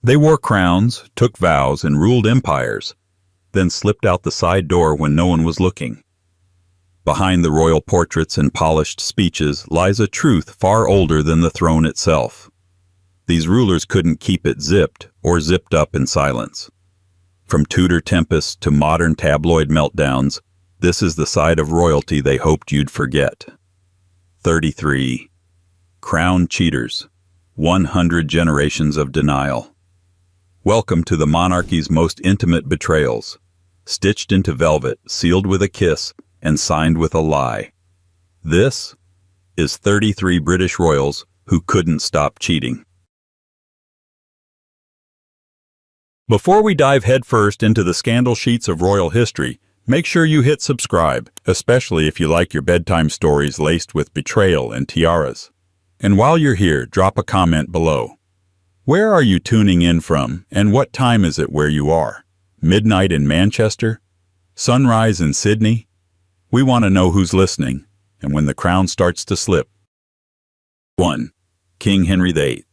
They wore crowns, took vows, and ruled empires, then slipped out the side door when no one was looking. Behind the royal portraits and polished speeches lies a truth far older than the throne itself. These rulers couldn't keep it zipped or zipped up in silence. From Tudor tempests to modern tabloid meltdowns, this is the side of royalty they hoped you'd forget. 33. Crown Cheaters. 100 Generations of Denial. Welcome to the monarchy's most intimate betrayals, stitched into velvet, sealed with a kiss, and signed with a lie. This is 33 British royals who couldn't stop cheating. Before we dive headfirst into the scandal sheets of royal history, make sure you hit subscribe, especially if you like your bedtime stories laced with betrayal and tiaras. And while you're here, drop a comment below. Where are you tuning in from, and what time is it where you are? Midnight in Manchester? Sunrise in Sydney? We want to know who's listening, and when the crown starts to slip. 1. King Henry VIII.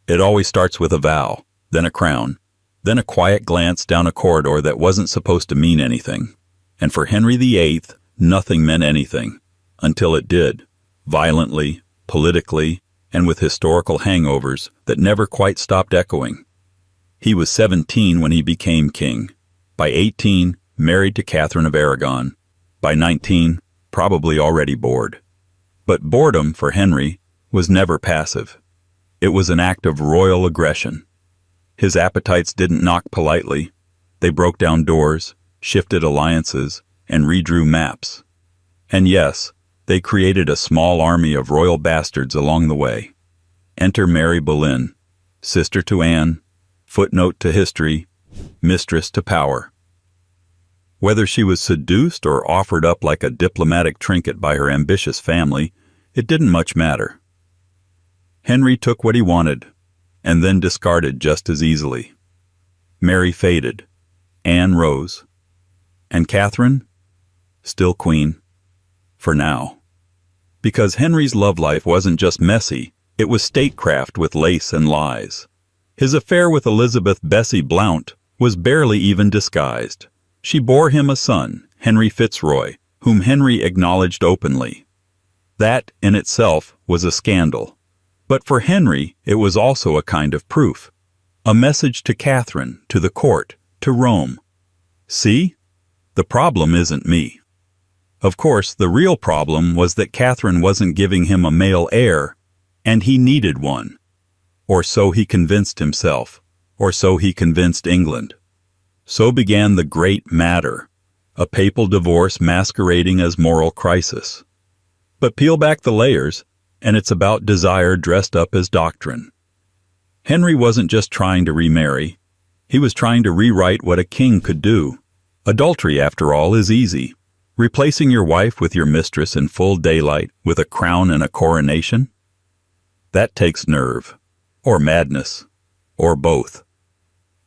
It always starts with a vow, then a crown, then a quiet glance down a corridor that wasn't supposed to mean anything. And for Henry VIII, nothing meant anything, until it did, violently, politically, and with historical hangovers that never quite stopped echoing. He was 17 when he became king. By 18, married to Catherine of Aragon. By 19, probably already bored. But boredom, for Henry, was never passive. It was an act of royal aggression. His appetites didn't knock politely. They broke down doors, shifted alliances, and redrew maps. And yes, they created a small army of royal bastards along the way. Enter Mary Boleyn, sister to Anne, footnote to history, mistress to power. Whether she was seduced or offered up like a diplomatic trinket by her ambitious family, it didn't much matter. Henry took what he wanted, and then discarded just as easily. Mary faded, Anne rose, and Catherine, still queen, for now. Because Henry's love life wasn't just messy, it was statecraft with lace and lies. His affair with Elizabeth Bessie Blount was barely even disguised. She bore him a son, Henry Fitzroy, whom Henry acknowledged openly. That, in itself, was a scandal. But for Henry, it was also a kind of proof. A message to Catherine, to the court, to Rome. See? The problem isn't me. Of course, the real problem was that Catherine wasn't giving him a male heir, and he needed one. Or so he convinced himself, or so he convinced England. So began the great matter, a papal divorce masquerading as moral crisis. But peel back the layers, and it's about desire dressed up as doctrine. Henry wasn't just trying to remarry. He was trying to rewrite what a king could do. Adultery, after all, is easy. Replacing your wife with your mistress in full daylight with a crown and a coronation? That takes nerve, or madness, or both.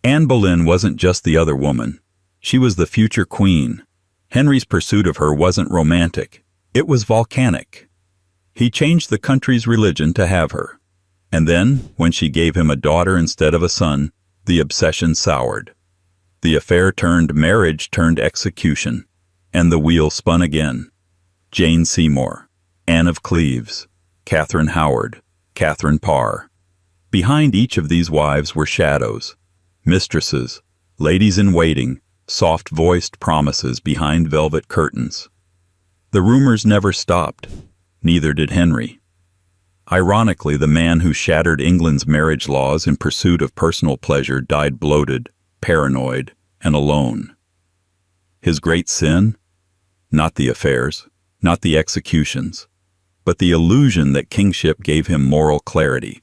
Anne Boleyn wasn't just the other woman. She was the future queen. Henry's pursuit of her wasn't romantic. It was volcanic. He changed the country's religion to have her. And then, when she gave him a daughter instead of a son, the obsession soured. The affair turned marriage turned execution, and the wheel spun again. Jane Seymour, Anne of Cleves, Catherine Howard, Catherine Parr. Behind each of these wives were shadows, mistresses, ladies-in-waiting, soft-voiced promises behind velvet curtains. The rumors never stopped. Neither did Henry. Ironically, the man who shattered England's marriage laws in pursuit of personal pleasure died bloated, paranoid, and alone. His great sin? Not the affairs, not the executions, but the illusion that kingship gave him moral clarity,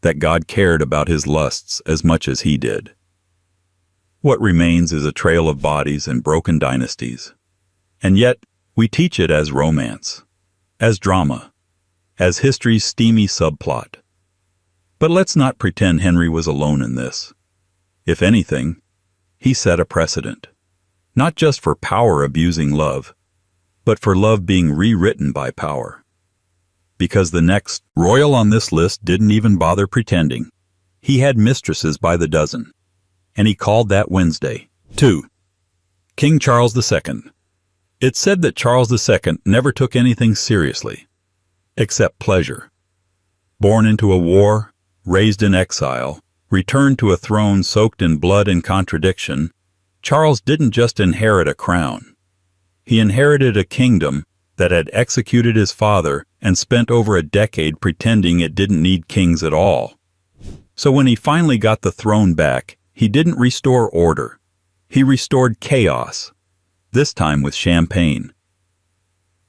that God cared about his lusts as much as he did. What remains is a trail of bodies and broken dynasties. And yet, we teach it as romance, as drama, as history's steamy subplot. But let's not pretend Henry was alone in this. If anything, he set a precedent, not just for power-abusing love, but for love being rewritten by power. Because the next royal on this list didn't even bother pretending. He had mistresses by the dozen, and he called that Wednesday. 2. King Charles II. It's said that Charles II never took anything seriously, except pleasure. Born into a war, raised in exile, returned to a throne soaked in blood and contradiction, Charles didn't just inherit a crown. He inherited a kingdom that had executed his father and spent over a decade pretending it didn't need kings at all. So when he finally got the throne back, he didn't restore order. He restored chaos, this time with champagne.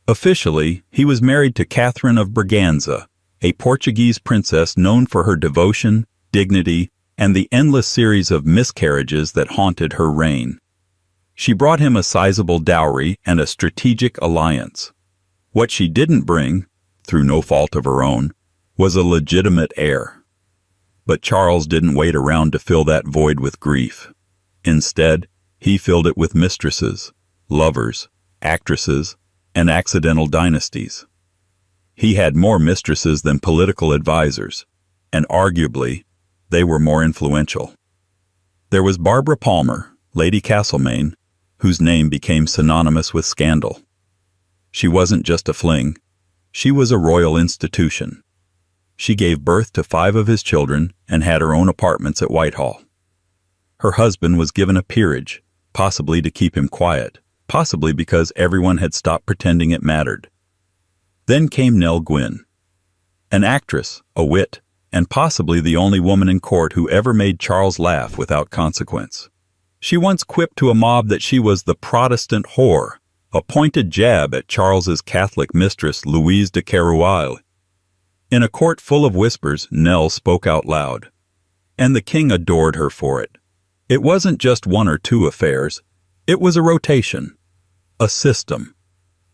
Officially, he was married to Catherine of Braganza, a Portuguese princess known for her devotion, dignity, and the endless series of miscarriages that haunted her reign. She brought him a sizable dowry and a strategic alliance. What she didn't bring, through no fault of her own, was a legitimate heir. But Charles didn't wait around to fill that void with grief. Instead, he filled it with mistresses, lovers, actresses, and accidental dynasties. He had more mistresses than political advisors, and arguably, they were more influential. There was Barbara Palmer, Lady Castlemaine, whose name became synonymous with scandal. She wasn't just a fling, she was a royal institution. She gave birth to 5 of his children and had her own apartments at Whitehall. Her husband was given a peerage, possibly to keep him quiet, possibly because everyone had stopped pretending it mattered. Then came Nell Gwynn, an actress, a wit, and possibly the only woman in court who ever made Charles laugh without consequence. She once quipped to a mob that she was the Protestant whore, a pointed jab at Charles's Catholic mistress Louise de Keroualle. In a court full of whispers, Nell spoke out loud, and the king adored her for it. It wasn't just 1 or 2 affairs, it was a rotation, a system,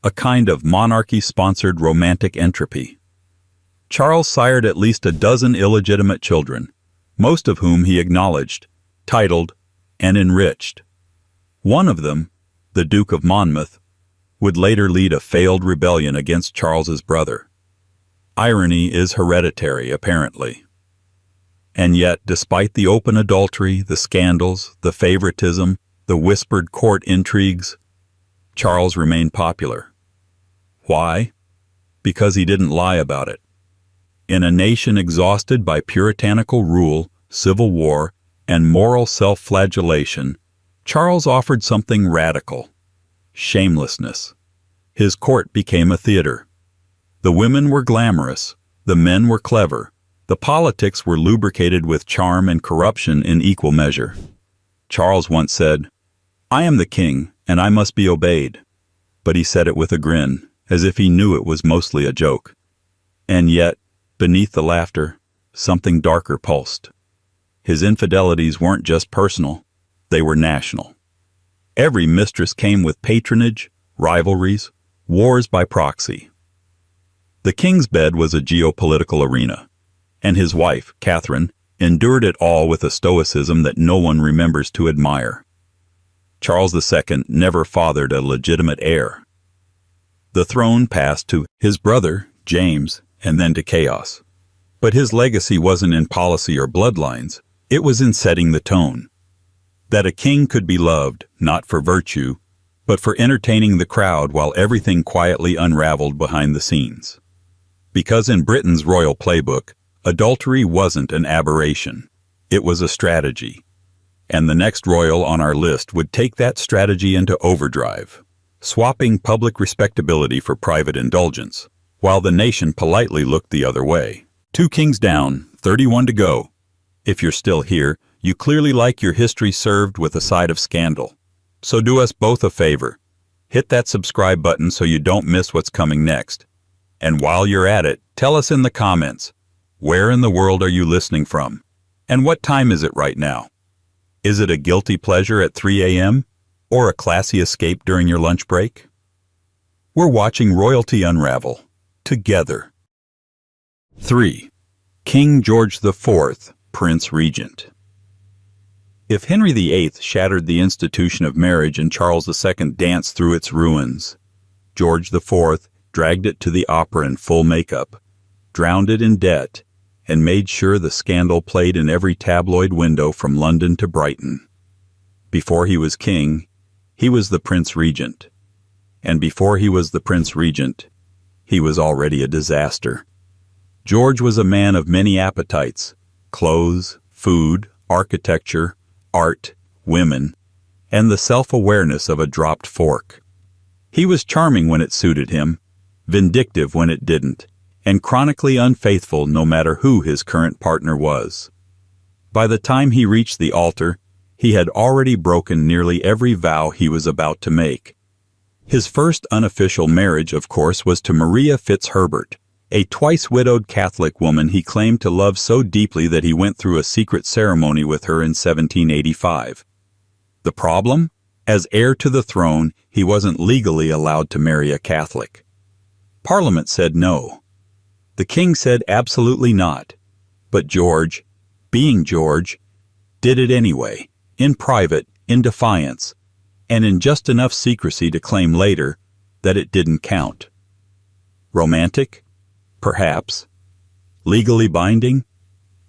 a kind of monarchy-sponsored romantic entropy. Charles sired at least a dozen illegitimate children, most of whom he acknowledged, titled, and enriched. One of them, the Duke of Monmouth, would later lead a failed rebellion against Charles's brother. Irony is hereditary, apparently. And yet, despite the open adultery, the scandals, the favoritism, the whispered court intrigues, Charles remained popular. Why? Because he didn't lie about it. In a nation exhausted by puritanical rule, civil war, and moral self-flagellation, Charles offered something radical: shamelessness. His court became a theater. The women were glamorous, the men were clever, the politics were lubricated with charm and corruption in equal measure. Charles once said, "I am the king, and I must be obeyed." But he said it with a grin, as if he knew it was mostly a joke. And yet, beneath the laughter, something darker pulsed. His infidelities weren't just personal, they were national. Every mistress came with patronage, rivalries, wars by proxy. The king's bed was a geopolitical arena, and his wife, Catherine, endured it all with a stoicism that no one remembers to admire. Charles II never fathered a legitimate heir. The throne passed to his brother, James, and then to chaos. But his legacy wasn't in policy or bloodlines, it was in setting the tone. That a king could be loved, not for virtue, but for entertaining the crowd while everything quietly unraveled behind the scenes. Because in Britain's royal playbook, adultery wasn't an aberration, it was a strategy. And the next royal on our list would take that strategy into overdrive, swapping public respectability for private indulgence, while the nation politely looked the other way. 2 kings down, 31 to go. If you're still here, you clearly like your history served with a side of scandal. So do us both a favor. Hit that subscribe button so you don't miss what's coming next. And while you're at it, tell us in the comments, where in the world are you listening from? And what time is it right now? Is it a guilty pleasure at 3 a.m. or a classy escape during your lunch break? We're watching royalty unravel, together. 3. King George IV, Prince Regent. If Henry VIII shattered the institution of marriage and Charles II danced through its ruins, George IV dragged it to the opera in full makeup, drowned it in debt, and made sure the scandal played in every tabloid window from London to Brighton. Before he was king, he was the Prince Regent. And before he was the Prince Regent, he was already a disaster. George was a man of many appetites: clothes, food, architecture, art, women, and the self-awareness of a dropped fork. He was charming when it suited him, vindictive when it didn't, and chronically unfaithful no matter who his current partner was. By the time he reached the altar, he had already broken nearly every vow he was about to make. His first unofficial marriage, of course, was to Maria Fitzherbert, a twice-widowed Catholic woman he claimed to love so deeply that he went through a secret ceremony with her in 1785. The problem? As heir to the throne, he wasn't legally allowed to marry a Catholic. Parliament said no. The king said absolutely not. But George, being George, did it anyway, in private, in defiance, and in just enough secrecy to claim later that it didn't count. Romantic? Perhaps. Legally binding?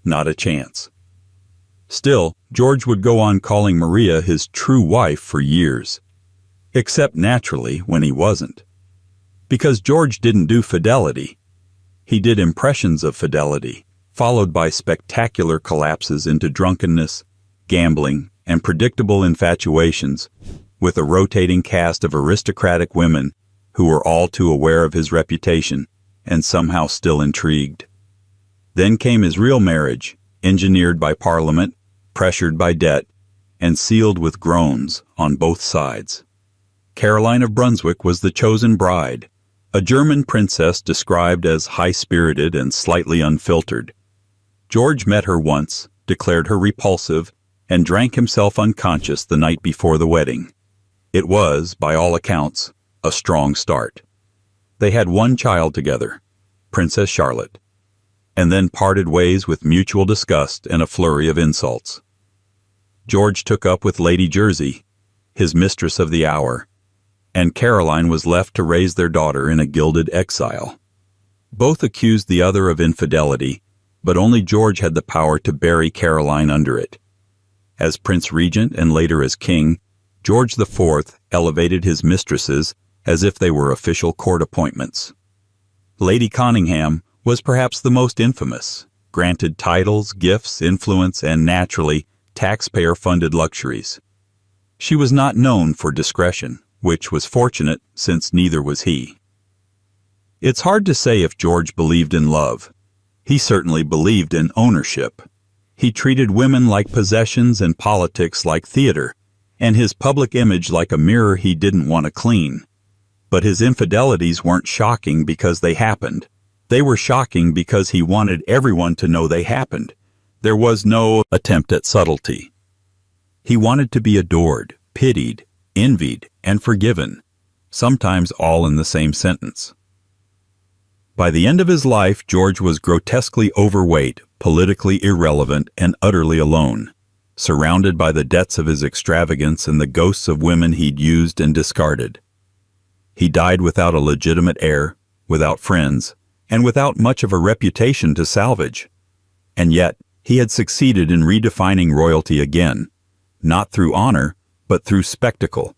Not a chance. Still, George would go on calling Maria his true wife for years. Except naturally when he wasn't. Because George didn't do fidelity. He did impressions of fidelity, followed by spectacular collapses into drunkenness, gambling, and predictable infatuations, with a rotating cast of aristocratic women who were all too aware of his reputation and somehow still intrigued. Then came his real marriage, engineered by Parliament, pressured by debt, and sealed with groans on both sides. Caroline of Brunswick was the chosen bride, a German princess described as high-spirited and slightly unfiltered. George met her once, declared her repulsive, and drank himself unconscious the night before the wedding. It was, by all accounts, a strong start. They had one child together, Princess Charlotte, and then parted ways with mutual disgust and a flurry of insults. George took up with Lady Jersey, his mistress of the hour, and Caroline was left to raise their daughter in a gilded exile. Both accused the other of infidelity, but only George had the power to bury Caroline under it. As Prince Regent and later as King, George IV elevated his mistresses as if they were official court appointments. Lady Conyngham was perhaps the most infamous, granted titles, gifts, influence, and naturally, taxpayer-funded luxuries. She was not known for discretion, which was fortunate since neither was he. It's hard to say if George believed in love. He certainly believed in ownership. He treated women like possessions and politics like theater, and his public image like a mirror he didn't want to clean. But his infidelities weren't shocking because they happened. They were shocking because he wanted everyone to know they happened. There was no attempt at subtlety. He wanted to be adored, pitied, envied, and forgiven, sometimes all in the same sentence. By the end of his life, George was grotesquely overweight, politically irrelevant, and utterly alone, surrounded by the debts of his extravagance and the ghosts of women he'd used and discarded. He died without a legitimate heir, without friends, and without much of a reputation to salvage. And yet, he had succeeded in redefining royalty again, not through honor, but through spectacle.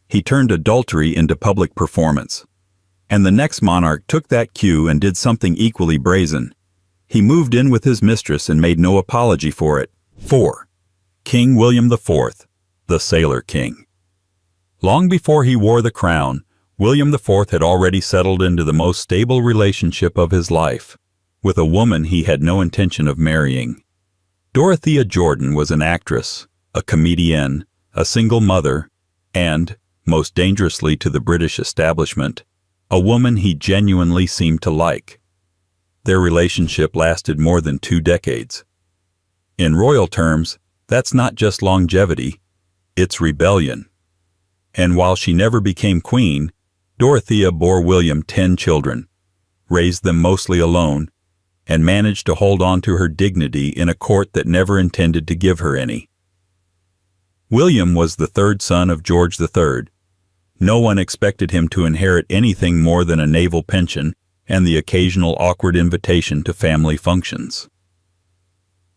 He turned adultery into public performance. And the next monarch took that cue and did something equally brazen. He moved in with his mistress and made no apology for it. 4. King William IV, the Sailor King. Long before he wore the crown, William IV had already settled into the most stable relationship of his life, with a woman he had no intention of marrying. Dorothea Jordan was an actress, a comedienne, a single mother, and, most dangerously to the British establishment, a woman he genuinely seemed to like. Their relationship lasted more than 2 decades. In royal terms, that's not just longevity, it's rebellion. And while she never became queen, Dorothea bore William 10 children, raised them mostly alone, and managed to hold on to her dignity in a court that never intended to give her any. William was the 3rd son of George III. No one expected him to inherit anything more than a naval pension, and the occasional awkward invitation to family functions.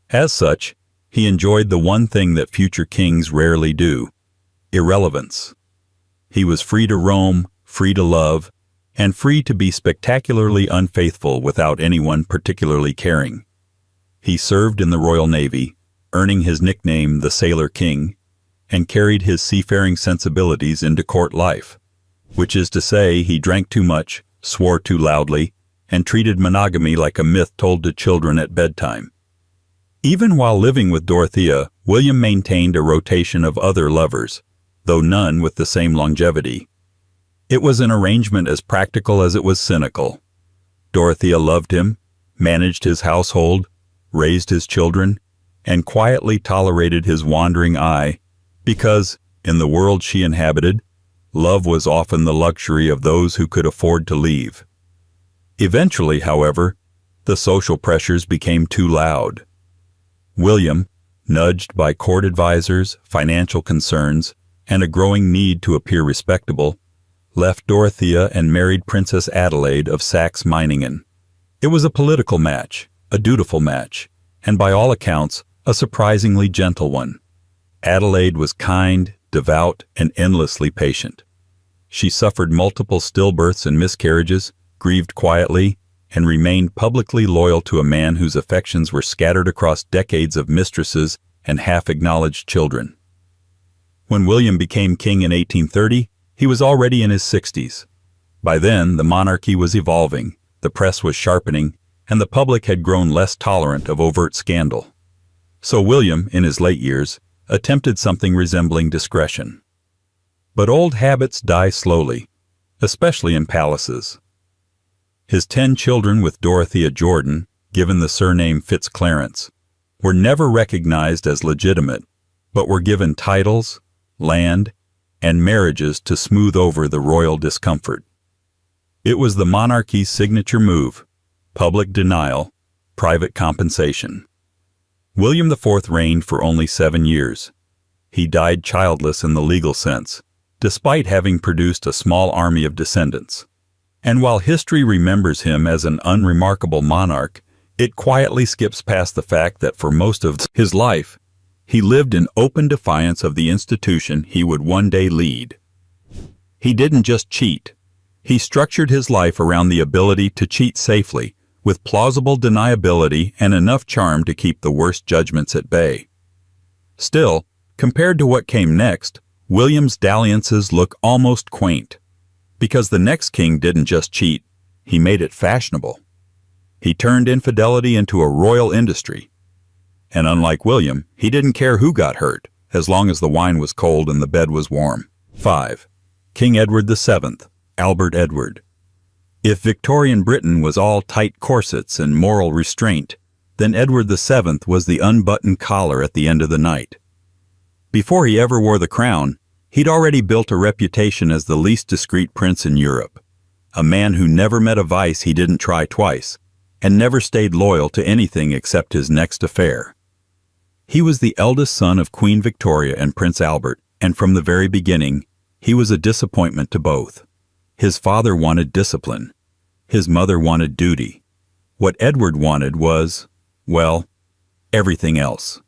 As such, he enjoyed the one thing that future kings rarely do: irrelevance. He was free to roam, free to love, and free to be spectacularly unfaithful without anyone particularly caring. He served in the Royal Navy, earning his nickname the Sailor King, and carried his seafaring sensibilities into court life, which is to say he drank too much, swore too loudly, and treated monogamy like a myth told to children at bedtime. Even while living with Dorothea, William maintained a rotation of other lovers, though none with the same longevity. It was an arrangement as practical as it was cynical. Dorothea loved him, managed his household, raised his children, and quietly tolerated his wandering eye, because, in the world she inhabited, love was often the luxury of those who could afford to leave. Eventually, however, the social pressures became too loud. William, nudged by court advisors, financial concerns, and a growing need to appear respectable, left Dorothea and married Princess Adelaide of Saxe-Meiningen. It was a political match, a dutiful match, and by all accounts, a surprisingly gentle one. Adelaide was kind, devout, and endlessly patient. She suffered multiple stillbirths and miscarriages, grieved quietly, and remained publicly loyal to a man whose affections were scattered across decades of mistresses and half-acknowledged children. When William became king in 1830, he was already in his 60s. By then, the monarchy was evolving, the press was sharpening, and the public had grown less tolerant of overt scandal. So William, in his late years, attempted something resembling discretion. But old habits die slowly, especially in palaces. His 10 children with Dorothea Jordan, given the surname Fitzclarence, were never recognized as legitimate, but were given titles, land, and marriages to smooth over the royal discomfort. It was the monarchy's signature move: public denial, private compensation. William IV reigned for only 7 years. He died childless in the legal sense, despite having produced a small army of descendants. And while history remembers him as an unremarkable monarch, it quietly skips past the fact that for most of his life, he lived in open defiance of the institution he would one day lead. He didn't just cheat. He structured his life around the ability to cheat safely, with plausible deniability and enough charm to keep the worst judgments at bay. Still, compared to what came next, William's dalliances look almost quaint. Because the next king didn't just cheat, he made it fashionable. He turned infidelity into a royal industry. And unlike William, he didn't care who got hurt, as long as the wine was cold and the bed was warm. 5. King Edward VII, Albert Edward. If Victorian Britain was all tight corsets and moral restraint, then Edward VII was the unbuttoned collar at the end of the night. Before he ever wore the crown, he'd already built a reputation as the least discreet prince in Europe, a man who never met a vice he didn't try twice, and never stayed loyal to anything except his next affair. He was the eldest son of Queen Victoria and Prince Albert, and from the very beginning, he was a disappointment to both. His father wanted discipline. His mother wanted duty. What Edward wanted was, well, everything else.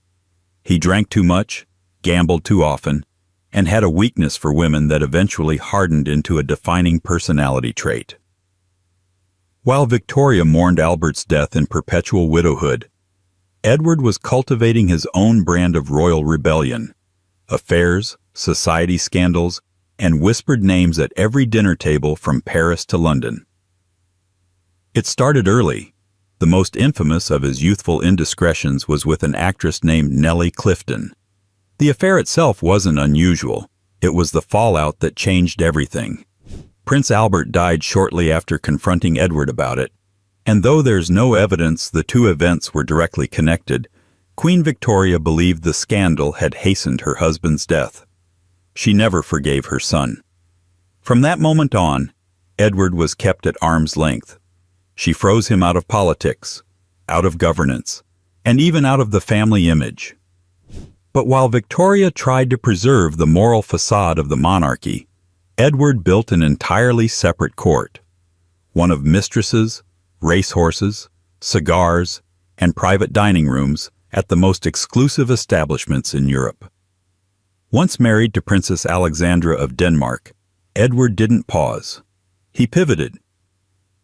He drank too much, gambled too often, and had a weakness for women that eventually hardened into a defining personality trait. While Victoria mourned Albert's death in perpetual widowhood, Edward was cultivating his own brand of royal rebellion: affairs, society scandals, and whispered names at every dinner table from Paris to London. It started early. The most infamous of his youthful indiscretions was with an actress named Nellie Clifton. The affair itself wasn't unusual. It was the fallout that changed everything. Prince Albert died shortly after confronting Edward about it, and though there's no evidence the two events were directly connected, Queen Victoria believed the scandal had hastened her husband's death. She never forgave her son. From that moment on, Edward was kept at arm's length. She froze him out of politics, out of governance, and even out of the family image. But while Victoria tried to preserve the moral facade of the monarchy, Edward built an entirely separate court. one of mistresses, racehorses, cigars, and private dining rooms at the most exclusive establishments in Europe. Once married to Princess Alexandra of Denmark, Edward didn't pause. He pivoted.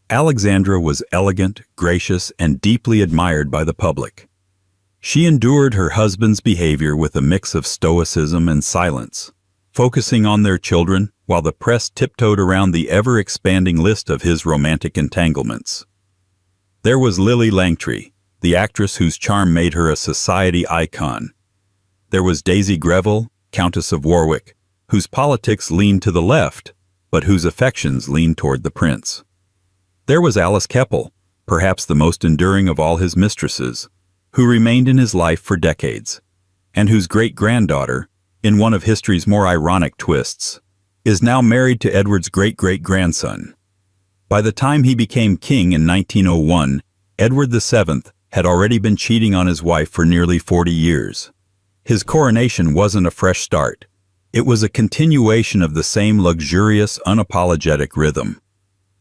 Alexandra was elegant, gracious, and deeply admired by the public. She endured her husband's behavior with a mix of stoicism and silence, focusing on their children while the press tiptoed around the ever-expanding list of his romantic entanglements. There was Lily Langtry, the actress whose charm made her a society icon. There was Daisy Greville, Countess of Warwick, whose politics leaned to the left, but whose affections leaned toward the prince. There was Alice Keppel, perhaps the most enduring of all his mistresses, who remained in his life for decades, and whose great-granddaughter, in one of history's more ironic twists, is now married to Edward's great-great-grandson. By the time he became king in 1901, Edward VII had already been cheating on his wife for nearly 40 years. His coronation wasn't a fresh start. It was a continuation of the same luxurious, unapologetic rhythm.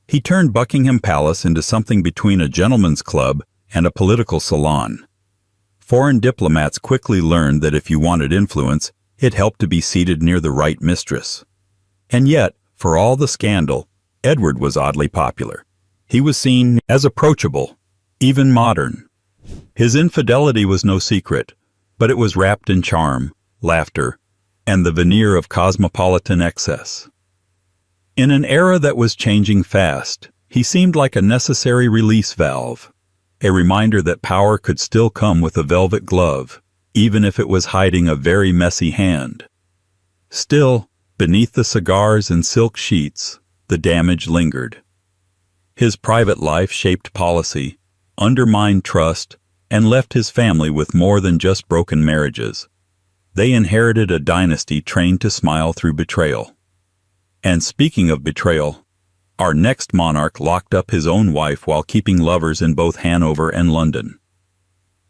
He turned Buckingham Palace into something between a gentleman's club and a political salon. Foreign diplomats quickly learned that if you wanted influence, it helped to be seated near the right mistress. And yet, for all the scandal, Edward was oddly popular. He was seen as approachable, even modern. His infidelity was no secret, but it was wrapped in charm, laughter, and the veneer of cosmopolitan excess. In an era that was changing fast, he seemed like a necessary release valve, a reminder that power could still come with a velvet glove, even if it was hiding a very messy hand. Still, beneath the cigars and silk sheets, the damage lingered. His private life shaped policy, undermined trust, and left his family with more than just broken marriages. They inherited a dynasty trained to smile through betrayal. And speaking of betrayal, our next monarch locked up his own wife while keeping lovers in both Hanover and London.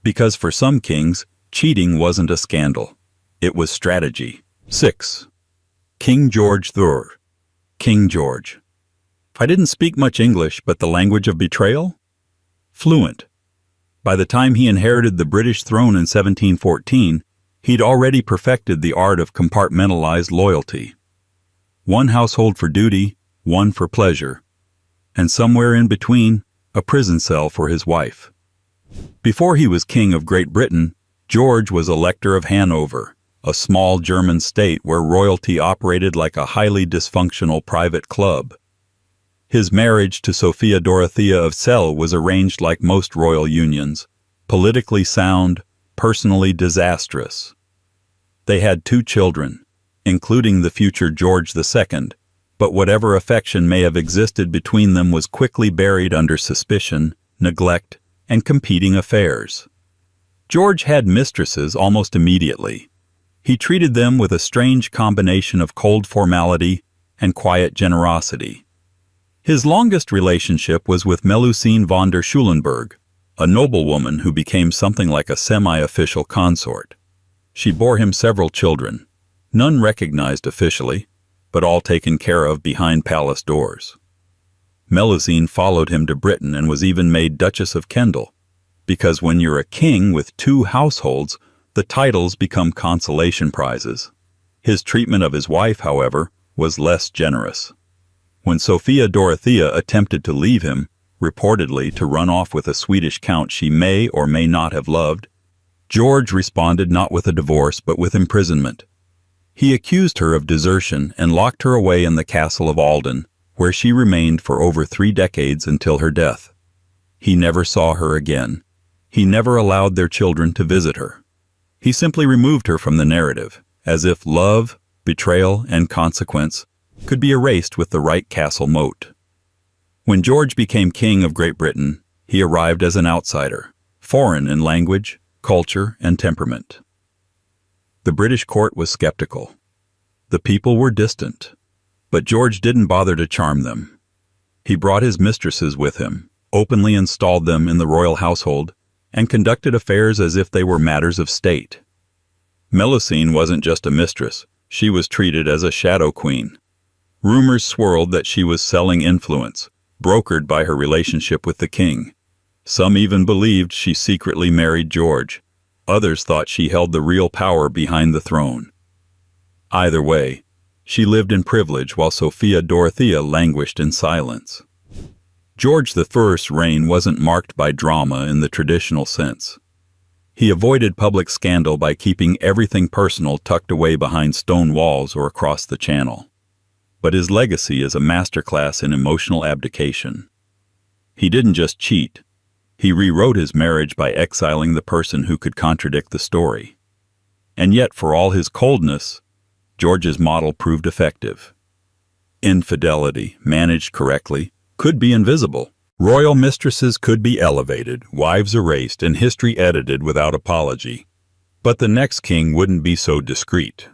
Because for some kings, cheating wasn't a scandal. It was strategy. 6. King George III. King George. I didn't speak much English, but the language of betrayal? Fluent. By the time he inherited the British throne in 1714, he'd already perfected the art of compartmentalized loyalty. One household for duty, one for pleasure, and somewhere in between, a prison cell for his wife. Before he was King of Great Britain, George was Elector of Hanover, a small German state where royalty operated like a highly dysfunctional private club. His marriage to Sophia Dorothea of Celle was arranged like most royal unions, politically sound, personally disastrous. They had 2 children, including the future George II, but whatever affection may have existed between them was quickly buried under suspicion, neglect, and competing affairs. George had mistresses almost immediately. He treated them with a strange combination of cold formality and quiet generosity. His longest relationship was with Melusine von der Schulenburg, a noblewoman who became something like a semi-official consort. She bore him several children, none recognized officially, but all taken care of behind palace doors. Melusine followed him to Britain and was even made Duchess of Kendal, because when you're a king with 2 households, the titles become consolation prizes. His treatment of his wife, however, was less generous. When Sophia Dorothea attempted to leave him, reportedly to run off with a Swedish count she may or may not have loved, George responded not with a divorce but with imprisonment. He accused her of desertion and locked her away in the castle of Alden, where she remained for over 3 decades until her death. He never saw her again. He never allowed their children to visit her. He simply removed her from the narrative, as if love, betrayal, and consequence could be erased with the right castle moat. When George became King of Great Britain, he arrived as an outsider, foreign in language, culture, and temperament. The British court was skeptical. The people were distant, but George didn't bother to charm them. He brought his mistresses with him, openly installed them in the royal household, and conducted affairs as if they were matters of state. Melusine wasn't just a mistress, she was treated as a shadow queen. Rumors swirled that she was selling influence, brokered by her relationship with the king. Some even believed she secretly married George. Others thought she held the real power behind the throne. Either way, she lived in privilege while Sophia Dorothea languished in silence. George I's reign wasn't marked by drama in the traditional sense. He avoided public scandal by keeping everything personal tucked away behind stone walls or across the channel. But his legacy is a masterclass in emotional abdication. He didn't just cheat. He rewrote his marriage by exiling the person who could contradict the story. And yet, for all his coldness, George's model proved effective. Infidelity, managed correctly, could be invisible. Royal mistresses could be elevated, wives erased, and history edited without apology. But the next king wouldn't be so discreet.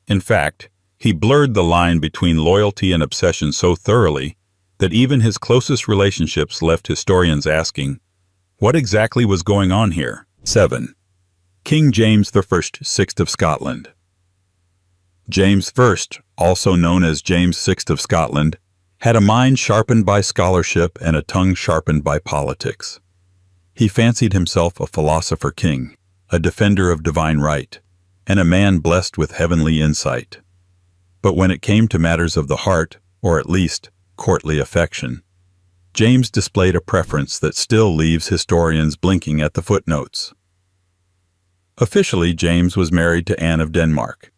In fact, he blurred the line between loyalty and obsession so thoroughly that even his closest relationships left historians asking, what exactly was going on here? 7. King James I, 6th of Scotland. James I, also known as James VI of Scotland, had a mind sharpened by scholarship and a tongue sharpened by politics. He fancied himself a philosopher king, a defender of divine right, and a man blessed with heavenly insight. But when it came to matters of the heart, or at least courtly affection, James displayed a preference that still leaves historians blinking at the footnotes. Officially, James was married to Anne of Denmark.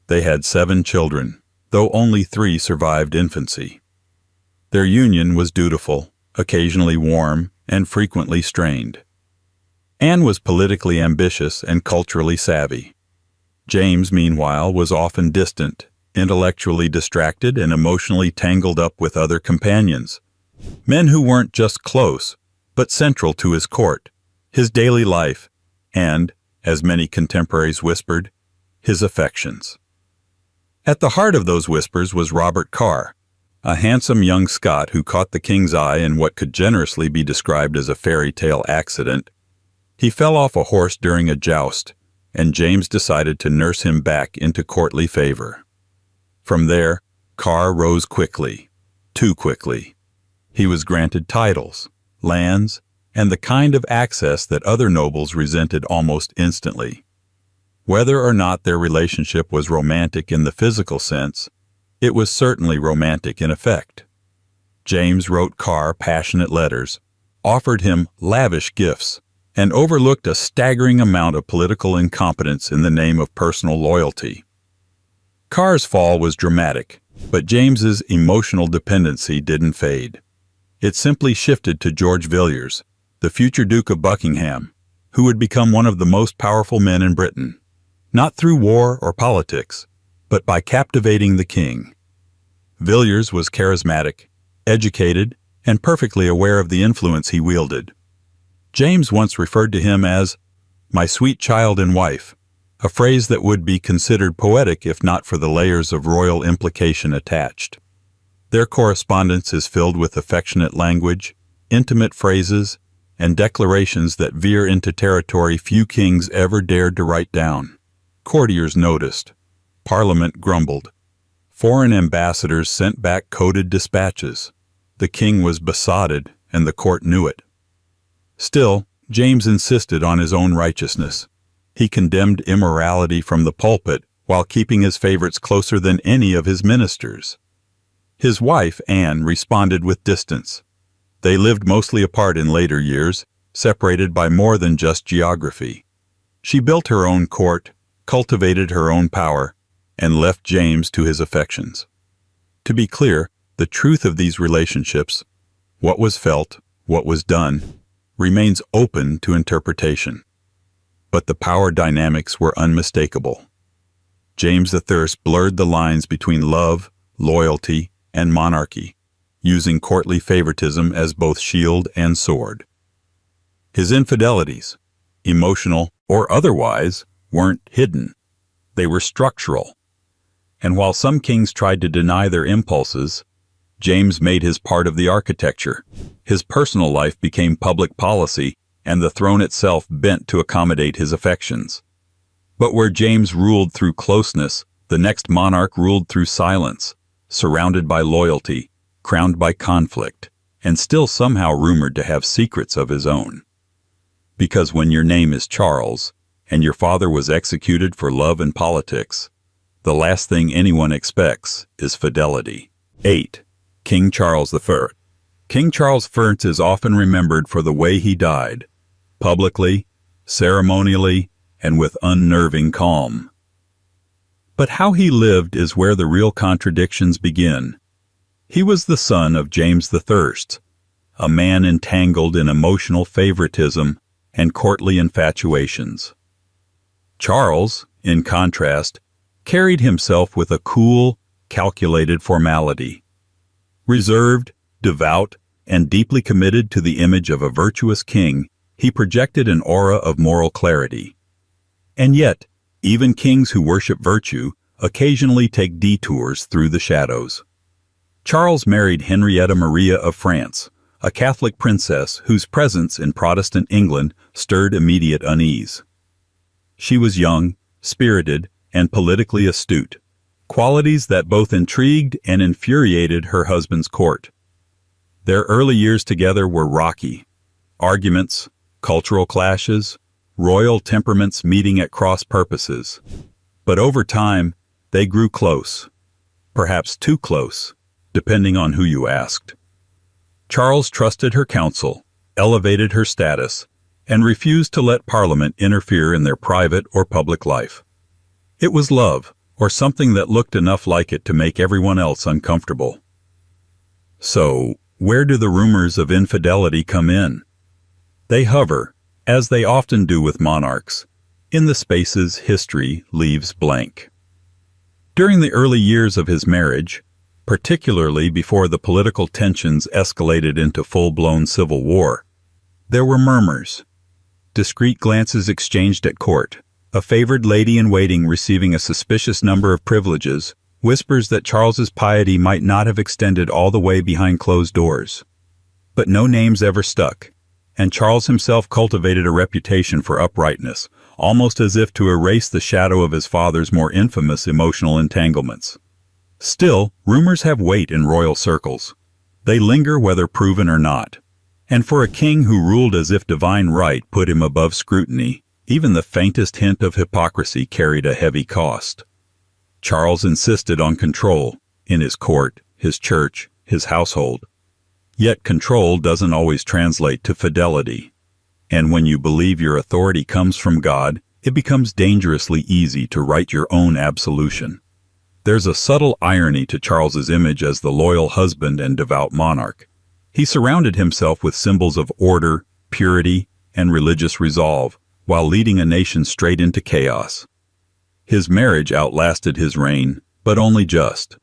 They had 7 children, though only 3 survived infancy. Their union was dutiful, occasionally warm, and frequently strained. Anne was politically ambitious and culturally savvy. James, meanwhile, was often distant, intellectually distracted, and emotionally tangled up with other companions. Men who weren't just close, but central to his court, his daily life, and, as many contemporaries whispered, his affections. At the heart of those whispers was Robert Carr, a handsome young Scot who caught the king's eye in what could generously be described as a fairy tale accident. He fell off a horse during a joust, and James decided to nurse him back into courtly favor. From there, Carr rose quickly, too quickly. He was granted titles, lands, and the kind of access that other nobles resented almost instantly. Whether or not their relationship was romantic in the physical sense, it was certainly romantic in effect. James wrote Carr passionate letters, offered him lavish gifts, and overlooked a staggering amount of political incompetence in the name of personal loyalty. Carr's fall was dramatic, but James's emotional dependency didn't fade. It simply shifted to George Villiers, the future Duke of Buckingham, who would become one of the most powerful men in Britain, not through war or politics, but by captivating the king. Villiers was charismatic, educated, and perfectly aware of the influence he wielded. James once referred to him as "my sweet child and wife," a phrase that would be considered poetic if not for the layers of royal implication attached. Their correspondence is filled with affectionate language, intimate phrases, and declarations that veer into territory few kings ever dared to write down. Courtiers noticed. Parliament grumbled. Foreign ambassadors sent back coded dispatches. The king was besotted, and the court knew it. Still, James insisted on his own righteousness. He condemned immorality from the pulpit while keeping his favorites closer than any of his ministers. His wife, Anne, responded with distance. They lived mostly apart in later years, separated by more than just geography. She built her own court, cultivated her own power, and left James to his affections. To be clear, the truth of these relationships, what was felt, what was done, remains open to interpretation. But the power dynamics were unmistakable. James I blurred the lines between love, loyalty, and monarchy, using courtly favoritism as both shield and sword. His infidelities, emotional or otherwise, weren't hidden. They were structural. And while some kings tried to deny their impulses, James made his part of the architecture. His personal life became public policy, and the throne itself bent to accommodate his affections. But where James ruled through closeness, the next monarch ruled through silence, surrounded by loyalty, crowned by conflict, and still somehow rumored to have secrets of his own. Because when your name is Charles, and your father was executed for love and politics, the last thing anyone expects is fidelity. 8. King Charles I. King Charles I is often remembered for the way he died, publicly, ceremonially, and with unnerving calm. But how he lived is where the real contradictions begin. He was the son of James I, a man entangled in emotional favoritism and courtly infatuations. Charles, in contrast, carried himself with a cool, calculated formality. Reserved, devout, and deeply committed to the image of a virtuous king, he projected an aura of moral clarity. And yet, even kings who worship virtue occasionally take detours through the shadows. Charles married Henrietta Maria of France, a Catholic princess whose presence in Protestant England stirred immediate unease. She was young, spirited, and politically astute, qualities that both intrigued and infuriated her husband's court. Their early years together were rocky. Arguments, cultural clashes, royal temperaments meeting at cross purposes. But over time, they grew close, perhaps too close, depending on who you asked. Charles trusted her counsel, elevated her status, and refused to let Parliament interfere in their private or public life. It was love, or something that looked enough like it to make everyone else uncomfortable. So, where do the rumors of infidelity come in? They hover, as they often do with monarchs, in the spaces history leaves blank. During the early years of his marriage, particularly before the political tensions escalated into full-blown civil war, there were murmurs, discreet glances exchanged at court, a favored lady-in-waiting receiving a suspicious number of privileges, whispers that Charles's piety might not have extended all the way behind closed doors. But no names ever stuck, and Charles himself cultivated a reputation for uprightness, almost as if to erase the shadow of his father's more infamous emotional entanglements. Still, rumors have weight in royal circles. They linger whether proven or not. And for a king who ruled as if divine right put him above scrutiny, even the faintest hint of hypocrisy carried a heavy cost. Charles insisted on control, in his court, his church, his household. Yet control doesn't always translate to fidelity. And when you believe your authority comes from God, it becomes dangerously easy to write your own absolution. There's a subtle irony to Charles's image as the loyal husband and devout monarch. He surrounded himself with symbols of order, purity, and religious resolve, while leading a nation straight into chaos. His marriage outlasted his reign, but only just.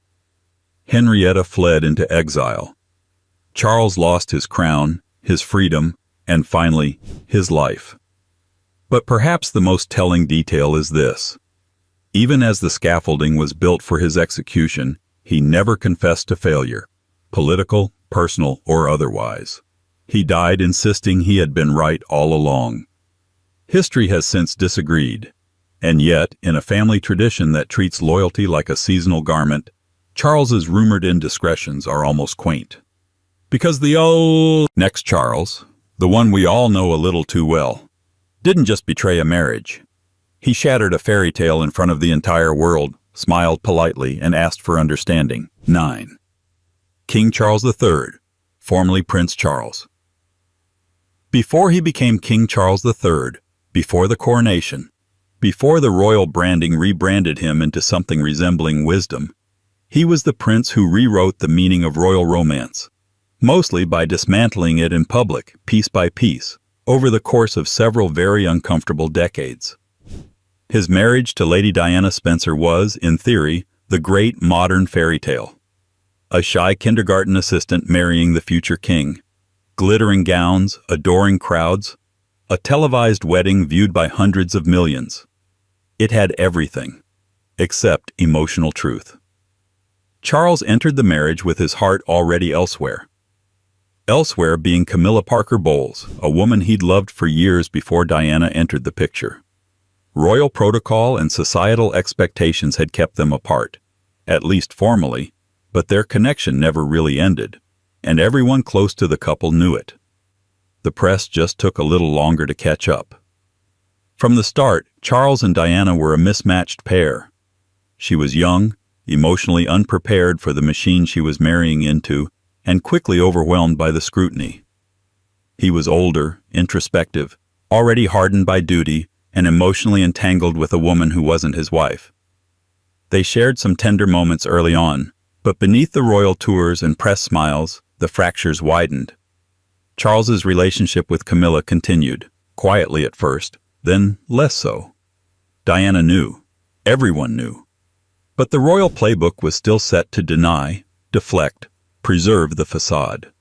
Henrietta fled into exile. Charles lost his crown, his freedom, and finally, his life. But perhaps the most telling detail is this. Even as the scaffolding was built for his execution, he never confessed to failure, political, personal, or otherwise. He died insisting he had been right all along. History has since disagreed, and yet, in a family tradition that treats loyalty like a seasonal garment, Charles's rumored indiscretions are almost quaint. Because the next Charles, the one we all know a little too well, didn't just betray a marriage. He shattered a fairy tale in front of the entire world, smiled politely, and asked for understanding. 9. King Charles III, formerly Prince Charles. Before he became King Charles III, before the coronation, before the royal branding rebranded him into something resembling wisdom, he was the prince who rewrote the meaning of royal romance, mostly by dismantling it in public, piece by piece, over the course of several very uncomfortable decades. His marriage to Lady Diana Spencer was, in theory, the great modern fairy tale. A shy kindergarten assistant marrying the future king, glittering gowns, adoring crowds, a televised wedding viewed by hundreds of millions. It had everything, except emotional truth. Charles entered the marriage with his heart already elsewhere. Elsewhere being Camilla Parker Bowles, a woman he'd loved for years before Diana entered the picture. Royal protocol and societal expectations had kept them apart, at least formally, but their connection never really ended. and everyone close to the couple knew it. The press just took a little longer to catch up. From the start, Charles and Diana were a mismatched pair. She was young, emotionally unprepared for the machine she was marrying into, and quickly overwhelmed by the scrutiny. He was older, introspective, already hardened by duty, and emotionally entangled with a woman who wasn't his wife. They shared some tender moments early on, but beneath the royal tours and press smiles, the fractures widened. Charles's relationship with Camilla continued, quietly at first, then less so. Diana knew. Everyone knew. But the royal playbook was still set to deny, deflect, preserve the facade.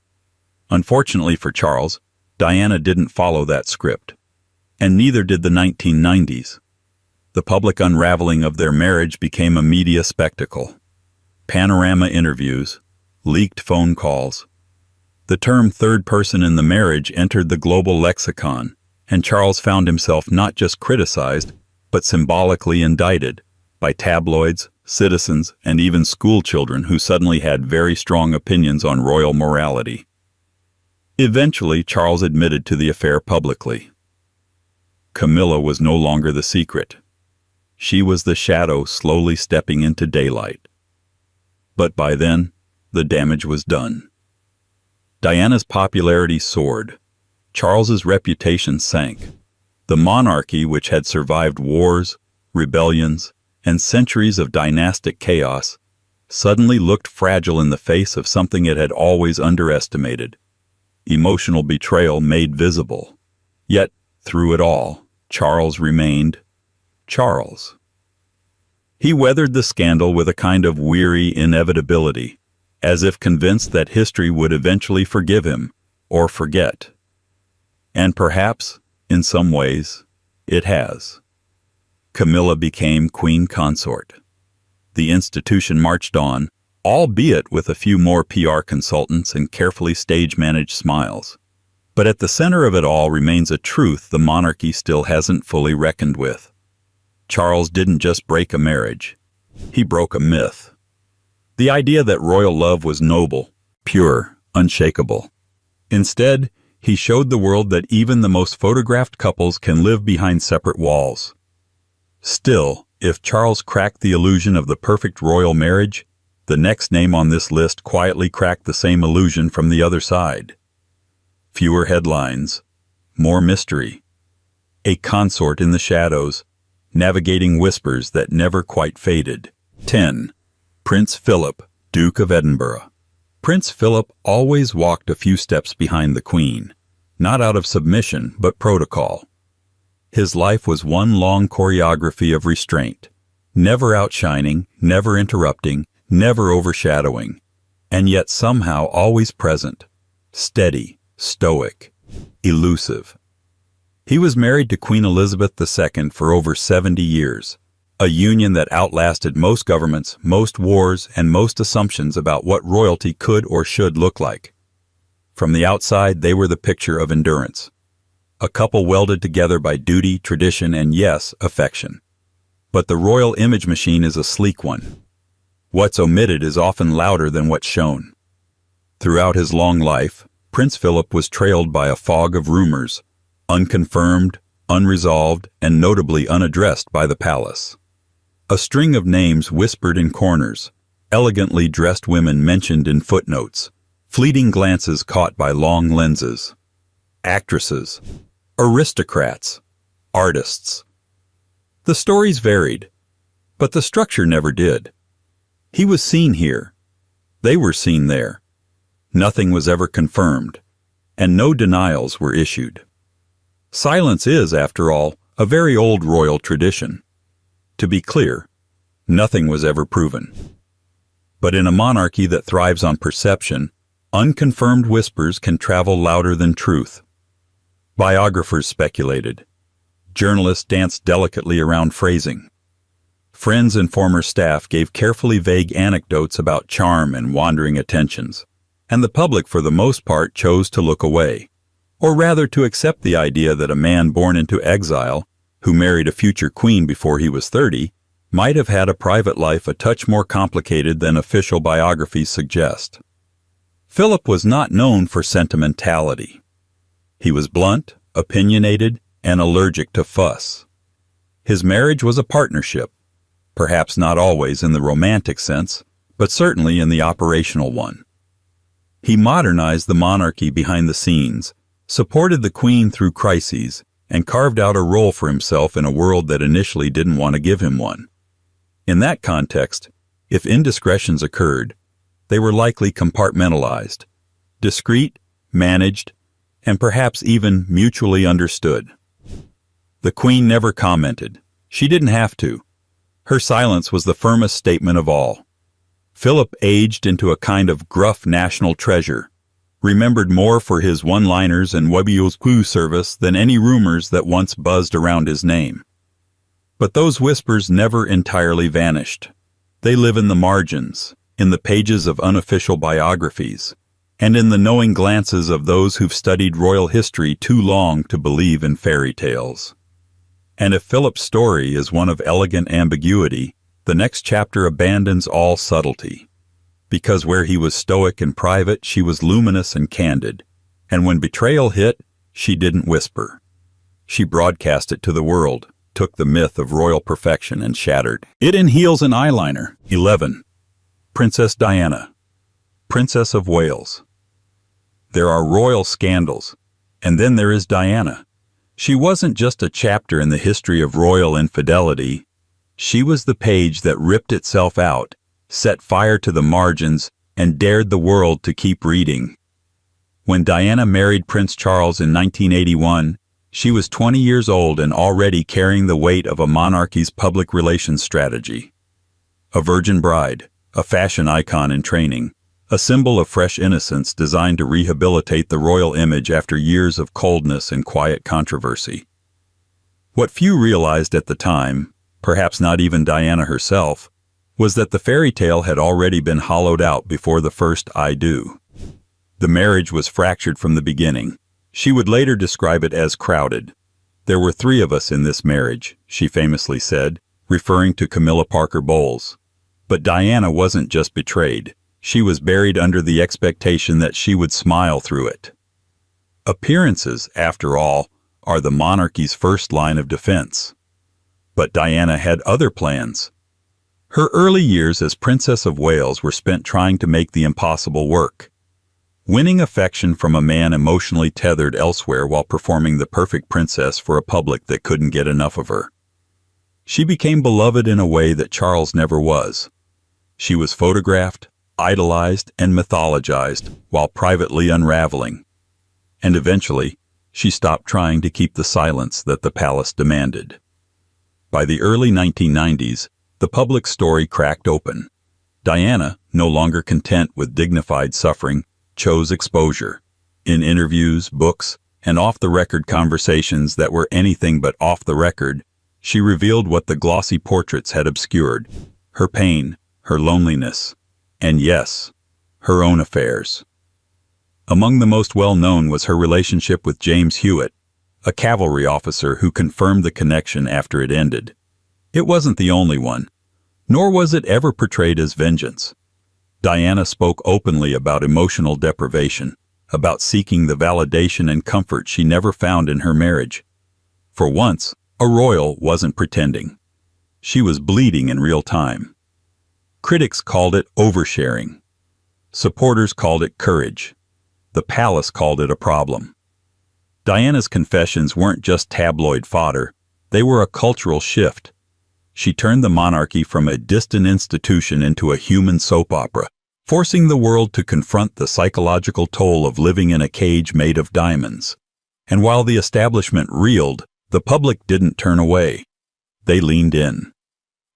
Unfortunately for Charles, Diana didn't follow that script. And neither did the 1990s. The public unraveling of their marriage became a media spectacle. Panorama interviews, leaked phone calls. The term third person in the marriage entered the global lexicon, and Charles found himself not just criticized, but symbolically indicted by tabloids, citizens, and even school children who suddenly had very strong opinions on royal morality. Eventually, Charles admitted to the affair publicly. Camilla was no longer the secret. She was the shadow slowly stepping into daylight. But by then, the damage was done. Diana's popularity soared. Charles's reputation sank. The monarchy, which had survived wars, rebellions, and centuries of dynastic chaos, suddenly looked fragile in the face of something it had always underestimated: emotional betrayal made visible. Yet, through it all, Charles remained Charles. He weathered the scandal with a kind of weary inevitability, as if convinced that history would eventually forgive him, or forget. And perhaps, in some ways, it has. Camilla became queen consort. The institution marched on, albeit with a few more PR consultants and carefully stage-managed smiles. But at the center of it all remains a truth the monarchy still hasn't fully reckoned with. Charles didn't just break a marriage. He broke a myth. The idea that royal love was noble, pure, unshakable. Instead, he showed the world that even the most photographed couples can live behind separate walls. Still, if Charles cracked the illusion of the perfect royal marriage, the next name on this list quietly cracked the same illusion from the other side. Fewer headlines, more mystery. A consort in the shadows, navigating whispers that never quite faded. 10. Prince Philip, Duke of Edinburgh. Prince Philip always walked a few steps behind the Queen, not out of submission but protocol. His life was one long choreography of restraint, never outshining, never interrupting, never overshadowing, and yet somehow always present, steady, stoic, elusive. He was married to Queen Elizabeth II for over 70 years, a union that outlasted most governments, most wars, and most assumptions about what royalty could or should look like. From the outside, they were the picture of endurance. A couple welded together by duty, tradition, and yes, affection. But the royal image machine is a sleek one. What's omitted is often louder than what's shown. Throughout his long life, Prince Philip was trailed by a fog of rumors, unconfirmed, unresolved, and notably unaddressed by the palace. A string of names whispered in corners, elegantly dressed women mentioned in footnotes, fleeting glances caught by long lenses. Actresses, aristocrats, artists. The stories varied, but the structure never did. He was seen here. They were seen there. Nothing was ever confirmed, and no denials were issued. Silence is, after all, a very old royal tradition. To be clear, nothing was ever proven. But in a monarchy that thrives on perception, unconfirmed whispers can travel louder than truth. Biographers speculated. Journalists danced delicately around phrasing. Friends and former staff gave carefully vague anecdotes about charm and wandering attentions, and the public for the most part chose to look away, or rather to accept the idea that a man born into exile, who married a future queen before he was 30, might have had a private life a touch more complicated than official biographies suggest. Philip was not known for sentimentality. He was blunt, opinionated, and allergic to fuss. His marriage was a partnership, perhaps not always in the romantic sense, but certainly in the operational one. He modernized the monarchy behind the scenes, supported the queen through crises, and carved out a role for himself in a world that initially didn't want to give him one. In that context, if indiscretions occurred, they were likely compartmentalized, discreet, managed, and perhaps even mutually understood. The queen never commented. She didn't have to. Her silence was the firmest statement of all. Philip aged into a kind of gruff national treasure, remembered more for his one-liners and Webiosque service than any rumors that once buzzed around his name. But those whispers never entirely vanished. They live in the margins, in the pages of unofficial biographies, and in the knowing glances of those who've studied royal history too long to believe in fairy tales. And if Philip's story is one of elegant ambiguity, the next chapter abandons all subtlety. Because where he was stoic and private, she was luminous and candid. And when betrayal hit, she didn't whisper. She broadcast it to the world, took the myth of royal perfection and shattered it in heels and eyeliner. 11. Princess Diana, Princess of Wales. There are royal scandals, and then there is Diana. She wasn't just a chapter in the history of royal infidelity. She was the page that ripped itself out, set fire to the margins, and dared the world to keep reading. When Diana married Prince Charles in 1981, she was 20 years old and already carrying the weight of a monarchy's public relations strategy. A virgin bride, a fashion icon in training, a symbol of fresh innocence designed to rehabilitate the royal image after years of coldness and quiet controversy. What few realized at the time, perhaps not even Diana herself, was that the fairy tale had already been hollowed out before the first I do. The marriage was fractured from the beginning. She would later describe it as crowded. There were 3 of us in this marriage, she famously said, referring to Camilla Parker Bowles. But Diana wasn't just betrayed. She was buried under the expectation that she would smile through it. Appearances, after all, are the monarchy's first line of defense. But Diana had other plans. Her early years as Princess of Wales were spent trying to make the impossible work. Winning affection from a man emotionally tethered elsewhere while performing the perfect princess for a public that couldn't get enough of her. She became beloved in a way that Charles never was. She was photographed, idolized, and mythologized while privately unraveling. And eventually, she stopped trying to keep the silence that the palace demanded. By the early 1990s, the public story cracked open. Diana, no longer content with dignified suffering, chose exposure. In interviews, books, and off-the-record conversations that were anything but off the record, she revealed what the glossy portraits had obscured: her pain, her loneliness, and yes, her own affairs. Among the most well-known was her relationship with James Hewitt, a cavalry officer who confirmed the connection after it ended. It wasn't the only one, nor was it ever portrayed as vengeance. Diana spoke openly about emotional deprivation, about seeking the validation and comfort she never found in her marriage. For once, a royal wasn't pretending. She was bleeding in real time. Critics called it oversharing. Supporters called it courage. The palace called it a problem. Diana's confessions weren't just tabloid fodder, they were a cultural shift. She turned the monarchy from a distant institution into a human soap opera, forcing the world to confront the psychological toll of living in a cage made of diamonds. And while the establishment reeled, the public didn't turn away. They leaned in.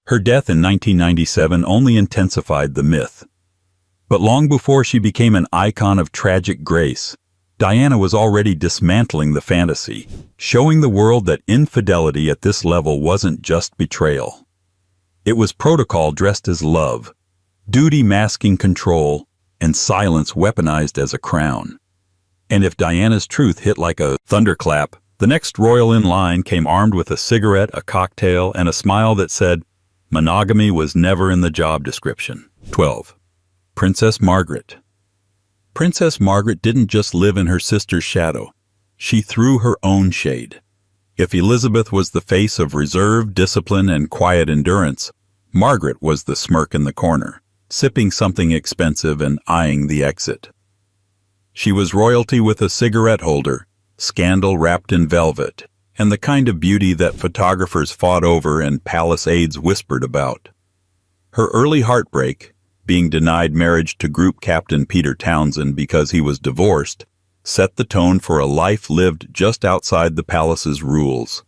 Her death in 1997 only intensified the myth. But long before she became an icon of tragic grace, Diana was already dismantling the fantasy, showing the world that infidelity at this level wasn't just betrayal. It was protocol dressed as love, duty masking control, and silence weaponized as a crown. And if Diana's truth hit like a thunderclap, the next royal in line came armed with a cigarette, a cocktail, and a smile that said, monogamy was never in the job description. 12. Princess Margaret, Princess Margaret didn't just live in her sister's shadow. She threw her own shade. If Elizabeth was the face of reserve, discipline, and quiet endurance, Margaret was the smirk in the corner, sipping something expensive and eyeing the exit. She was royalty with a cigarette holder, scandal wrapped in velvet, and the kind of beauty that photographers fought over and palace aides whispered about. Her early heartbreak, being denied marriage to Group Captain Peter Townsend because he was divorced, set the tone for a life lived just outside the palace's rules.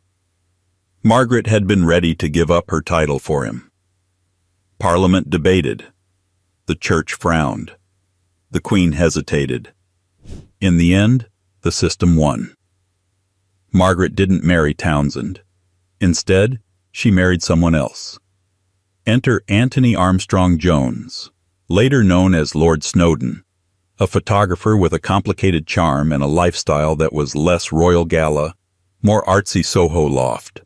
Margaret had been ready to give up her title for him. Parliament debated. The church frowned. The Queen hesitated. In the end, the system won. Margaret didn't marry Townsend. Instead, she married someone else. Enter Anthony Armstrong Jones, later known as Lord Snowdon, a photographer with a complicated charm and a lifestyle that was less royal gala, more artsy Soho loft.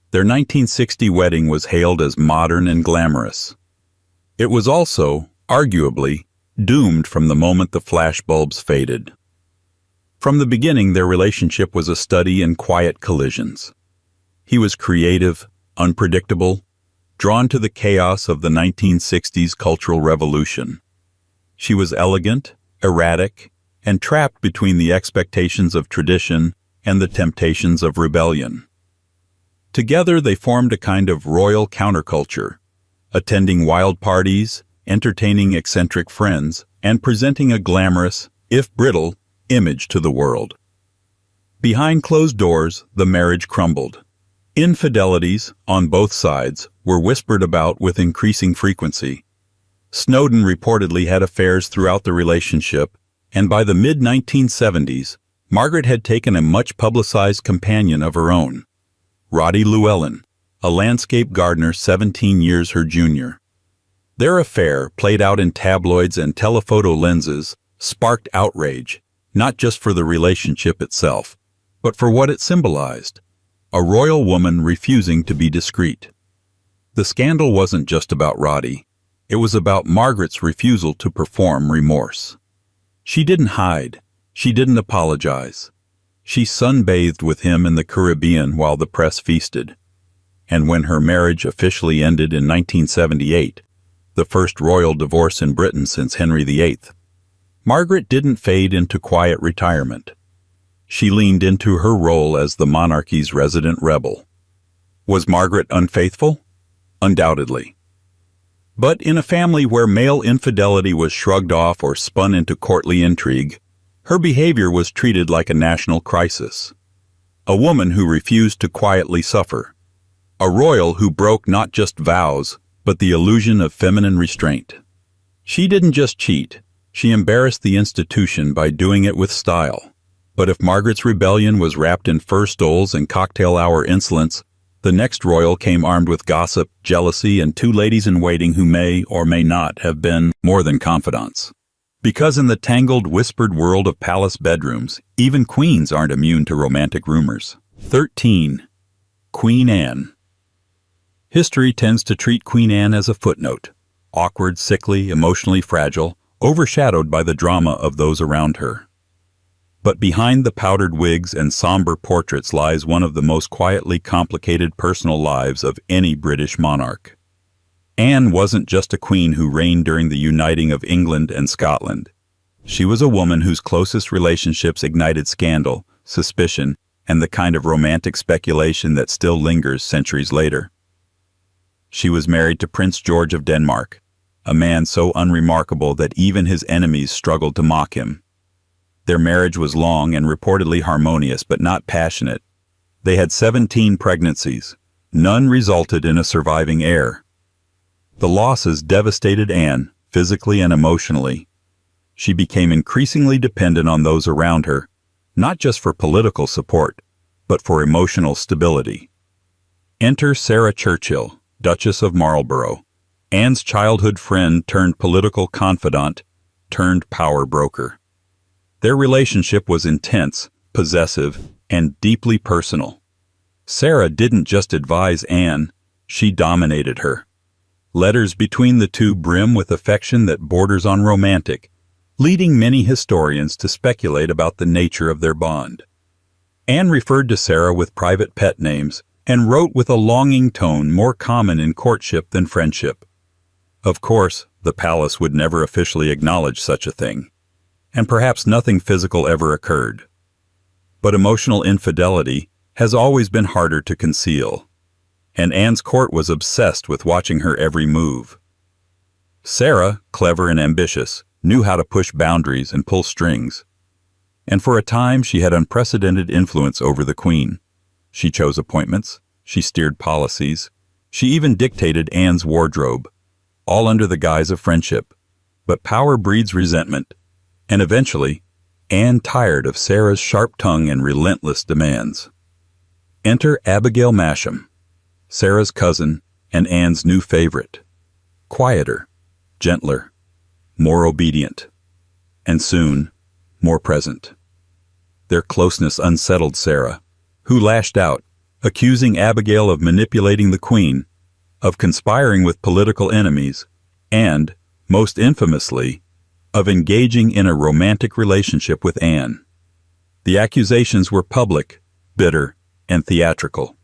Their 1960 wedding was hailed as modern and glamorous. It was also, arguably, doomed from the moment the flashbulbs faded. From the beginning, their relationship was a study in quiet collisions. He was creative, unpredictable, drawn to the chaos of the 1960s cultural revolution. She was elegant, erratic, and trapped between the expectations of tradition and the temptations of rebellion. Together, they formed a kind of royal counterculture, attending wild parties, entertaining eccentric friends, and presenting a glamorous, if brittle, image to the world. Behind closed doors, the marriage crumbled. Infidelities, on both sides, were whispered about with increasing frequency. Snowdon reportedly had affairs throughout the relationship, and by the mid-1970s, Margaret had taken a much-publicized companion of her own, Roddy Llewellyn, a landscape gardener 17 years her junior. Their affair, played out in tabloids and telephoto lenses, sparked outrage, not just for the relationship itself, but for what it symbolized, a royal woman refusing to be discreet. The scandal wasn't just about Roddy. It was about Margaret's refusal to perform remorse. She didn't hide. She didn't apologize. She sunbathed with him in the Caribbean while the press feasted. And when her marriage officially ended in 1978, the first royal divorce in Britain since Henry VIII, Margaret didn't fade into quiet retirement. She leaned into her role as the monarchy's resident rebel. Was Margaret unfaithful? Undoubtedly. But in a family where male infidelity was shrugged off or spun into courtly intrigue, her behavior was treated like a national crisis. A woman who refused to quietly suffer. A royal who broke not just vows, but the illusion of feminine restraint. She didn't just cheat. She embarrassed the institution by doing it with style. But if Margaret's rebellion was wrapped in fur stoles and cocktail hour insolence, the next royal came armed with gossip, jealousy, and two ladies-in-waiting who may or may not have been more than confidants. Because in the tangled, whispered world of palace bedrooms, even queens aren't immune to romantic rumors. 13. Queen Anne. History tends to treat Queen Anne as a footnote, awkward, sickly, emotionally fragile, overshadowed by the drama of those around her. But behind the powdered wigs and somber portraits lies one of the most quietly complicated personal lives of any British monarch. Anne wasn't just a queen who reigned during the uniting of England and Scotland. She was a woman whose closest relationships ignited scandal, suspicion, and the kind of romantic speculation that still lingers centuries later. She was married to Prince George of Denmark, a man so unremarkable that even his enemies struggled to mock him. Their marriage was long and reportedly harmonious, but not passionate. They had 17 pregnancies. None resulted in a surviving heir. The losses devastated Anne, physically and emotionally. She became increasingly dependent on those around her, not just for political support, but for emotional stability. Enter Sarah Churchill, Duchess of Marlborough, Anne's childhood friend turned political confidant, turned power broker. Their relationship was intense, possessive, and deeply personal. Sarah didn't just advise Anne, she dominated her. Letters between the two brim with affection that borders on romantic, leading many historians to speculate about the nature of their bond. Anne referred to Sarah with private pet names and wrote with a longing tone more common in courtship than friendship. Of course, the palace would never officially acknowledge such a thing, and perhaps nothing physical ever occurred. But emotional infidelity has always been harder to conceal, and Anne's court was obsessed with watching her every move. Sarah, clever and ambitious, knew how to push boundaries and pull strings, and for a time she had unprecedented influence over the queen. She chose appointments, she steered policies, she even dictated Anne's wardrobe, all under the guise of friendship. But power breeds resentment, and eventually, Anne tired of Sarah's sharp tongue and relentless demands. Enter Abigail Masham, Sarah's cousin and Anne's new favorite. Quieter, gentler, more obedient, and soon, more present. Their closeness unsettled Sarah, who lashed out, accusing Abigail of manipulating the queen, of conspiring with political enemies, and, most infamously, of engaging in a romantic relationship with Anne. The accusations were public, bitter, and theatrical.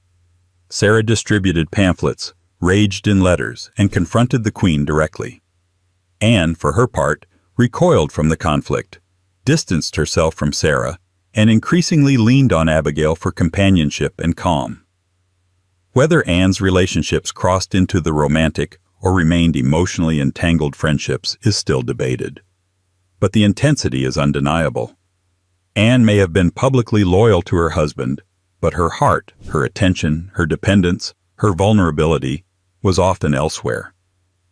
Sarah distributed pamphlets, raged in letters, and confronted the queen directly. Anne, for her part, recoiled from the conflict, distanced herself from Sarah, and increasingly leaned on Abigail for companionship and calm. Whether Anne's relationships crossed into the romantic or remained emotionally entangled friendships is still debated. But the intensity is undeniable. Anne may have been publicly loyal to her husband, but her heart, her attention, her dependence, her vulnerability was often elsewhere.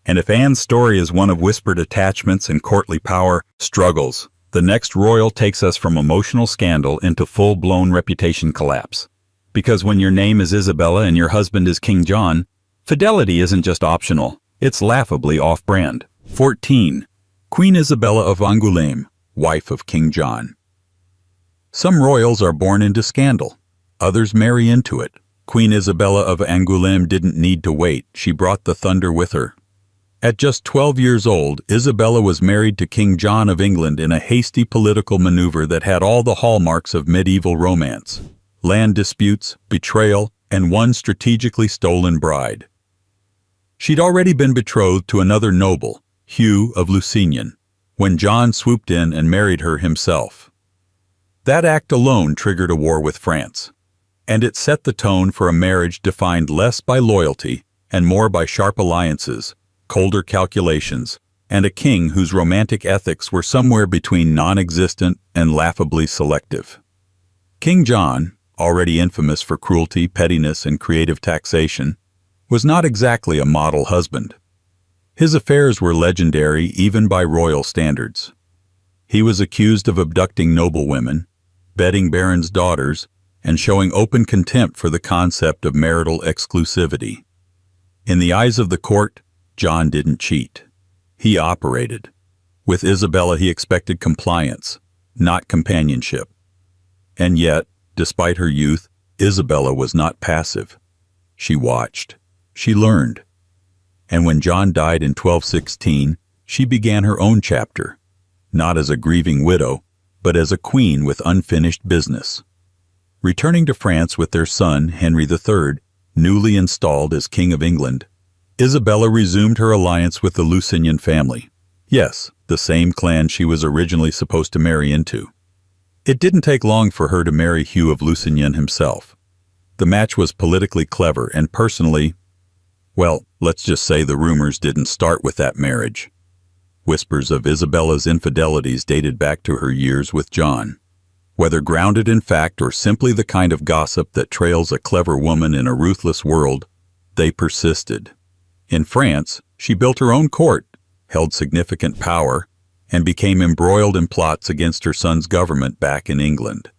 And if Anne's story is one of whispered attachments and courtly power struggles, the next royal takes us from emotional scandal into full-blown reputation collapse. Because when your name is Isabella and your husband is King John, fidelity isn't just optional, it's laughably off-brand. 14. Queen Isabella of Angoulême, wife of King John. Some royals are born into scandal. Others marry into it. Queen Isabella of Angoulême didn't need to wait. She brought the thunder with her. At just 12 years old, Isabella was married to King John of England in a hasty political maneuver that had all the hallmarks of medieval romance: land disputes, betrayal, and one strategically stolen bride. She'd already been betrothed to another noble, Hugh of Lusignan, when John swooped in and married her himself. That act alone triggered a war with France, and it set the tone for a marriage defined less by loyalty and more by sharp alliances, colder calculations, and a king whose romantic ethics were somewhere between non-existent and laughably selective. King John, already infamous for cruelty, pettiness, and creative taxation, was not exactly a model husband. His affairs were legendary even by royal standards. He was accused of abducting noble women, bedding barons' daughters, and showing open contempt for the concept of marital exclusivity. In the eyes of the court, John didn't cheat. He operated. With Isabella he expected compliance, not companionship. And yet, despite her youth, Isabella was not passive. She watched. She learned. And when John died in 1216, she began her own chapter, not as a grieving widow, but as a queen with unfinished business. Returning to France with their son, Henry III, newly installed as King of England, Isabella resumed her alliance with the Lusignan family. Yes, the same clan she was originally supposed to marry into. It didn't take long for her to marry Hugh of Lusignan himself. The match was politically clever and personally, well, let's just say the rumors didn't start with that marriage. Whispers of Isabella's infidelities dated back to her years with John. Whether grounded in fact or simply the kind of gossip that trails a clever woman in a ruthless world, they persisted. In France, she built her own court, held significant power, and became embroiled in plots against her son's government back in England.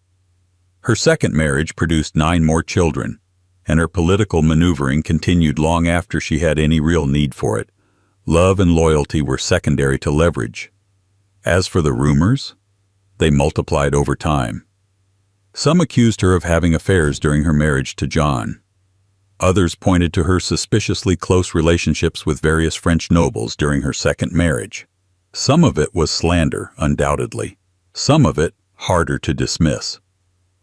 Her second marriage produced 9 more children, and her political maneuvering continued long after she had any real need for it. Love and loyalty were secondary to leverage. As for the rumors, they multiplied over time. Some accused her of having affairs during her marriage to John. Others pointed to her suspiciously close relationships with various French nobles during her second marriage. Some of it was slander, undoubtedly. Some of it harder to dismiss.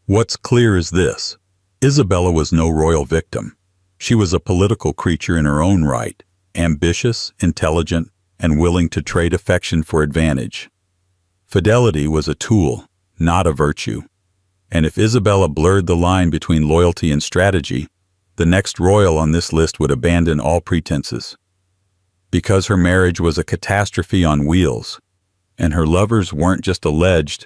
What's clear is this: Isabella was no royal victim. She was a political creature in her own right, ambitious, intelligent, and willing to trade affection for advantage. Fidelity was a tool, not a virtue. And if Isabella blurred the line between loyalty and strategy, the next royal on this list would abandon all pretenses. Because her marriage was a catastrophe on wheels, and her lovers weren't just alleged,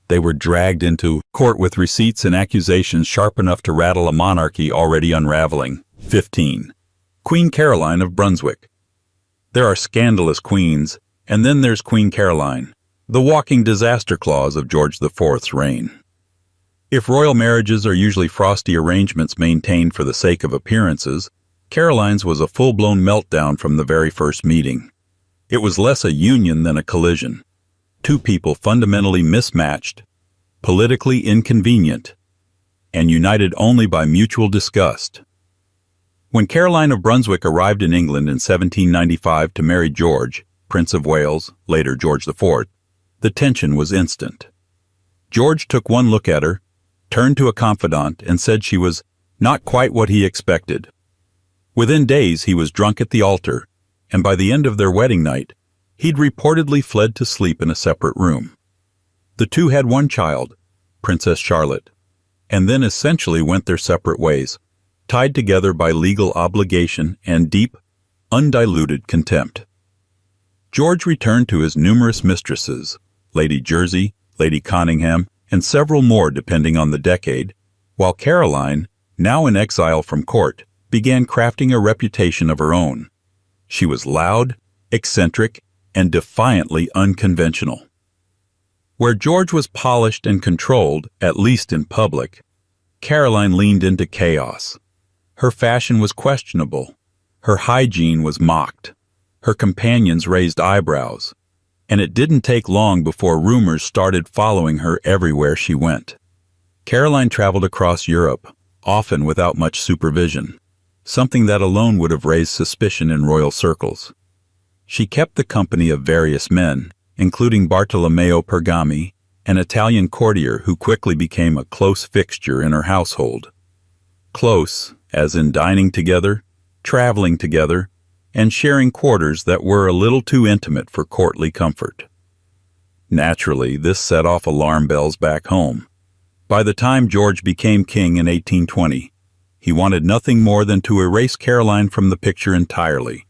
they were dragged into court with receipts and accusations sharp enough to rattle a monarchy already unraveling. 15. Queen Caroline of Brunswick. There are scandalous queens, and then there's Queen Caroline, the walking disaster clause of George IV's reign. If royal marriages are usually frosty arrangements maintained for the sake of appearances, Caroline's was a full-blown meltdown from the very first meeting. It was less a union than a collision. Two people fundamentally mismatched, politically inconvenient, and united only by mutual disgust. When Caroline of Brunswick arrived in England in 1795 to marry George, Prince of Wales, later George IV, the tension was instant. George took one look at her, turned to a confidant, and said she was not quite what he expected. Within days he was drunk at the altar, and by the end of their wedding night, he'd reportedly fled to sleep in a separate room. The two had one child, Princess Charlotte, and then essentially went their separate ways, tied together by legal obligation and deep, undiluted contempt. George returned to his numerous mistresses, Lady Jersey, Lady Conyngham, and several more depending on the decade, while Caroline, now in exile from court, began crafting a reputation of her own. She was loud, eccentric, and defiantly unconventional. Where George was polished and controlled, at least in public, Caroline leaned into chaos. Her fashion was questionable. Her hygiene was mocked. Her companions raised eyebrows. And it didn't take long before rumors started following her everywhere she went. Caroline traveled across Europe, often without much supervision, something that alone would have raised suspicion in royal circles. She kept the company of various men, including Bartolomeo Pergami, an Italian courtier who quickly became a close fixture in her household. Close, as in dining together, traveling together, and sharing quarters that were a little too intimate for courtly comfort. Naturally, this set off alarm bells back home. By the time George became king in 1820, he wanted nothing more than to erase Caroline from the picture entirely.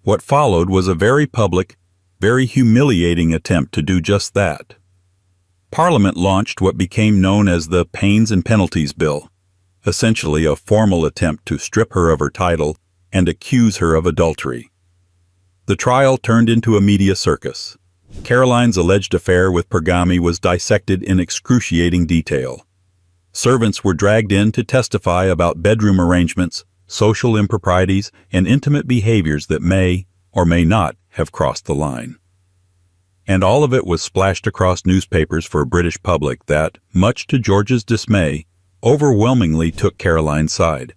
What followed was a very public, very humiliating attempt to do just that. Parliament launched what became known as the Pains and Penalties Bill, essentially a formal attempt to strip her of her title and accuse her of adultery. The trial turned into a media circus. Caroline's alleged affair with Pergami was dissected in excruciating detail. Servants were dragged in to testify about bedroom arrangements, social improprieties, and intimate behaviors that may or may not have crossed the line. And all of it was splashed across newspapers for a British public that, much to George's dismay, overwhelmingly took Caroline's side.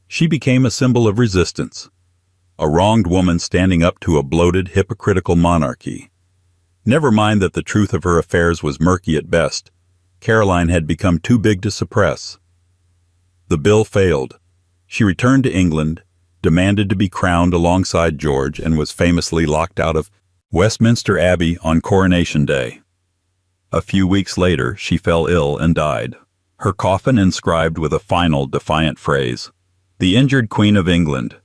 She became a symbol of resistance, a wronged woman standing up to a bloated, hypocritical monarchy. Never mind that the truth of her affairs was murky at best. Caroline had become too big to suppress. The bill failed. She returned to England, demanded to be crowned alongside George, and was famously locked out of Westminster Abbey on Coronation Day. A few weeks later, she fell ill and died, her coffin inscribed with a final defiant phrase, "The injured Queen of England."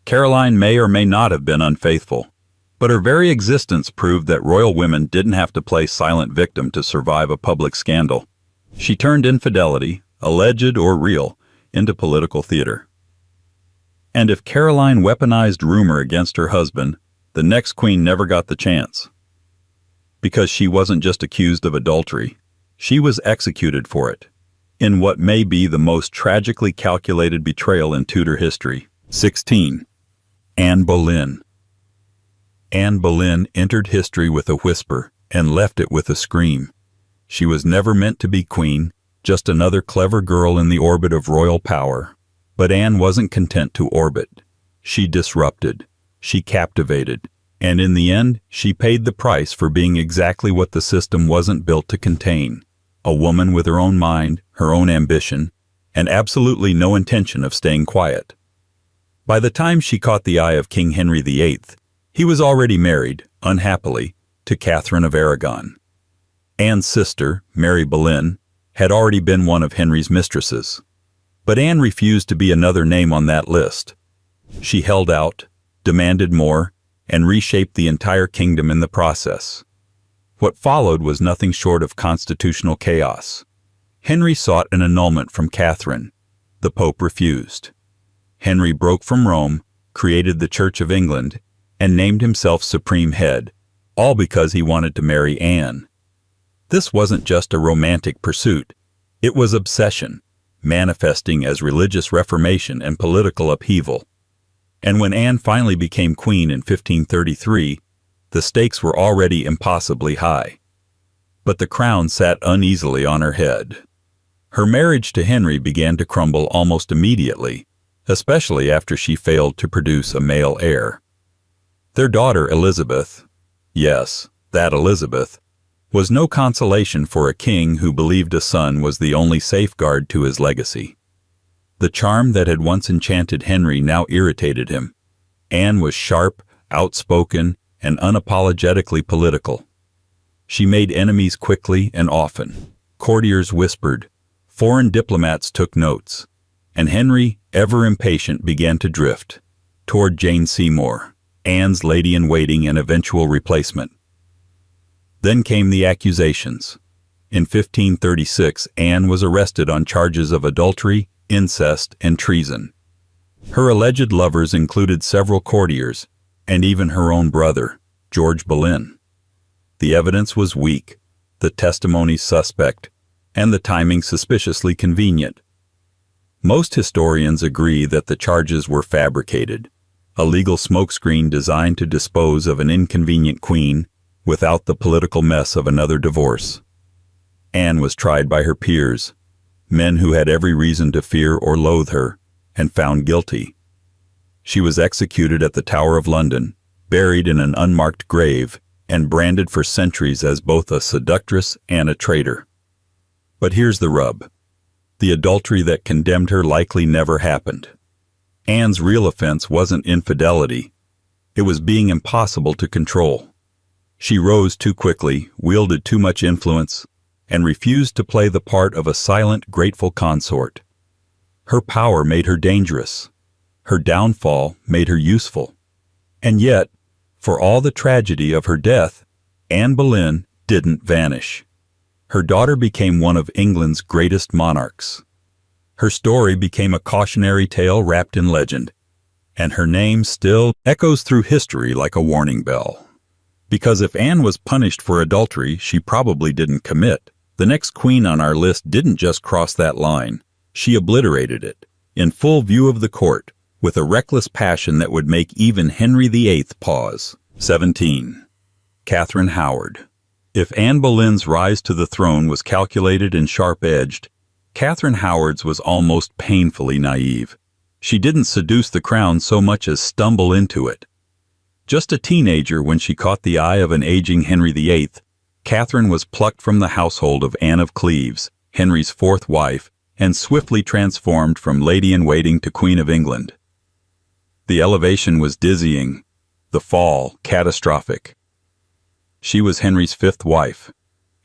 Caroline may or may not have been unfaithful, but her very existence proved that royal women didn't have to play silent victim to survive a public scandal. She turned infidelity, alleged or real, into political theater. And if Caroline weaponized rumor against her husband, the next queen never got the chance. Because she wasn't just accused of adultery, she was executed for it, in what may be the most tragically calculated betrayal in Tudor history. 16. Anne Boleyn. Anne Boleyn entered history with a whisper and left it with a scream. She was never meant to be queen, just another clever girl in the orbit of royal power. But Anne wasn't content to orbit. She disrupted. She captivated. And in the end, she paid the price for being exactly what the system wasn't built to contain: a woman with her own mind, her own ambition, and absolutely no intention of staying quiet. By the time she caught the eye of King Henry VIII, he was already married, unhappily, to Catherine of Aragon. Anne's sister, Mary Boleyn, had already been one of Henry's mistresses. But Anne refused to be another name on that list. She held out, demanded more, and reshaped the entire kingdom in the process. What followed was nothing short of constitutional chaos. Henry sought an annulment from Catherine. The Pope refused. Henry broke from Rome, created the Church of England, and named himself supreme head, all because he wanted to marry Anne. This wasn't just a romantic pursuit. It was obsession, manifesting as religious reformation and political upheaval. And when Anne finally became queen in 1533, the stakes were already impossibly high. But the crown sat uneasily on her head. Her marriage to Henry began to crumble almost immediately, especially after she failed to produce a male heir. Their daughter Elizabeth, yes, that Elizabeth, was no consolation for a king who believed a son was the only safeguard to his legacy. The charm that had once enchanted Henry now irritated him. Anne was sharp, outspoken, and unapologetically political. She made enemies quickly and often. Courtiers whispered. Foreign diplomats took notes. And Henry, ever impatient, began to drift toward Jane Seymour, Anne's lady-in-waiting and eventual replacement. Then came the accusations. In 1536, Anne was arrested on charges of adultery, incest, and treason. Her alleged lovers included several courtiers, and even her own brother, George Boleyn. The evidence was weak, the testimonies suspect, and the timing suspiciously convenient. Most historians agree that the charges were fabricated, a legal smokescreen designed to dispose of an inconvenient queen without the political mess of another divorce. Anne was tried by her peers, men who had every reason to fear or loathe her, and found guilty. She was executed at the Tower of London, buried in an unmarked grave, and branded for centuries as both a seductress and a traitor. But here's the rub. The adultery that condemned her likely never happened. Anne's real offense wasn't infidelity. It was being impossible to control. She rose too quickly, wielded too much influence, and refused to play the part of a silent, grateful consort. Her power made her dangerous. Her downfall made her useful. And yet, for all the tragedy of her death, Anne Boleyn didn't vanish. Her daughter became one of England's greatest monarchs. Her story became a cautionary tale wrapped in legend, and her name still echoes through history like a warning bell. Because if Anne was punished for adultery, she probably didn't commit. The next queen on our list didn't just cross that line. She obliterated it, in full view of the court, with a reckless passion that would make even Henry VIII pause. 17. Catherine Howard. If Anne Boleyn's rise to the throne was calculated and sharp-edged, Catherine Howard's was almost painfully naive. She didn't seduce the crown so much as stumble into it. Just a teenager when she caught the eye of an aging Henry VIII, Catherine was plucked from the household of Anne of Cleves, Henry's fourth wife, and swiftly transformed from lady-in-waiting to Queen of England. The elevation was dizzying, the fall catastrophic. She was Henry's fifth wife,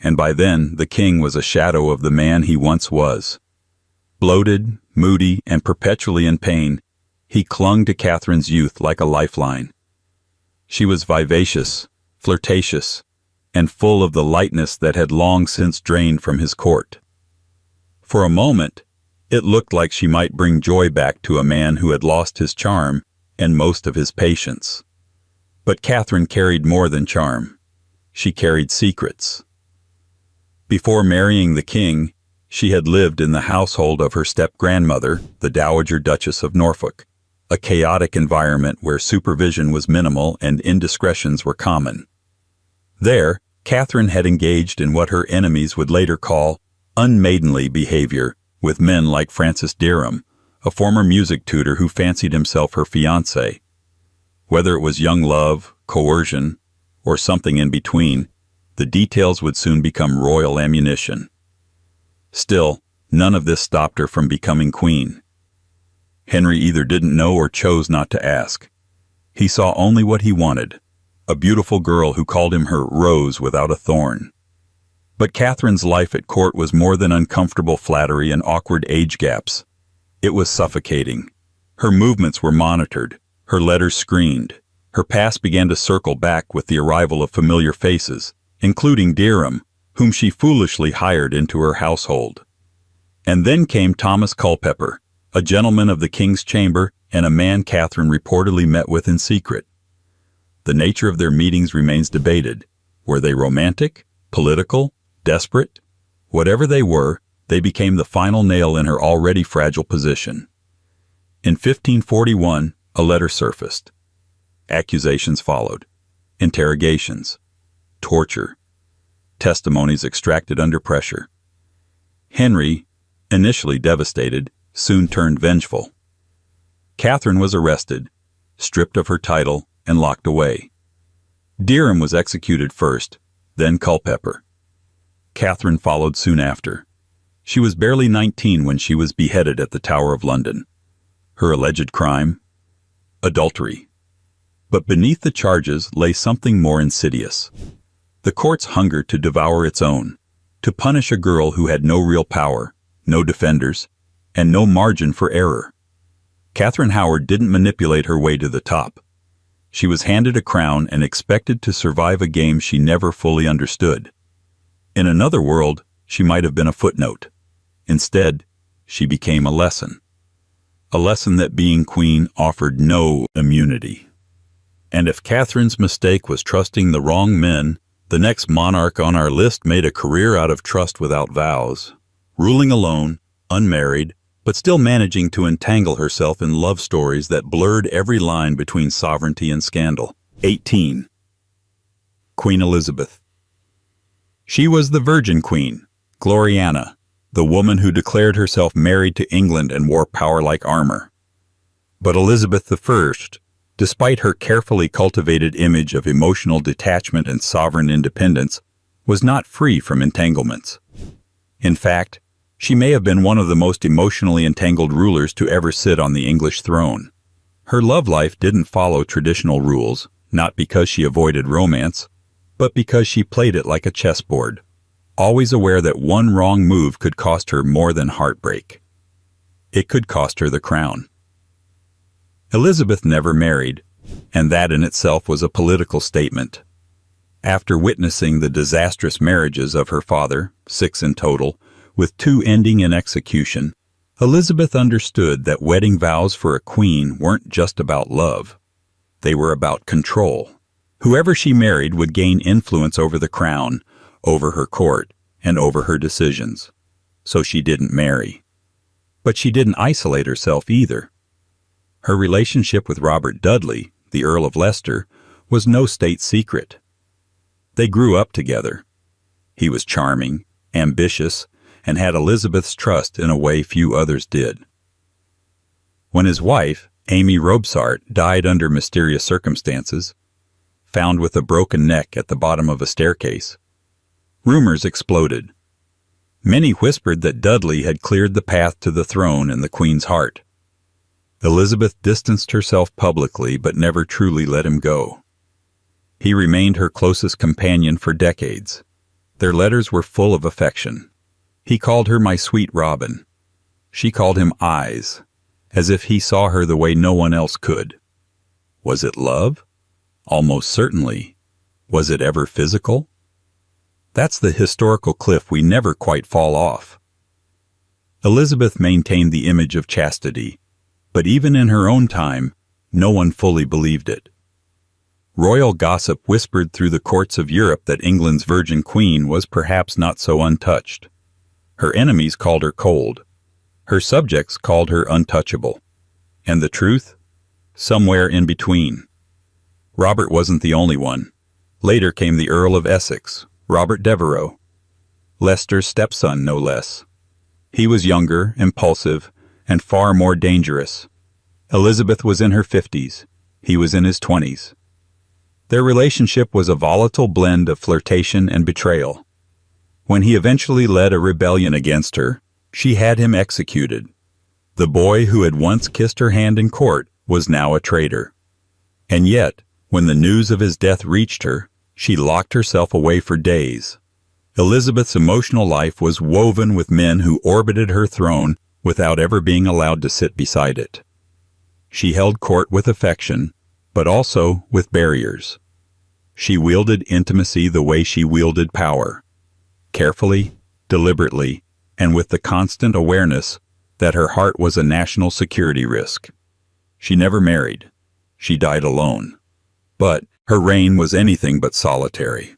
and by then the king was a shadow of the man he once was. Bloated, moody, and perpetually in pain, he clung to Catherine's youth like a lifeline. She was vivacious, flirtatious, and full of the lightness that had long since drained from his court. For a moment, it looked like she might bring joy back to a man who had lost his charm and most of his patience. But Catherine carried more than charm. She carried secrets. Before marrying the king, she had lived in the household of her step-grandmother, the Dowager Duchess of Norfolk, a chaotic environment where supervision was minimal and indiscretions were common. There, Catherine had engaged in what her enemies would later call unmaidenly behavior with men like Francis Derham, a former music tutor who fancied himself her fiancé. Whether it was young love, coercion, or something in between, the details would soon become royal ammunition. Still, none of this stopped her from becoming queen. Henry either didn't know or chose not to ask. He saw only what he wanted, a beautiful girl who called him her rose without a thorn. But Catherine's life at court was more than uncomfortable flattery and awkward age gaps. It was suffocating. Her movements were monitored, her letters screened. Her past began to circle back with the arrival of familiar faces, including Derham, whom she foolishly hired into her household. And then came Thomas Culpeper, a gentleman of the King's Chamber and a man Catherine reportedly met with in secret. The nature of their meetings remains debated. Were they romantic, political, desperate? Whatever they were, they became the final nail in her already fragile position. In 1541, a letter surfaced. Accusations followed. Interrogations. Torture. Testimonies extracted under pressure. Henry, initially devastated, soon turned vengeful. Catherine was arrested, stripped of her title, and locked away. Derham was executed first, then Culpeper. Catherine followed soon after. She was barely 19 when she was beheaded at the Tower of London. Her alleged crime? Adultery. But beneath the charges lay something more insidious. The court's hunger to devour its own, to punish a girl who had no real power, no defenders, and no margin for error. Catherine Howard didn't manipulate her way to the top. She was handed a crown and expected to survive a game she never fully understood. In another world, she might have been a footnote. Instead, she became a lesson. A lesson that being queen offered no immunity. And if Catherine's mistake was trusting the wrong men, the next monarch on our list made a career out of trust without vows, ruling alone, unmarried, but still managing to entangle herself in love stories that blurred every line between sovereignty and scandal. 18. Queen Elizabeth. She was the Virgin Queen, Gloriana, the woman who declared herself married to England and wore power like armor. But Elizabeth I, despite her carefully cultivated image of emotional detachment and sovereign independence, was not free from entanglements. In fact, she may have been one of the most emotionally entangled rulers to ever sit on the English throne. Her love life didn't follow traditional rules, not because she avoided romance, but because she played it like a chessboard, always aware that one wrong move could cost her more than heartbreak. It could cost her the crown. Elizabeth never married, and that in itself was a political statement. After witnessing the disastrous marriages of her father, 6 in total, with 2 ending in execution, Elizabeth understood that wedding vows for a queen weren't just about love. They were about control. Whoever she married would gain influence over the crown, over her court, and over her decisions. So she didn't marry. But she didn't isolate herself either. Her relationship with Robert Dudley, the Earl of Leicester, was no state secret. They grew up together. He was charming, ambitious, and had Elizabeth's trust in a way few others did. When his wife, Amy Robsart, died under mysterious circumstances, found with a broken neck at the bottom of a staircase, rumors exploded. Many whispered that Dudley had cleared the path to the throne in the Queen's heart. Elizabeth distanced herself publicly but never truly let him go. He remained her closest companion for decades. Their letters were full of affection. He called her my sweet Robin. She called him Eyes, as if he saw her the way no one else could. Was it love? Almost certainly. Was it ever physical? That's the historical cliff we never quite fall off. Elizabeth maintained the image of chastity, but even in her own time, no one fully believed it. Royal gossip whispered through the courts of Europe that England's Virgin Queen was perhaps not so untouched. Her enemies called her cold. Her subjects called her untouchable. And the truth? Somewhere in between. Robert wasn't the only one. Later came the Earl of Essex, Robert Devereux, Leicester's stepson no less. He was younger, impulsive, and far more dangerous. Elizabeth was in her 50s. He was in his 20s. Their relationship was a volatile blend of flirtation and betrayal. When he eventually led a rebellion against her, she had him executed. The boy who had once kissed her hand in court was now a traitor. And yet, when the news of his death reached her, she locked herself away for days. Elizabeth's emotional life was woven with men who orbited her throne without ever being allowed to sit beside it. She held court with affection, but also with barriers. She wielded intimacy the way she wielded power, carefully, deliberately, and with the constant awareness that her heart was a national security risk. She never married. She died alone. But her reign was anything but solitary.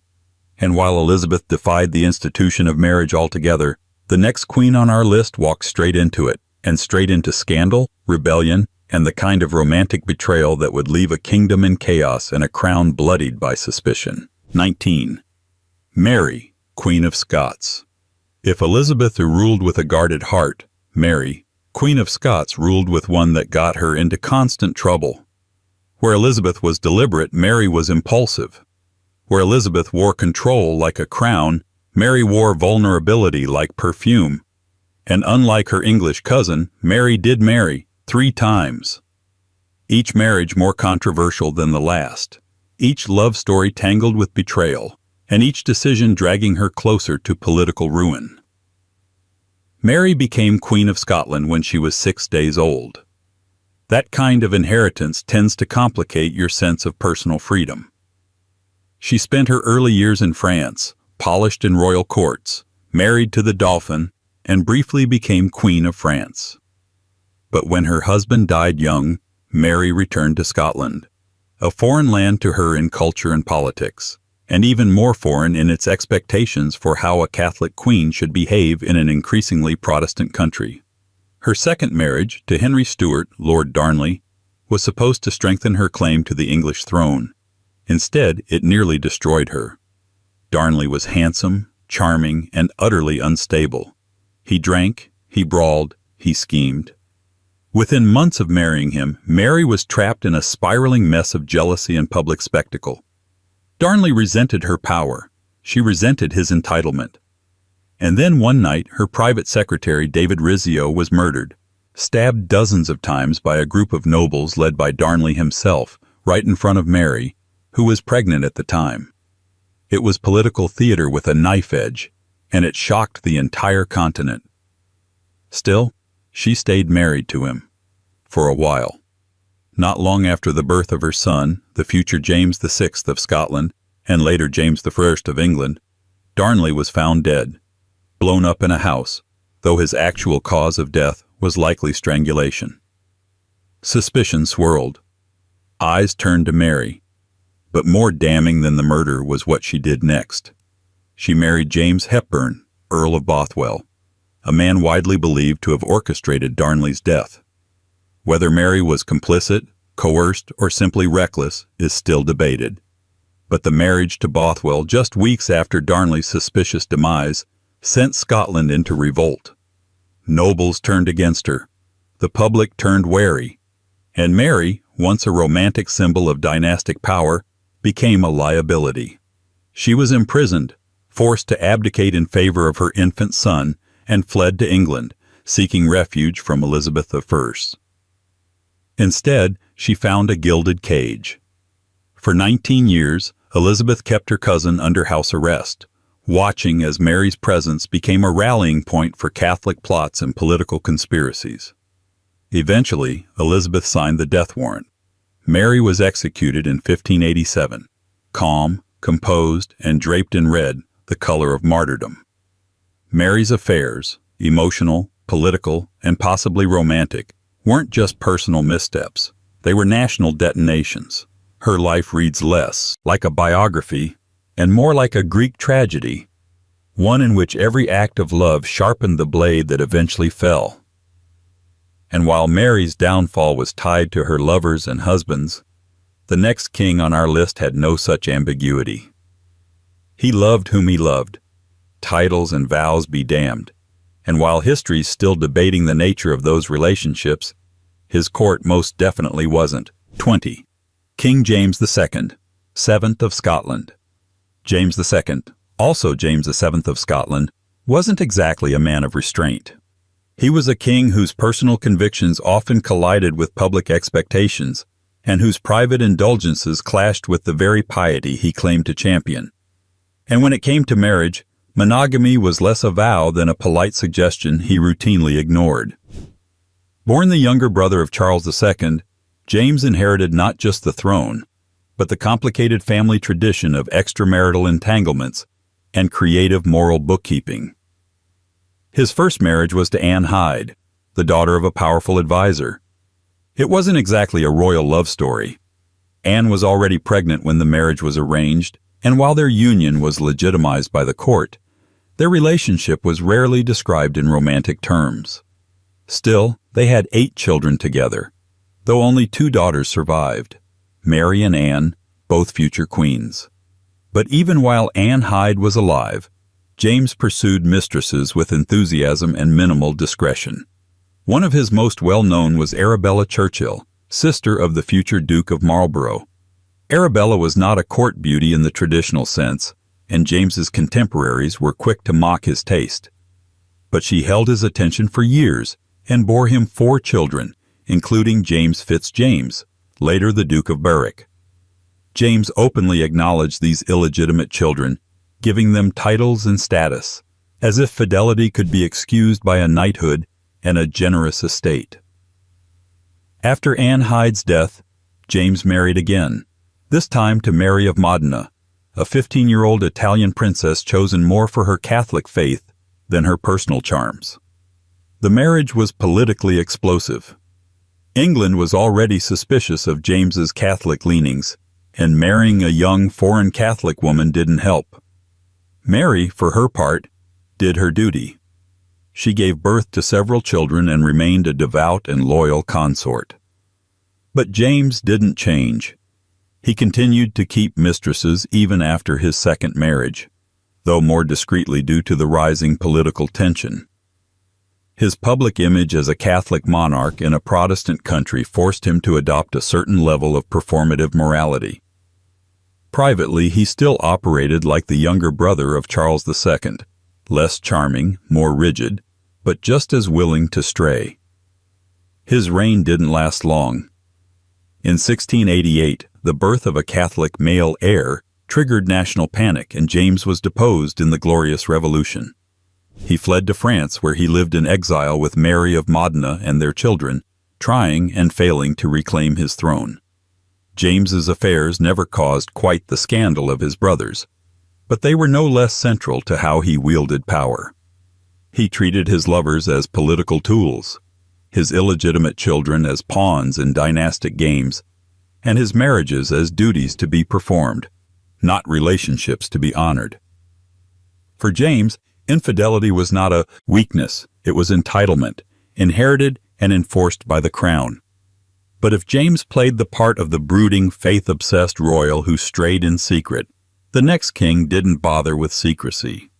And while Elizabeth defied the institution of marriage altogether, the next queen on our list walked straight into it, and straight into scandal, rebellion, and the kind of romantic betrayal that would leave a kingdom in chaos and a crown bloodied by suspicion. 19. Mary, Queen of Scots. If Elizabeth ruled with a guarded heart, Mary, Queen of Scots, ruled with one that got her into constant trouble. Where Elizabeth was deliberate, Mary was impulsive. Where Elizabeth wore control like a crown, Mary wore vulnerability like perfume. And unlike her English cousin, Mary did marry 3 times. Each marriage more controversial than the last. Each love story tangled with betrayal, and each decision dragging her closer to political ruin. Mary became Queen of Scotland when she was 6 days old. That kind of inheritance tends to complicate your sense of personal freedom. She spent her early years in France, polished in royal courts, married to the Dauphin, and briefly became Queen of France. But when her husband died young, Mary returned to Scotland, a foreign land to her in culture and politics, and even more foreign in its expectations for how a Catholic queen should behave in an increasingly Protestant country. Her second marriage, to Henry Stuart, Lord Darnley, was supposed to strengthen her claim to the English throne. Instead, it nearly destroyed her. Darnley was handsome, charming, and utterly unstable. He drank, he brawled, he schemed. Within months of marrying him, Mary was trapped in a spiraling mess of jealousy and public spectacle. Darnley resented her power. She resented his entitlement. And then one night, her private secretary, David Rizzio, was murdered, stabbed dozens of times by a group of nobles led by Darnley himself, right in front of Mary, who was pregnant at the time. It was political theater with a knife edge, and it shocked the entire continent. Still, she stayed married to him. For a while. Not long after the birth of her son, the future James VI of Scotland, and later James I of England, Darnley was found dead, blown up in a house, though his actual cause of death was likely strangulation. Suspicion swirled. Eyes turned to Mary, but more damning than the murder was what she did next. She married James Hepburn, Earl of Bothwell, a man widely believed to have orchestrated Darnley's death. Whether Mary was complicit, coerced, or simply reckless is still debated. But the marriage to Bothwell just weeks after Darnley's suspicious demise sent Scotland into revolt. Nobles turned against her. The public turned wary. And Mary, once a romantic symbol of dynastic power, became a liability. She was imprisoned, forced to abdicate in favor of her infant son, and fled to England, seeking refuge from Elizabeth I. Instead, she found a gilded cage. For 19 years, Elizabeth kept her cousin under house arrest, watching as Mary's presence became a rallying point for Catholic plots and political conspiracies. Eventually, Elizabeth signed the death warrant. Mary was executed in 1587, calm, composed, and draped in red, the color of martyrdom. Mary's affairs, emotional, political, and possibly romantic, weren't just personal missteps. They were national detonations. Her life reads less like a biography and more like a Greek tragedy, one in which every act of love sharpened the blade that eventually fell. And while Mary's downfall was tied to her lovers and husbands, the next king on our list had no such ambiguity. He loved whom he loved. Titles and vows be damned. And while history's still debating the nature of those relationships, his court most definitely wasn't. 20. King James II, 7th of Scotland. James II, also James VII of Scotland, wasn't exactly a man of restraint. He was a king whose personal convictions often collided with public expectations, and whose private indulgences clashed with the very piety he claimed to champion. And when it came to marriage, monogamy was less a vow than a polite suggestion he routinely ignored. Born the younger brother of Charles II, James inherited not just the throne, but the complicated family tradition of extramarital entanglements and creative moral bookkeeping. His first marriage was to Anne Hyde, the daughter of a powerful advisor. It wasn't exactly a royal love story. Anne was already pregnant when the marriage was arranged, and while their union was legitimized by the court, their relationship was rarely described in romantic terms. Still, they had 8 children together, though only 2 daughters survived, Mary and Anne, both future queens. But even while Anne Hyde was alive, James pursued mistresses with enthusiasm and minimal discretion. One of his most well-known was Arabella Churchill, sister of the future Duke of Marlborough. Arabella was not a court beauty in the traditional sense, and James's contemporaries were quick to mock his taste. But she held his attention for years and bore him 4 children, including James Fitzjames, later the Duke of Berwick. James openly acknowledged these illegitimate children, giving them titles and status, as if fidelity could be excused by a knighthood and a generous estate. After Anne Hyde's death, James married again, this time to Mary of Modena, a 15-year-old Italian princess chosen more for her Catholic faith than her personal charms. The marriage was politically explosive. England was already suspicious of James's Catholic leanings, and marrying a young foreign Catholic woman didn't help. Mary, for her part, did her duty. She gave birth to several children and remained a devout and loyal consort. But James didn't change. He continued to keep mistresses even after his second marriage, though more discreetly due to the rising political tension. His public image as a Catholic monarch in a Protestant country forced him to adopt a certain level of performative morality. Privately, he still operated like the younger brother of Charles II, less charming, more rigid, but just as willing to stray. His reign didn't last long. In 1688, the birth of a Catholic male heir triggered national panic, and James was deposed in the Glorious Revolution. He fled to France, where he lived in exile with Mary of Modena and their children, trying and failing to reclaim his throne. James's affairs never caused quite the scandal of his brothers, but they were no less central to how he wielded power. He treated his lovers as political tools, his illegitimate children as pawns in dynastic games, and his marriages as duties to be performed, not relationships to be honored. For James, infidelity was not a weakness, it was entitlement, inherited and enforced by the crown. But if James played the part of the brooding, faith-obsessed royal who strayed in secret, the next king didn't bother with secrecy.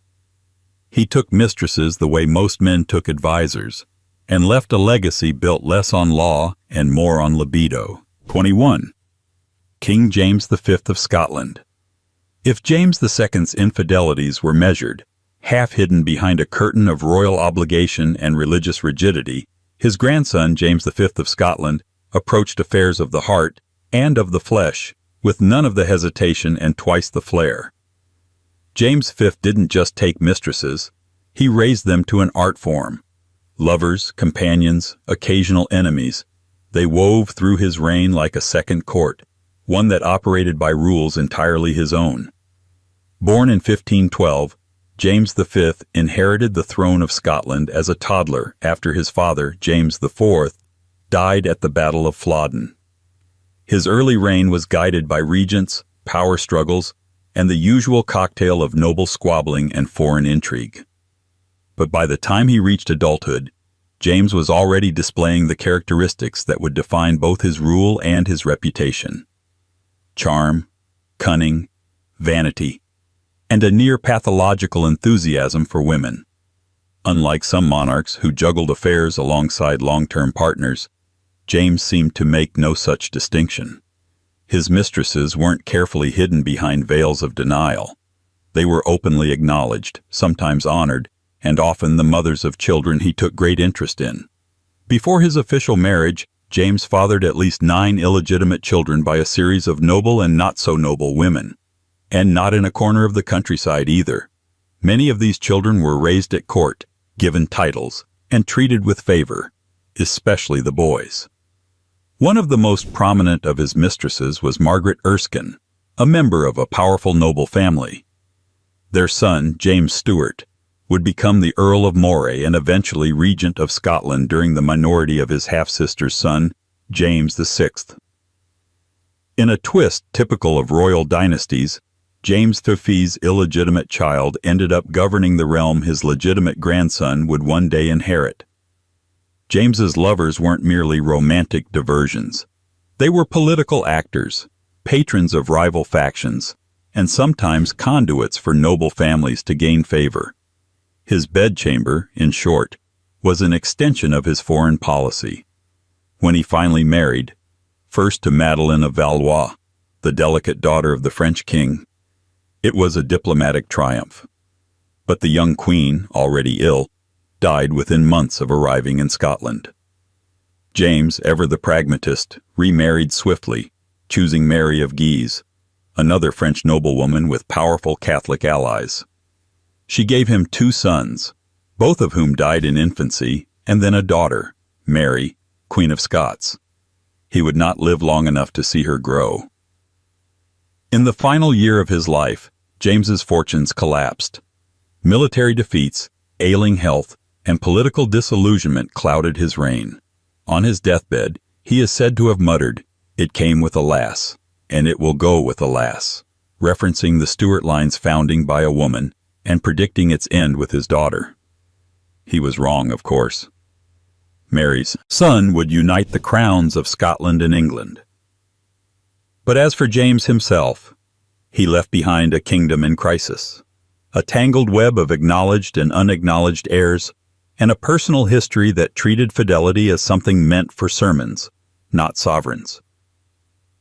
He took mistresses the way most men took advisors, and left a legacy built less on law and more on libido. 21. King James V of Scotland. If James II's infidelities were measured, half hidden behind a curtain of royal obligation and religious rigidity, his grandson, James V of Scotland, approached affairs of the heart and of the flesh with none of the hesitation and twice the flair. James V didn't just take mistresses, he raised them to an art form. Lovers, companions, occasional enemies, they wove through his reign like a second court, one that operated by rules entirely his own. Born in 1512, James V inherited the throne of Scotland as a toddler after his father, James IV, died at the Battle of Flodden. His early reign was guided by regents, power struggles, and the usual cocktail of noble squabbling and foreign intrigue. But by the time he reached adulthood, James was already displaying the characteristics that would define both his rule and his reputation: charm, cunning, vanity, and a near-pathological enthusiasm for women. Unlike some monarchs who juggled affairs alongside long-term partners, James seemed to make no such distinction. His mistresses weren't carefully hidden behind veils of denial. They were openly acknowledged, sometimes honored, and often the mothers of children he took great interest in. Before his official marriage, James fathered at least 9 illegitimate children by a series of noble and not-so-noble women. And not in a corner of the countryside either. Many of these children were raised at court, given titles, and treated with favor, especially the boys. One of the most prominent of his mistresses was Margaret Erskine, a member of a powerful noble family. Their son, James Stuart, would become the Earl of Moray and eventually Regent of Scotland during the minority of his half-sister's son, James VI. In a twist typical of royal dynasties, James VI's illegitimate child ended up governing the realm his legitimate grandson would one day inherit. James's lovers weren't merely romantic diversions. They were political actors, patrons of rival factions, and sometimes conduits for noble families to gain favor. His bedchamber, in short, was an extension of his foreign policy. When he finally married, first to Madeleine of Valois, the delicate daughter of the French king, it was a diplomatic triumph. But the young queen, already ill, died within months of arriving in Scotland. James, ever the pragmatist, remarried swiftly, choosing Mary of Guise, another French noblewoman with powerful Catholic allies. She gave him 2 sons, both of whom died in infancy, and then a daughter, Mary, Queen of Scots. He would not live long enough to see her grow. In the final year of his life, James's fortunes collapsed. Military defeats, ailing health, and political disillusionment clouded his reign. On his deathbed, he is said to have muttered, "It came with a lass, and it will go with a lass," referencing the Stuart line's founding by a woman and predicting its end with his daughter. He was wrong, of course. Mary's son would unite the crowns of Scotland and England. But as for James himself, he left behind a kingdom in crisis, a tangled web of acknowledged and unacknowledged heirs, and a personal history that treated fidelity as something meant for sermons, not sovereigns.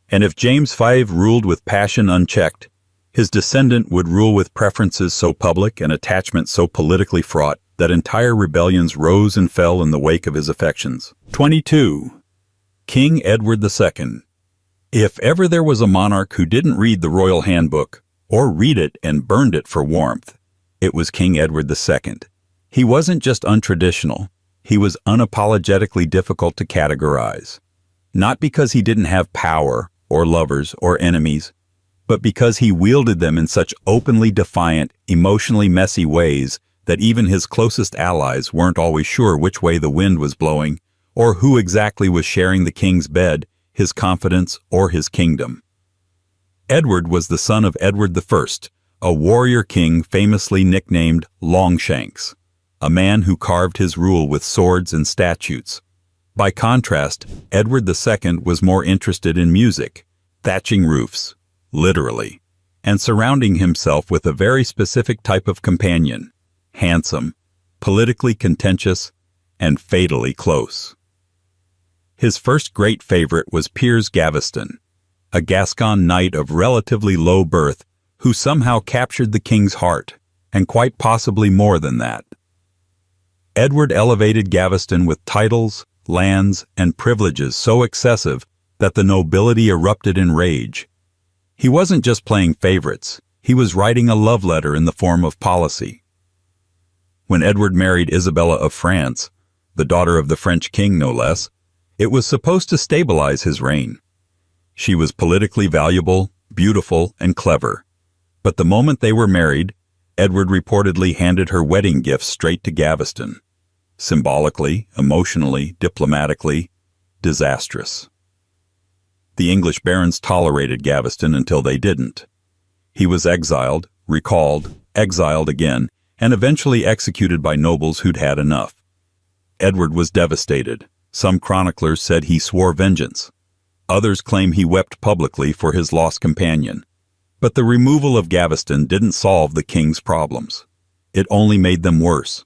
And if James V ruled with passion unchecked, his descendant would rule with preferences so public and attachment so politically fraught that entire rebellions rose and fell in the wake of his affections. 22. King Edward II. If ever there was a monarch who didn't read the royal handbook, or read it and burned it for warmth, it was King Edward II. He wasn't just untraditional, he was unapologetically difficult to categorize. Not because he didn't have power, or lovers, or enemies, but because he wielded them in such openly defiant, emotionally messy ways that even his closest allies weren't always sure which way the wind was blowing, or who exactly was sharing the king's bed, his confidence, or his kingdom. Edward was the son of Edward I, a warrior king famously nicknamed Longshanks, a man who carved his rule with swords and statutes. By contrast, Edward II was more interested in music, thatching roofs, literally, and surrounding himself with a very specific type of companion, handsome, politically contentious, and fatally close. His first great favorite was Piers Gaveston, a Gascon knight of relatively low birth who somehow captured the king's heart, and quite possibly more than that. Edward elevated Gaveston with titles, lands, and privileges so excessive that the nobility erupted in rage. He wasn't just playing favorites, he was writing a love letter in the form of policy. When Edward married Isabella of France, the daughter of the French king no less, it was supposed to stabilize his reign. She was politically valuable, beautiful, and clever. But the moment they were married, Edward reportedly handed her wedding gifts straight to Gaveston. Symbolically, emotionally, diplomatically, disastrous. The English barons tolerated Gaveston until they didn't. He was exiled, recalled, exiled again, and eventually executed by nobles who'd had enough. Edward was devastated. Some chroniclers said he swore vengeance. Others claim he wept publicly for his lost companion. But the removal of Gaveston didn't solve the king's problems. It only made them worse.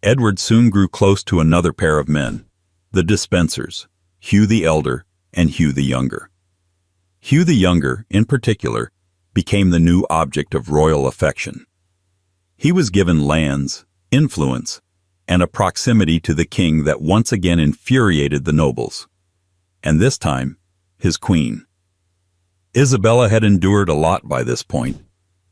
Edward soon grew close to another pair of men, the Despensers, Hugh the Elder and Hugh the Younger. Hugh the Younger, in particular, became the new object of royal affection. He was given lands, influence, and a proximity to the king that once again infuriated the nobles. And this time, his queen. Isabella had endured a lot by this point: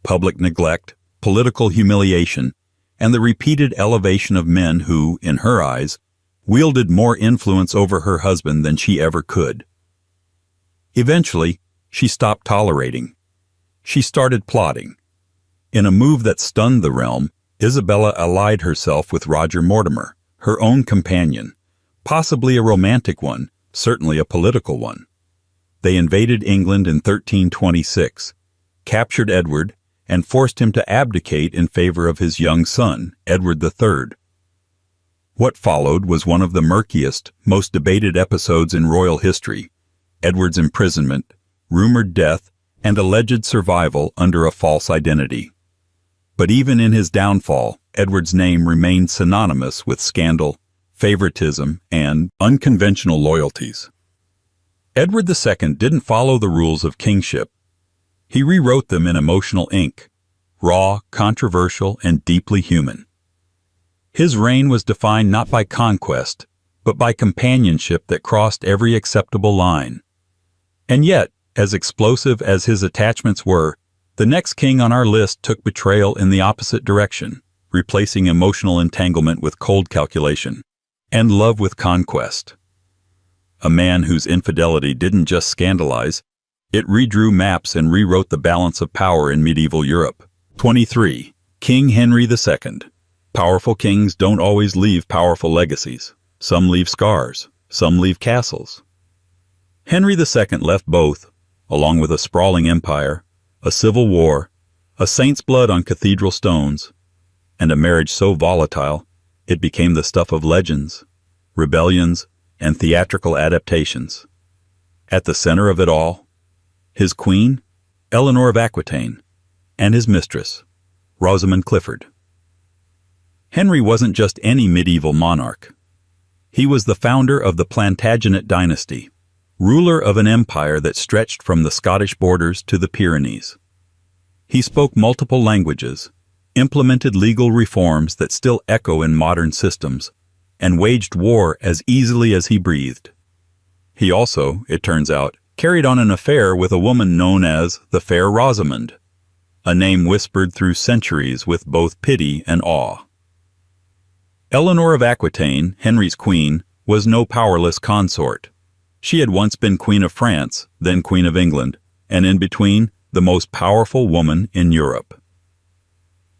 public neglect, political humiliation, and the repeated elevation of men who, in her eyes, wielded more influence over her husband than she ever could. Eventually, she stopped tolerating. She started plotting. In a move that stunned the realm, Isabella allied herself with Roger Mortimer, her own companion, possibly a romantic one, certainly a political one. They invaded England in 1326, captured Edward, and forced him to abdicate in favor of his young son, Edward III. What followed was one of the murkiest, most debated episodes in royal history: Edward's imprisonment, rumored death, and alleged survival under a false identity. But even in his downfall, Edward's name remained synonymous with scandal, favoritism, and unconventional loyalties. Edward II didn't follow the rules of kingship. He rewrote them in emotional ink, raw, controversial, and deeply human. His reign was defined not by conquest, but by companionship that crossed every acceptable line. And yet, as explosive as his attachments were, the next king on our list took betrayal in the opposite direction, replacing emotional entanglement with cold calculation, and love with conquest. A man whose infidelity didn't just scandalize, it redrew maps and rewrote the balance of power in medieval Europe. 23. King Henry II. Powerful kings don't always leave powerful legacies. Some leave scars, some leave castles. Henry II left both, along with a sprawling empire, a civil war, a saint's blood on cathedral stones, and a marriage so volatile it became the stuff of legends, rebellions, and theatrical adaptations. At the center of it all, his queen, Eleanor of Aquitaine, and his mistress, Rosamund Clifford. Henry wasn't just any medieval monarch. He was the founder of the Plantagenet dynasty, ruler of an empire that stretched from the Scottish borders to the Pyrenees. He spoke multiple languages, implemented legal reforms that still echo in modern systems, and waged war as easily as he breathed. He also, it turns out, carried on an affair with a woman known as the Fair Rosamund, a name whispered through centuries with both pity and awe. Eleanor of Aquitaine, Henry's queen, was no powerless consort. She had once been Queen of France, then Queen of England, and in between, the most powerful woman in Europe.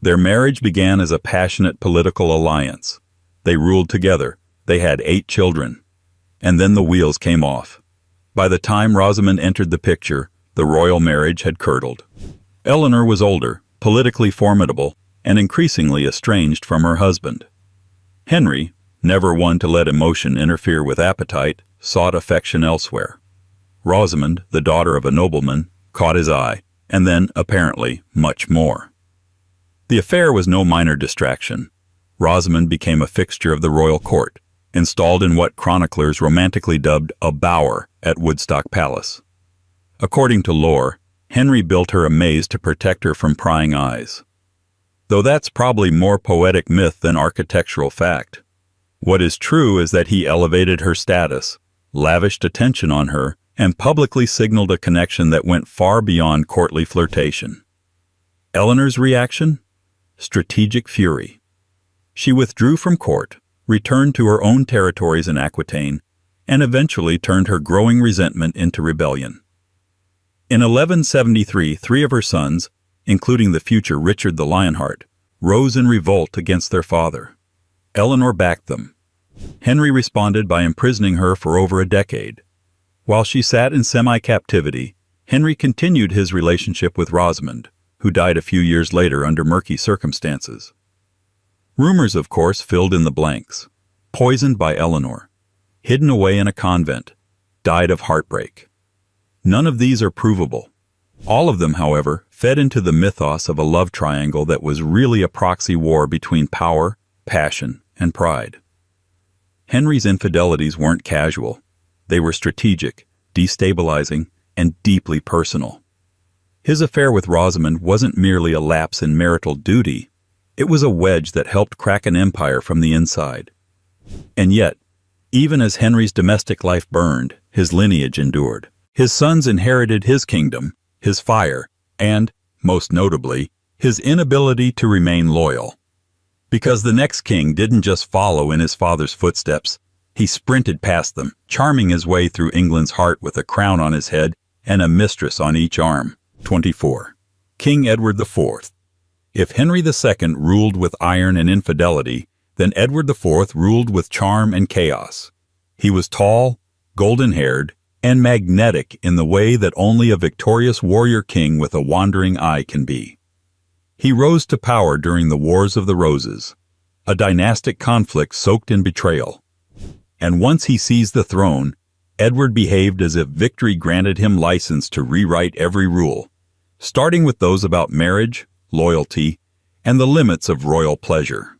Their marriage began as a passionate political alliance. They ruled together. They had 8 children. And then the wheels came off. By the time Rosamund entered the picture, the royal marriage had curdled. Eleanor was older, politically formidable, and increasingly estranged from her husband. Henry, never one to let emotion interfere with appetite, sought affection elsewhere. Rosamund, the daughter of a nobleman, caught his eye, and then, apparently, much more. The affair was no minor distraction. Rosamund became a fixture of the royal court, installed in what chroniclers romantically dubbed a bower at Woodstock Palace. According to lore, Henry built her a maze to protect her from prying eyes. Though that's probably more poetic myth than architectural fact. What is true is that he elevated her status, lavished attention on her, and publicly signaled a connection that went far beyond courtly flirtation. Eleanor's reaction? Strategic fury. She withdrew from court, returned to her own territories in Aquitaine, and eventually turned her growing resentment into rebellion. In 1173, 3 of her sons, including the future Richard the Lionheart, rose in revolt against their father. Eleanor backed them. Henry responded by imprisoning her for over a decade. While she sat in semi-captivity, Henry continued his relationship with Rosamund, who died a few years later under murky circumstances. Rumors, of course, filled in the blanks. Poisoned by Eleanor, hidden away in a convent, died of heartbreak. None of these are provable. All of them, however, fed into the mythos of a love triangle that was really a proxy war between power, passion, and pride. Henry's infidelities weren't casual. They were strategic, destabilizing, and deeply personal. His affair with Rosamond wasn't merely a lapse in marital duty, it was a wedge that helped crack an empire from the inside. And yet, even as Henry's domestic life burned, his lineage endured. His sons inherited his kingdom, his fire, and, most notably, his inability to remain loyal. Because the next king didn't just follow in his father's footsteps, he sprinted past them, charming his way through England's heart with a crown on his head and a mistress on each arm. 24. King Edward IV. If Henry II ruled with iron and infidelity, then Edward IV ruled with charm and chaos. He was tall, golden-haired, and magnetic in the way that only a victorious warrior king with a wandering eye can be. He rose to power during the Wars of the Roses, a dynastic conflict soaked in betrayal. And once he seized the throne, Edward behaved as if victory granted him license to rewrite every rule, starting with those about marriage, loyalty, and the limits of royal pleasure.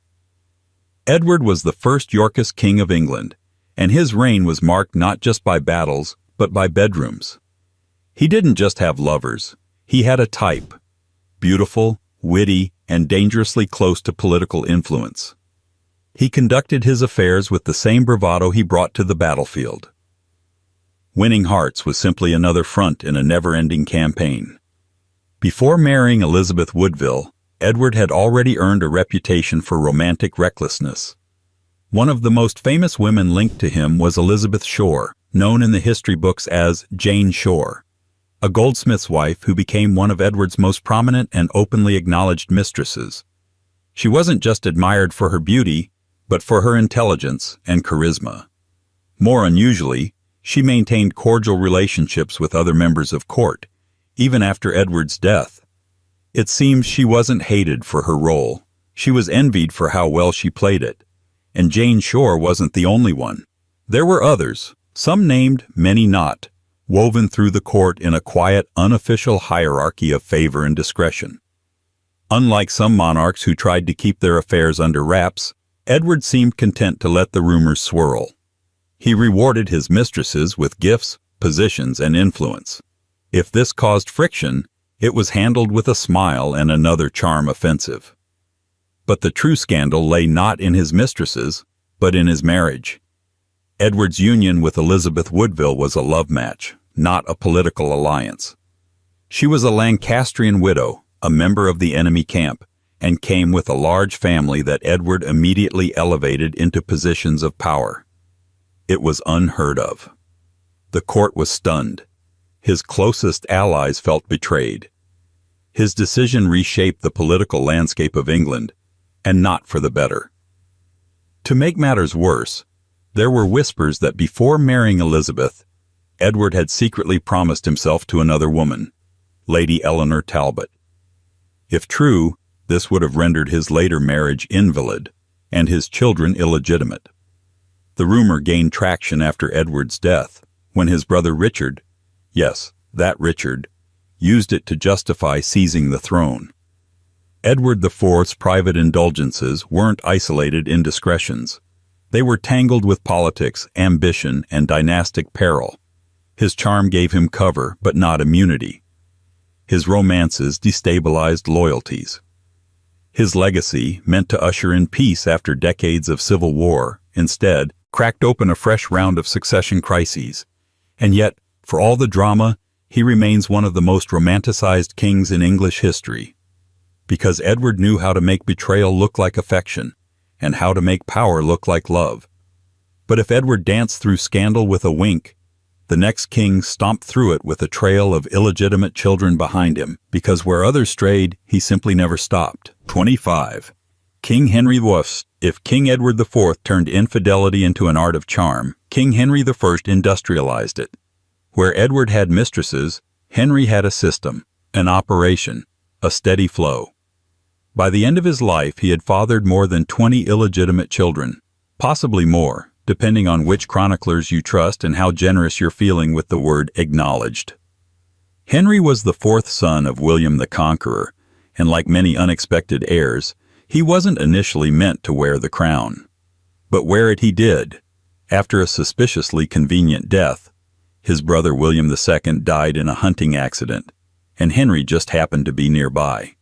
Edward was the first Yorkist king of England, and his reign was marked not just by battles, but by bedrooms. He didn't just have lovers, he had a type, beautiful, witty, and dangerously close to political influence. He conducted his affairs with the same bravado he brought to the battlefield. Winning hearts was simply another front in a never-ending campaign. Before marrying Elizabeth Woodville, Edward had already earned a reputation for romantic recklessness. One of the most famous women linked to him was Elizabeth Shore, known in the history books as Jane Shore, a goldsmith's wife who became one of Edward's most prominent and openly acknowledged mistresses. She wasn't just admired for her beauty, but for her intelligence and charisma. More unusually, she maintained cordial relationships with other members of court, even after Edward's death. It seems she wasn't hated for her role. She was envied for how well she played it. And Jane Shore wasn't the only one. There were others, some named, many not, woven through the court in a quiet, unofficial hierarchy of favor and discretion. Unlike some monarchs who tried to keep their affairs under wraps, Edward seemed content to let the rumors swirl. He rewarded his mistresses with gifts, positions, and influence. If this caused friction, it was handled with a smile and another charm offensive. But the true scandal lay not in his mistresses, but in his marriage. Edward's union with Elizabeth Woodville was a love match, not a political alliance. She was a Lancastrian widow, a member of the enemy camp, and came with a large family that Edward immediately elevated into positions of power. It was unheard of. The court was stunned. His closest allies felt betrayed. His decision reshaped the political landscape of England, and not for the better. To make matters worse, there were whispers that before marrying Elizabeth, Edward had secretly promised himself to another woman, Lady Eleanor Talbot. If true, this would have rendered his later marriage invalid, and his children illegitimate. The rumor gained traction after Edward's death, when his brother Richard, yes, that Richard, used it to justify seizing the throne. Edward IV's private indulgences weren't isolated indiscretions. They were tangled with politics, ambition, and dynastic peril. His charm gave him cover, but not immunity. His romances destabilized loyalties. His legacy, meant to usher in peace after decades of civil war, instead cracked open a fresh round of succession crises. And yet, for all the drama, he remains one of the most romanticized kings in English history. Because Edward knew how to make betrayal look like affection, and how to make power look like love. But if Edward danced through scandal with a wink, the next king stomped through it with a trail of illegitimate children behind him, because where others strayed, he simply never stopped. 25. King Henry I. If King Edward IV turned infidelity into an art of charm, King Henry I industrialized it. Where Edward had mistresses, Henry had a system, an operation, a steady flow. By the end of his life, he had fathered more than 20 illegitimate children, possibly more, depending on which chroniclers you trust and how generous you're feeling with the word acknowledged. Henry was the fourth son of William the Conqueror, and like many unexpected heirs, he wasn't initially meant to wear the crown. But wear it he did. After a suspiciously convenient death, His brother William II died in a hunting accident, and Henry just happened to be nearby.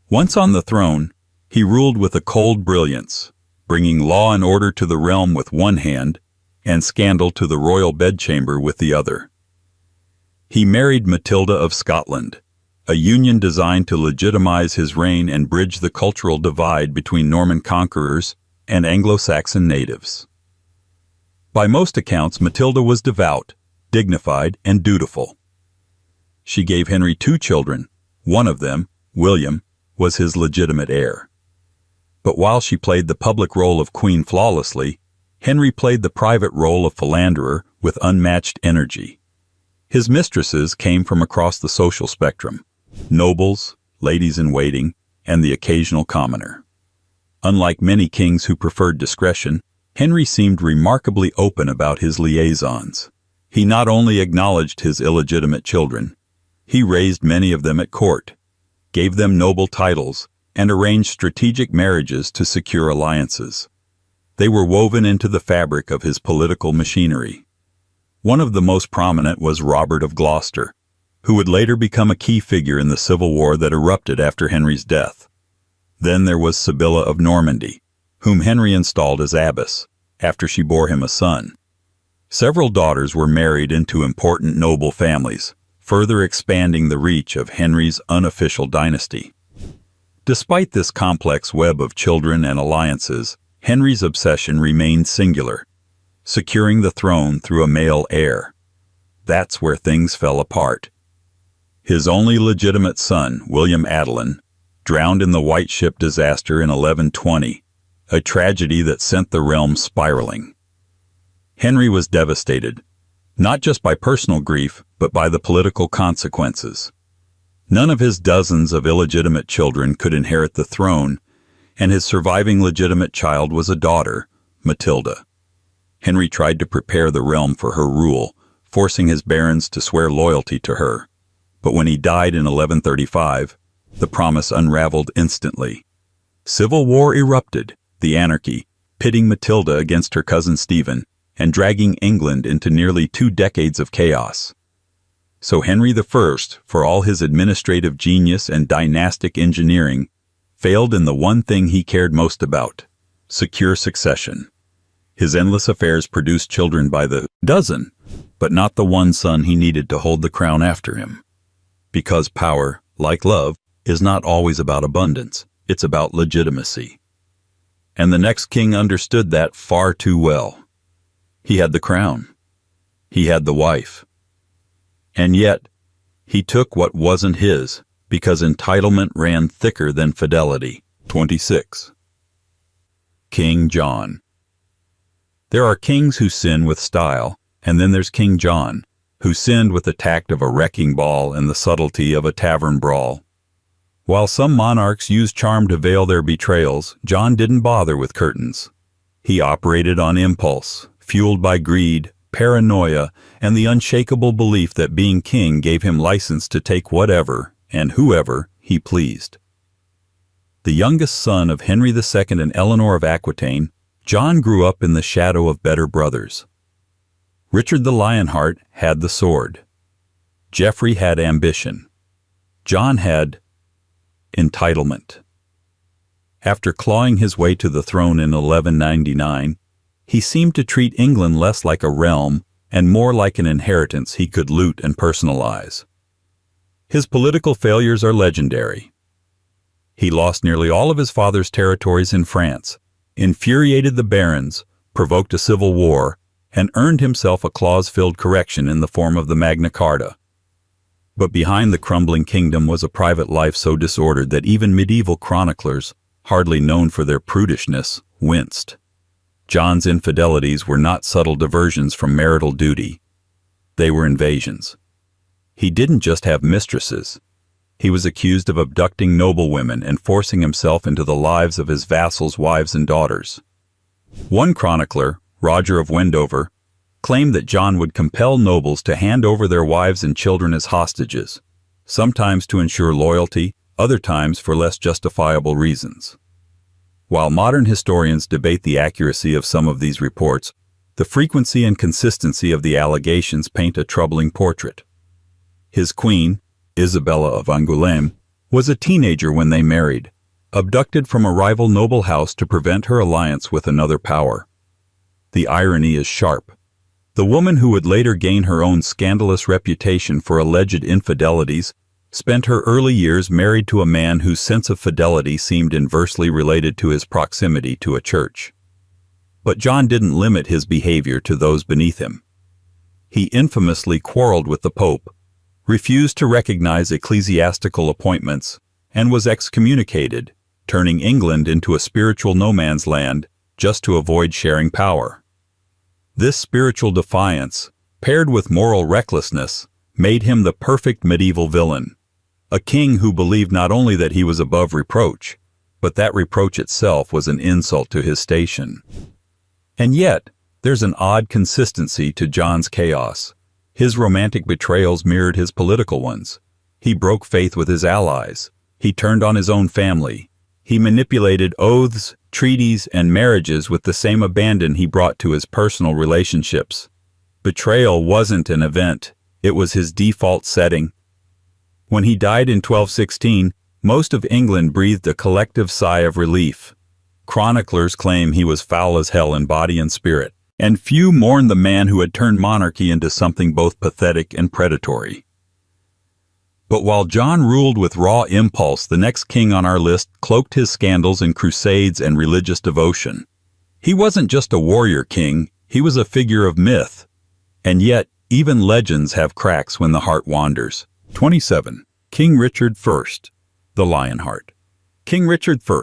Once on the throne, he ruled with a cold brilliance, bringing law and order to the realm with one hand and scandal to the royal bedchamber with the other. He married Matilda of Scotland, a union designed to legitimize his reign and bridge the cultural divide between Norman conquerors and Anglo-Saxon natives. By most accounts, Matilda was devout, dignified, and dutiful. She gave Henry 2 children. One of them, William, was his legitimate heir. But while she played the public role of queen flawlessly, Henry played the private role of philanderer with unmatched energy. His mistresses came from across the social spectrum: nobles, ladies-in-waiting, and the occasional commoner. Unlike many kings who preferred discretion, Henry seemed remarkably open about his liaisons. He not only acknowledged his illegitimate children, he raised many of them at court, gave them noble titles, and arranged strategic marriages to secure alliances. They were woven into the fabric of his political machinery. One of the most prominent was Robert of Gloucester, who would later become a key figure in the civil war that erupted after Henry's death. Then there was Sibylla of Normandy, whom Henry installed as abbess, after she bore him a son. Several daughters were married into important noble families, further expanding the reach of Henry's unofficial dynasty. Despite this complex web of children and alliances, Henry's obsession remained singular: securing the throne through a male heir. That's where things fell apart. His only legitimate son, William Adelin, drowned in the White Ship disaster in 1120, a tragedy that sent the realm spiraling. Henry was devastated, not just by personal grief, but by the political consequences. None of his dozens of illegitimate children could inherit the throne, and his surviving legitimate child was a daughter, Matilda. Henry tried to prepare the realm for her rule, forcing his barons to swear loyalty to her. But when he died in 1135, the promise unraveled instantly. Civil war erupted, the anarchy, pitting Matilda against her cousin Stephen, and dragging England into nearly 2 decades of chaos. So Henry I, for all his administrative genius and dynastic engineering, failed in the one thing he cared most about: secure succession. His endless affairs produced children by the dozen, but not the one son he needed to hold the crown after him. Because power, like love, is not always about abundance, it's about legitimacy. And the next king understood that far too well. He had the crown. He had the wife. And yet, he took what wasn't his, because entitlement ran thicker than fidelity. 26. King John. There are kings who sin with style, and then there's King John, who sinned with the tact of a wrecking ball and the subtlety of a tavern brawl. While some monarchs use charm to veil their betrayals, John didn't bother with curtains. He operated on impulse, fueled by greed, paranoia, and the unshakable belief that being king gave him license to take whatever and whoever he pleased. The youngest son of Henry II and Eleanor of Aquitaine, John grew up in the shadow of better brothers. Richard the Lionheart had the sword. Geoffrey had ambition. John had entitlement. After clawing his way to the throne in 1199, he seemed to treat England less like a realm and more like an inheritance he could loot and personalize. His political failures are legendary. He lost nearly all of his father's territories in France, infuriated the barons, provoked a civil war, and earned himself a clause-filled correction in the form of the Magna Carta. But behind the crumbling kingdom was a private life so disordered that even medieval chroniclers, hardly known for their prudishness, winced. John's infidelities were not subtle diversions from marital duty. They were invasions. He didn't just have mistresses. He was accused of abducting noblewomen and forcing himself into the lives of his vassals' wives and daughters. One chronicler, Roger of Wendover, claimed that John would compel nobles to hand over their wives and children as hostages, sometimes to ensure loyalty, other times for less justifiable reasons. While modern historians debate the accuracy of some of these reports, The frequency and consistency of the allegations paint a troubling portrait. His queen, Isabella of Angoulême, was a teenager when they married, abducted from a rival noble house to prevent her alliance with another power. The irony is sharp. The woman who would later gain her own scandalous reputation for alleged infidelities spent her early years married to a man whose sense of fidelity seemed inversely related to his proximity to a church. But John didn't limit his behavior to those beneath him. He infamously quarreled with the Pope, refused to recognize ecclesiastical appointments, and was excommunicated, turning England into a spiritual no-man's land just to avoid sharing power. This spiritual defiance, paired with moral recklessness, made him the perfect medieval villain, a king who believed not only that he was above reproach, but that reproach itself was an insult to his station. And yet, there's an odd consistency to John's chaos. His romantic betrayals mirrored his political ones. He broke faith with his allies. He turned on his own family. He manipulated oaths, treaties, and marriages with the same abandon he brought to his personal relationships. Betrayal wasn't an event. It was his default setting. When he died in 1216, most of England breathed a collective sigh of relief. Chroniclers claim he was foul as hell in body and spirit, and few mourned the man who had turned monarchy into something both pathetic and predatory. But while John ruled with raw impulse, the next king on our list cloaked his scandals in crusades and religious devotion. He wasn't just a warrior king, he was a figure of myth. And yet, even legends have cracks when the heart wanders. 27. King Richard I, the Lionheart. King Richard I,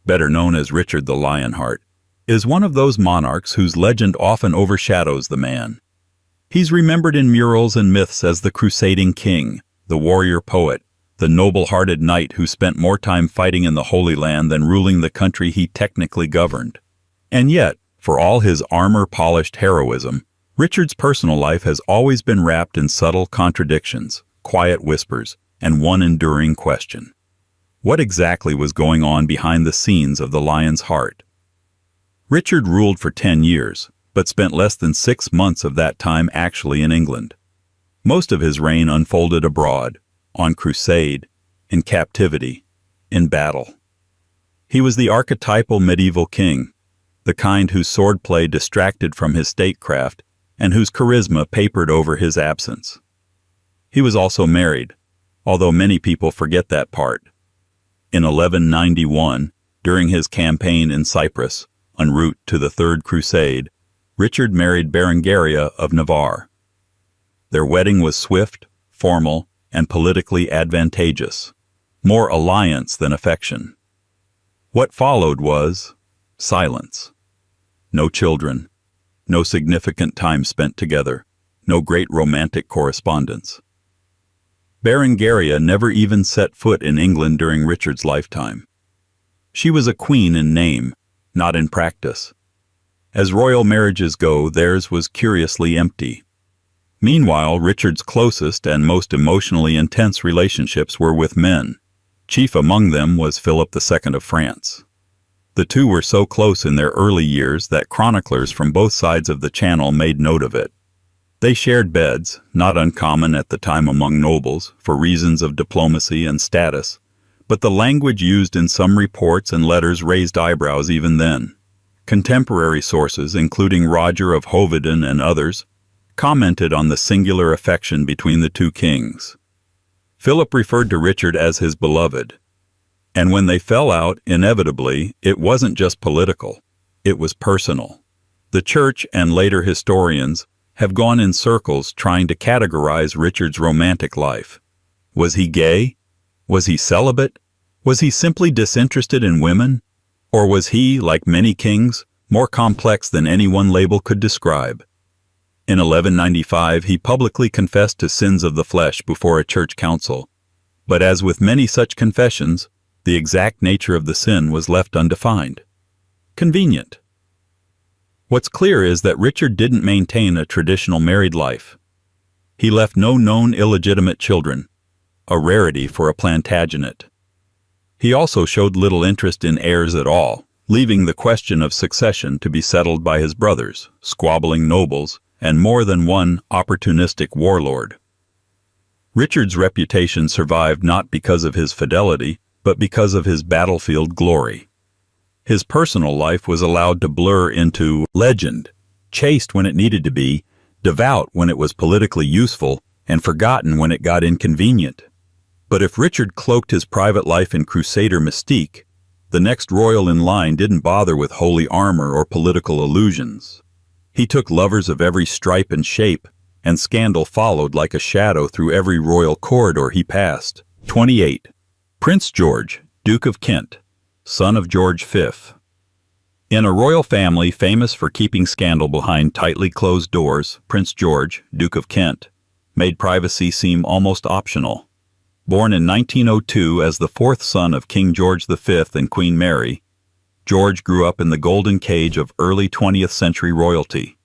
better known as Richard the Lionheart, is one of those monarchs whose legend often overshadows the man. He's remembered in murals and myths as the crusading king, the warrior poet, the noble-hearted knight who spent more time fighting in the Holy Land than ruling the country he technically governed. And yet, for all his armor-polished heroism, Richard's personal life has always been wrapped in subtle contradictions, quiet whispers, and one enduring question. What exactly was going on behind the scenes of the lion's heart? Richard ruled for 10 years, but spent less than 6 months of that time actually in England. Most of his reign unfolded abroad, on crusade, in captivity, in battle. He was the archetypal medieval king, the kind whose swordplay distracted from his statecraft and whose charisma papered over his absence. He was also married, although many people forget that part. In 1191, during his campaign in Cyprus, en route to the Third Crusade, Richard married Berengaria of Navarre. Their wedding was swift, formal, and politically advantageous, more alliance than affection. What followed was silence. No children, no significant time spent together, no great romantic correspondence. Berengaria never even set foot in England during Richard's lifetime. She was a queen in name, not in practice. As royal marriages go, theirs was curiously empty. Meanwhile, Richard's closest and most emotionally intense relationships were with men. Chief among them was Philip II of France. The two were so close in their early years that chroniclers from both sides of the Channel made note of it. They shared beds, not uncommon at the time among nobles, for reasons of diplomacy and status, but the language used in some reports and letters raised eyebrows even then. Contemporary sources, including Roger of Hoveden and others, commented on the singular affection between the two kings. Philip referred to Richard as his beloved. And when they fell out, inevitably, it wasn't just political, it was personal. The church and later historians have gone in circles trying to categorize Richard's romantic life. Was he gay? Was he celibate? Was he simply disinterested in women? Or was he, like many kings, more complex than any one label could describe? In 1195, he publicly confessed to sins of the flesh before a church council. But as with many such confessions, the exact nature of the sin was left undefined. Convenient. What's clear is that Richard didn't maintain a traditional married life. He left no known illegitimate children, a rarity for a Plantagenet. He also showed little interest in heirs at all, leaving the question of succession to be settled by his brothers, squabbling nobles, and more than one opportunistic warlord. Richard's reputation survived not because of his fidelity, but because of his battlefield glory. His personal life was allowed to blur into legend, chaste when it needed to be, devout when it was politically useful, and forgotten when it got inconvenient. But if Richard cloaked his private life in crusader mystique, the next royal in line didn't bother with holy armor or political illusions. He took lovers of every stripe and shape, and scandal followed like a shadow through every royal corridor he passed. 28. Prince George, Duke of Kent, son of George V. In a royal family famous for keeping scandal behind tightly closed doors, Prince George, Duke of Kent, made privacy seem almost optional. Born in 1902 as the fourth son of King George V and Queen Mary, George grew up in the golden cage of early 20th century royalty,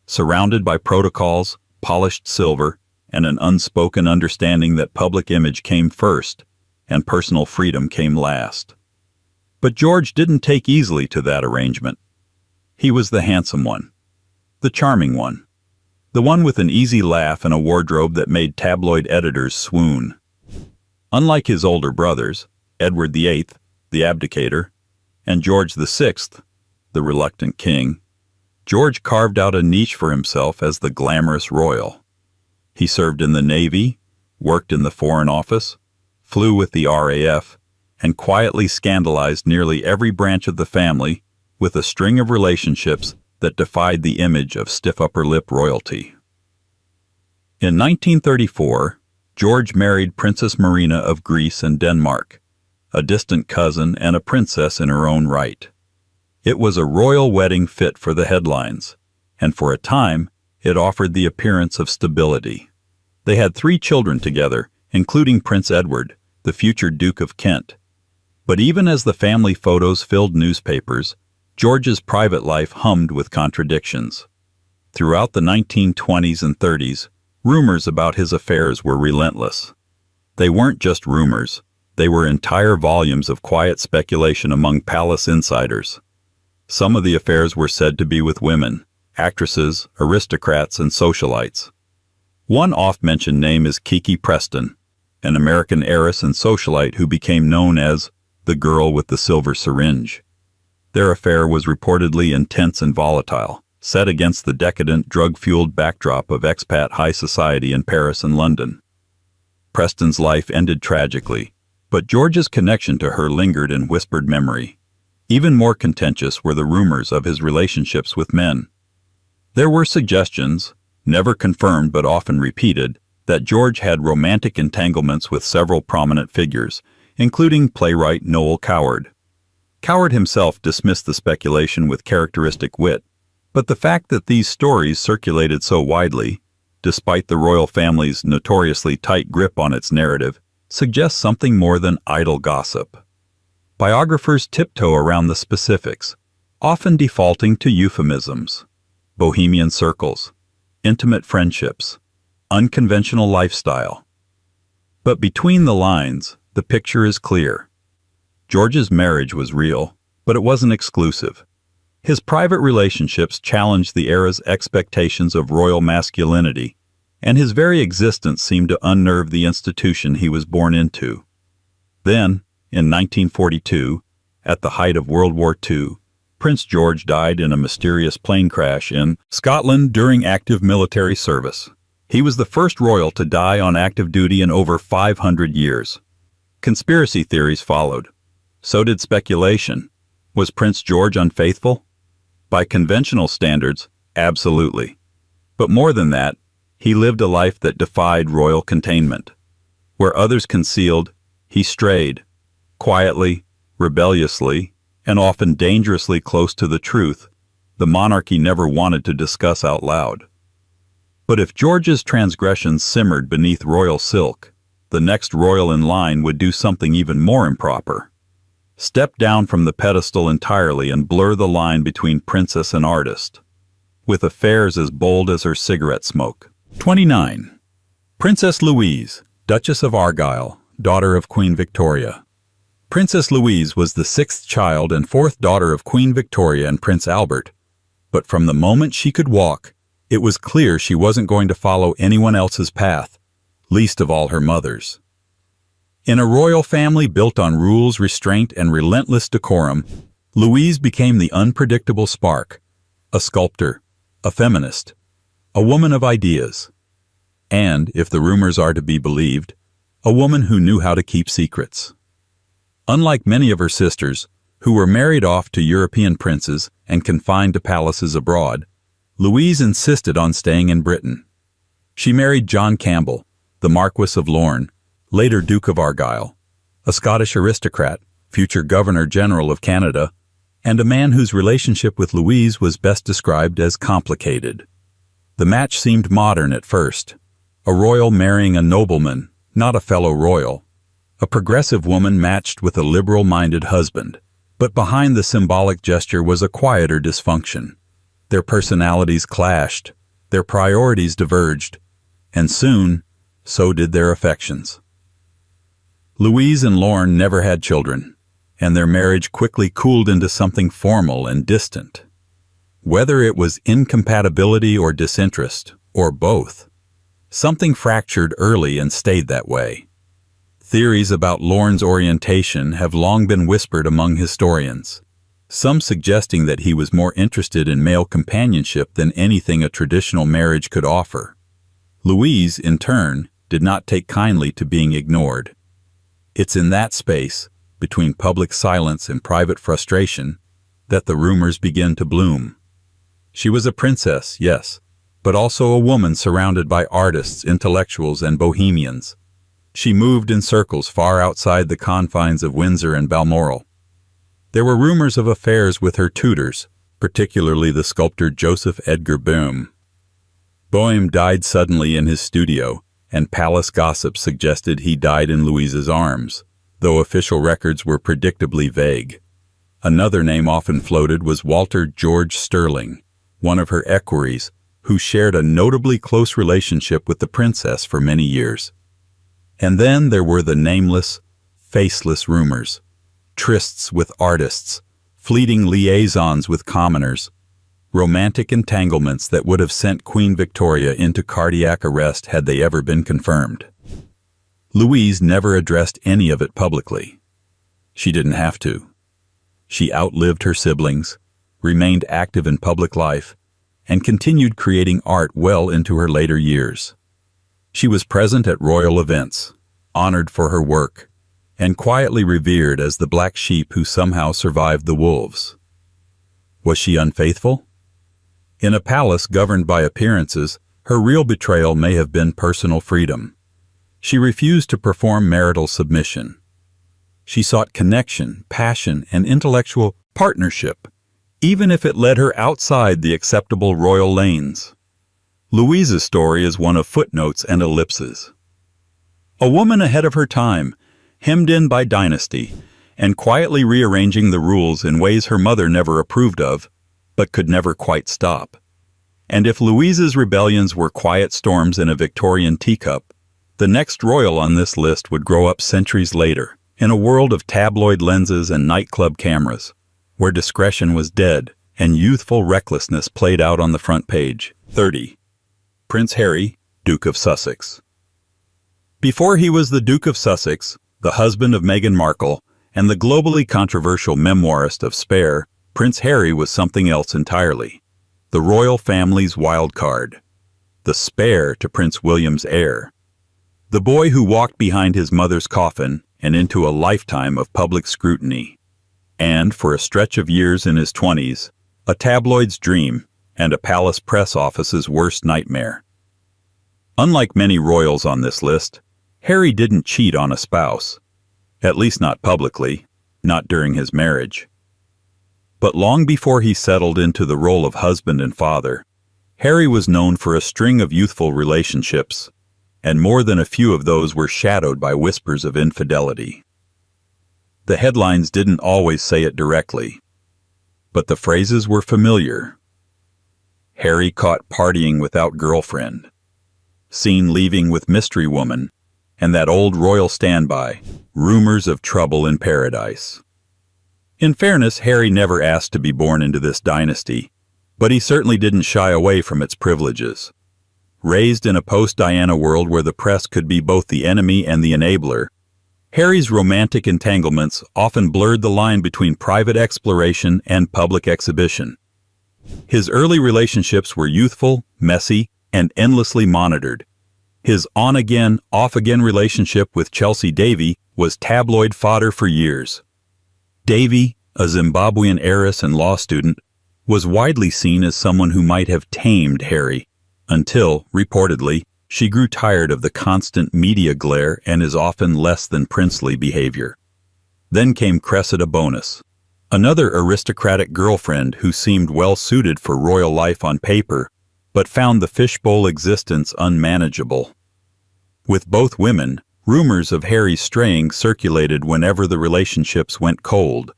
surrounded by protocols, polished silver, and an unspoken understanding that public image came first and personal freedom came last. But George didn't take easily to that arrangement. He was the handsome one, the charming one, the one with an easy laugh and a wardrobe that made tabloid editors swoon. Unlike his older brothers, Edward VIII, the abdicator, and George VI, the reluctant king, George carved out a niche for himself as the glamorous royal. He served in the Navy, worked in the Foreign Office, flew with the RAF, and quietly scandalized nearly every branch of the family with a string of relationships that defied the image of stiff upper lip royalty. In 1934, George married Princess Marina of Greece and Denmark, a distant cousin and a princess in her own right. It was a royal wedding fit for the headlines, and for a time, it offered the appearance of stability. They had 3 children together, including Prince Edward, the future Duke of Kent. But even as the family photos filled newspapers, George's private life hummed with contradictions. Throughout the 1920s and 30s, rumors about his affairs were relentless. They weren't just rumors, they were entire volumes of quiet speculation among palace insiders. Some of the affairs were said to be with women, actresses, aristocrats, and socialites. One oft-mentioned name is Kiki Preston, an American heiress and socialite who became known as the girl with the silver syringe. Their affair was reportedly intense and volatile, set against the decadent, drug-fueled backdrop of expat high society in Paris and London. Preston's life ended tragically, but George's connection to her lingered in whispered memory. Even more contentious were the rumors of his relationships with men. There were suggestions, never confirmed but often repeated, that George had romantic entanglements with several prominent figures, including playwright Noel Coward. Coward himself dismissed the speculation with characteristic wit, but the fact that these stories circulated so widely, despite the royal family's notoriously tight grip on its narrative, suggests something more than idle gossip. Biographers tiptoe around the specifics, often defaulting to euphemisms. Bohemian circles, intimate friendships, unconventional lifestyle. But between the lines, the picture is clear. George's marriage was real, but it wasn't exclusive. His private relationships challenged the era's expectations of royal masculinity, and his very existence seemed to unnerve the institution he was born into. Then, in 1942, at the height of World War II, Prince George died in a mysterious plane crash in Scotland during active military service. He was the first royal to die on active duty in over 500 years. Conspiracy theories followed. So did speculation. Was Prince George unfaithful? By conventional standards, absolutely. But more than that, he lived a life that defied royal containment. Where others concealed, he strayed, quietly, rebelliously, and often dangerously close to the truth the monarchy never wanted to discuss out loud. But if George's transgressions simmered beneath royal silk, the next royal in line would do something even more improper. Step down from the pedestal entirely and blur the line between princess and artist, with affairs as bold as her cigarette smoke. 29. Princess Louise, Duchess of Argyll, daughter of Queen Victoria. Princess Louise was the sixth child and fourth daughter of Queen Victoria and Prince Albert, but from the moment she could walk, it was clear she wasn't going to follow anyone else's path, least of all her mother's. In a royal family built on rules, restraint, and relentless decorum, Louise became the unpredictable spark, a sculptor, a feminist, a woman of ideas, and, if the rumors are to be believed, a woman who knew how to keep secrets. Unlike many of her sisters, who were married off to European princes and confined to palaces abroad, Louise insisted on staying in Britain. She married John Campbell, the Marquis of Lorne, later Duke of Argyll, a Scottish aristocrat, future Governor-General of Canada, and a man whose relationship with Louise was best described as complicated. The match seemed modern at first, a royal marrying a nobleman, not a fellow royal, a progressive woman matched with a liberal-minded husband. But behind the symbolic gesture was a quieter dysfunction. Their personalities clashed, their priorities diverged, and soon, so did their affections. Louise and Lorne never had children, and their marriage quickly cooled into something formal and distant. Whether it was incompatibility or disinterest, or both, something fractured early and stayed that way. Theories about Lorne's orientation have long been whispered among historians, some suggesting that he was more interested in male companionship than anything a traditional marriage could offer. Louise, in turn, did not take kindly to being ignored. It's in that space, between public silence and private frustration, that the rumors begin to bloom. She was a princess, yes, but also a woman surrounded by artists, intellectuals, and bohemians. She moved in circles far outside the confines of Windsor and Balmoral. There were rumors of affairs with her tutors, particularly the sculptor Joseph Edgar Boehm. Boehm died suddenly in his studio, and palace gossip suggested he died in Louise's arms, though official records were predictably vague. Another name often floated was Walter George Sterling, one of her equerries, who shared a notably close relationship with the princess for many years. And then there were the nameless, faceless rumors, trysts with artists, fleeting liaisons with commoners, romantic entanglements that would have sent Queen Victoria into cardiac arrest had they ever been confirmed. Louise never addressed any of it publicly. She didn't have to. She outlived her siblings, remained active in public life, and continued creating art well into her later years. She was present at royal events, honored for her work, and quietly revered as the black sheep who somehow survived the wolves. Was she unfaithful? In a palace governed by appearances, her real betrayal may have been personal freedom. She refused to perform marital submission. She sought connection, passion, and intellectual partnership, even if it led her outside the acceptable royal lanes. Louise's story is one of footnotes and ellipses. A woman ahead of her time, hemmed in by dynasty, and quietly rearranging the rules in ways her mother never approved of, but could never quite stop. And if Louise's rebellions were quiet storms in a Victorian teacup, the next royal on this list would grow up centuries later, in a world of tabloid lenses and nightclub cameras, where discretion was dead and youthful recklessness played out on the front page. 30. Prince Harry, Duke of Sussex. Before he was the Duke of Sussex, the husband of Meghan Markle, and the globally controversial memoirist of Spare, Prince Harry was something else entirely. The royal family's wild card. The spare to Prince William's heir. The boy who walked behind his mother's coffin and into a lifetime of public scrutiny. And, for a stretch of years in his 20s, a tabloid's dream and a palace press office's worst nightmare. Unlike many royals on this list, Harry didn't cheat on a spouse. At least not publicly, not during his marriage. But long before he settled into the role of husband and father, Harry was known for a string of youthful relationships, and more than a few of those were shadowed by whispers of infidelity. The headlines didn't always say it directly, but the phrases were familiar. Harry caught partying without girlfriend, seen leaving with mystery woman, and that old royal standby, rumors of trouble in paradise. In fairness, Harry never asked to be born into this dynasty, but he certainly didn't shy away from its privileges. Raised in a post-Diana world where the press could be both the enemy and the enabler, Harry's romantic entanglements often blurred the line between private exploration and public exhibition. His early relationships were youthful, messy, and endlessly monitored. His on-again, off-again relationship with Chelsea Davy was tabloid fodder for years. Davy, a Zimbabwean heiress and law student, was widely seen as someone who might have tamed Harry, until, reportedly, she grew tired of the constant media glare and his often less than princely behavior. Then came Cressida Bonus, another aristocratic girlfriend who seemed well suited for royal life on paper, but found the fishbowl existence unmanageable. With both women, rumors of Harry's straying circulated whenever the relationships went cold,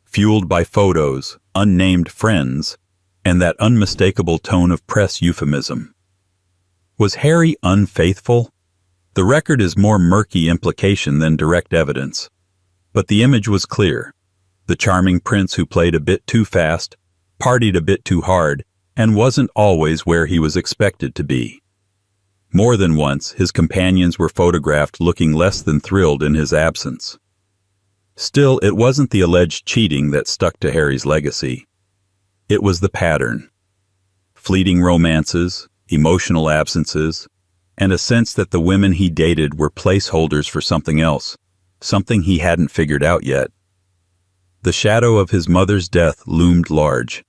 fueled by photos, unnamed friends, and that unmistakable tone of press euphemism. Was Harry unfaithful? The record is more murky implication than direct evidence. But the image was clear. The charming prince who played a bit too fast, partied a bit too hard, and wasn't always where he was expected to be. More than once, his companions were photographed looking less than thrilled in his absence. Still, it wasn't the alleged cheating that stuck to Harry's legacy. It was the pattern. Fleeting romances, emotional absences, and a sense that the women he dated were placeholders for something else, something he hadn't figured out yet. The shadow of his mother's death loomed large.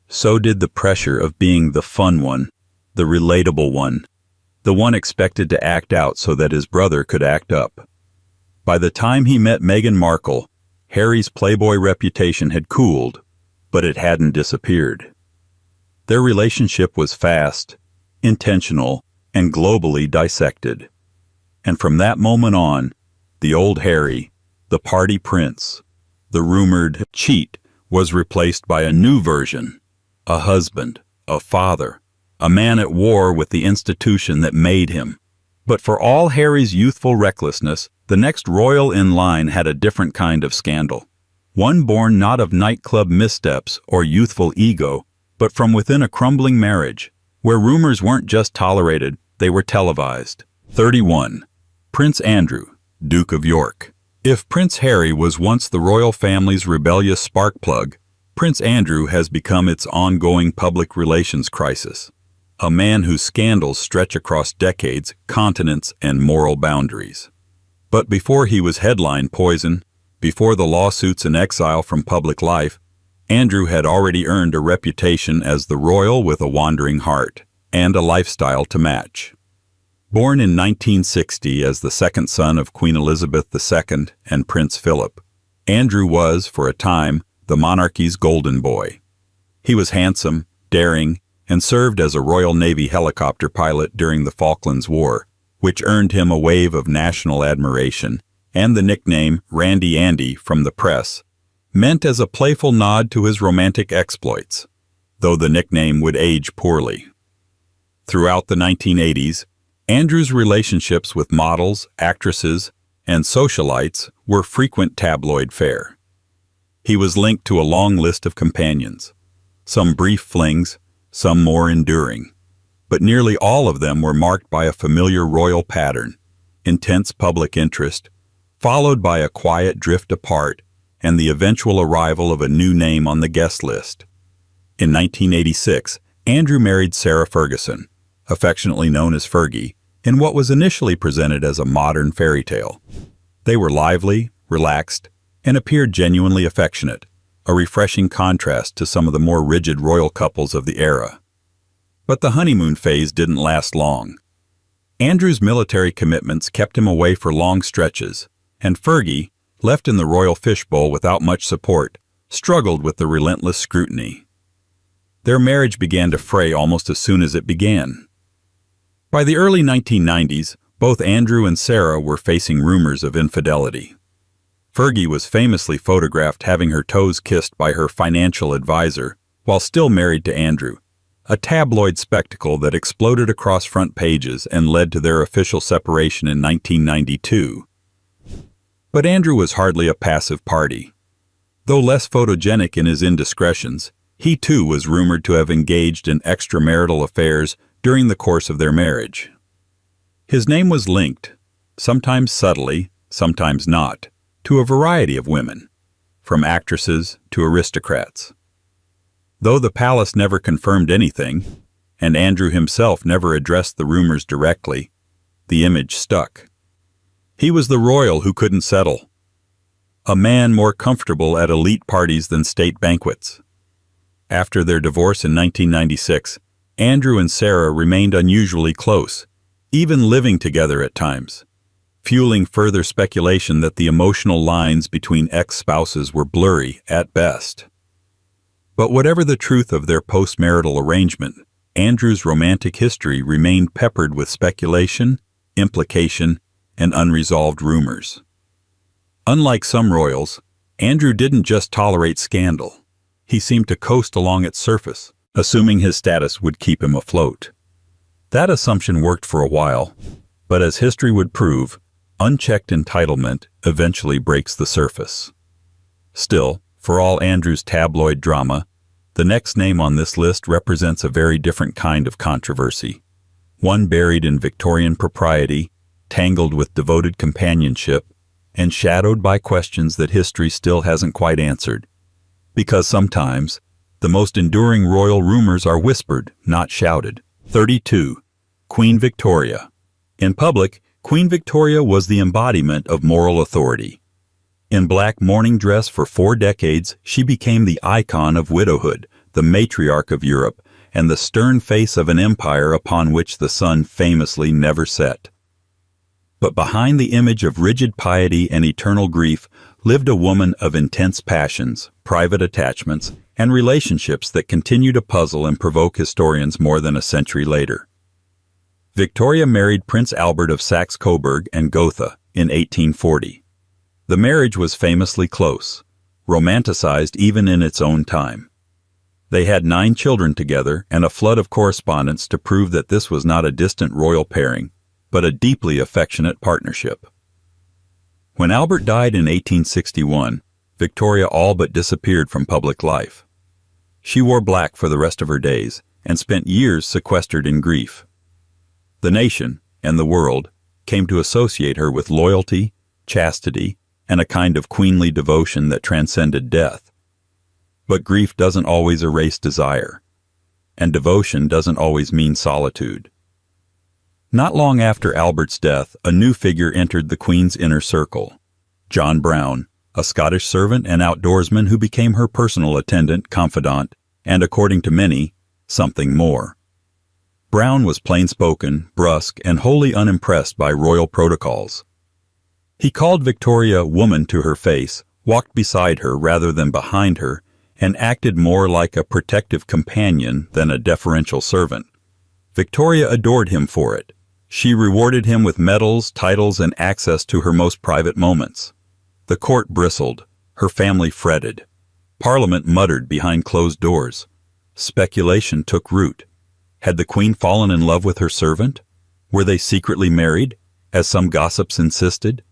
So did the pressure of being the fun one, the relatable one, the one expected to act out so that his brother could act up. By the time he met Meghan Markle, Harry's playboy reputation had cooled, but it hadn't disappeared. Their relationship was fast, intentional, and globally dissected. And from that moment on, the old Harry, the party prince, the rumored cheat, was replaced by a new version, a husband, a father, a man at war with the institution that made him. But for all Harry's youthful recklessness, the next royal in line had a different kind of scandal. One born not of nightclub missteps or youthful ego, but from within a crumbling marriage, where rumors weren't just tolerated, they were televised. 31. Prince Andrew, Duke of York. If Prince Harry was once the royal family's rebellious spark plug, Prince Andrew has become its ongoing public relations crisis. A man whose scandals stretch across decades, continents, and moral boundaries. But before he was headline poison, before the lawsuits and exile from public life, Andrew had already earned a reputation as the royal with a wandering heart, and a lifestyle to match. Born in 1960 as the second son of Queen Elizabeth II and Prince Philip, Andrew was, for a time, the monarchy's golden boy. He was handsome, daring, and served as a Royal Navy helicopter pilot during the Falklands War, which earned him a wave of national admiration, and the nickname Randy Andy from the press, meant as a playful nod to his romantic exploits, though the nickname would age poorly. Throughout the 1980s, Andrew's relationships with models, actresses, and socialites were frequent tabloid fare. He was linked to a long list of companions, some brief flings, some more enduring, but nearly all of them were marked by a familiar royal pattern, intense public interest, followed by a quiet drift apart and the eventual arrival of a new name on the guest list. In 1986, Andrew married Sarah Ferguson, affectionately known as Fergie, in what was initially presented as a modern fairy tale. They were lively, relaxed, and appeared genuinely affectionate, a refreshing contrast to some of the more rigid royal couples of the era. But the honeymoon phase didn't last long. Andrew's military commitments kept him away for long stretches, and Fergie, left in the royal fishbowl without much support, struggled with the relentless scrutiny. Their marriage began to fray almost as soon as it began. By the early 1990s, both Andrew and Sarah were facing rumors of infidelity. Fergie was famously photographed having her toes kissed by her financial advisor while still married to Andrew, a tabloid spectacle that exploded across front pages and led to their official separation in 1992. But Andrew was hardly a passive party. Though less photogenic in his indiscretions, he too was rumored to have engaged in extramarital affairs during the course of their marriage. His name was linked, sometimes subtly, sometimes not, to a variety of women, from actresses to aristocrats. Though the palace never confirmed anything, and Andrew himself never addressed the rumors directly, the image stuck. He was the royal who couldn't settle, a man more comfortable at elite parties than state banquets. After their divorce in 1996, Andrew and Sarah remained unusually close, even living together at times, fueling further speculation that the emotional lines between ex-spouses were blurry at best. But whatever the truth of their post-marital arrangement, Andrew's romantic history remained peppered with speculation, implication, and unresolved rumors. Unlike some royals, Andrew didn't just tolerate scandal. He seemed to coast along its surface, assuming his status would keep him afloat. That assumption worked for a while, but as history would prove, unchecked entitlement eventually breaks the surface. Still, for all Andrew's tabloid drama, the next name on this list represents a very different kind of controversy, one buried in Victorian propriety, tangled with devoted companionship, and shadowed by questions that history still hasn't quite answered. Because sometimes, the most enduring royal rumors are whispered, not shouted. 32. Queen Victoria. In public, Queen Victoria was the embodiment of moral authority. In black mourning dress for 4 decades, she became the icon of widowhood, the matriarch of Europe, and the stern face of an empire upon which the sun famously never set. But behind the image of rigid piety and eternal grief lived a woman of intense passions, private attachments, and relationships that continue to puzzle and provoke historians more than a century later. Victoria married Prince Albert of Saxe-Coburg and Gotha in 1840. The marriage was famously close, romanticized even in its own time. They had 9 children together and a flood of correspondence to prove that this was not a distant royal pairing, but a deeply affectionate partnership. When Albert died in 1861, Victoria all but disappeared from public life. She wore black for the rest of her days and spent years sequestered in grief. The nation, and the world, came to associate her with loyalty, chastity, and a kind of queenly devotion that transcended death. But grief doesn't always erase desire, and devotion doesn't always mean solitude. Not long after Albert's death, a new figure entered the Queen's inner circle. John Brown, a Scottish servant and outdoorsman who became her personal attendant, confidant, and, according to many, something more. Brown was plain-spoken, brusque, and wholly unimpressed by royal protocols. He called Victoria woman to her face, walked beside her rather than behind her, and acted more like a protective companion than a deferential servant. Victoria adored him for it. She rewarded him with medals, titles, and access to her most private moments. The court bristled. Her family fretted. Parliament muttered behind closed doors. Speculation took root. Had the Queen fallen in love with her servant? Were they secretly married, as some gossips insisted?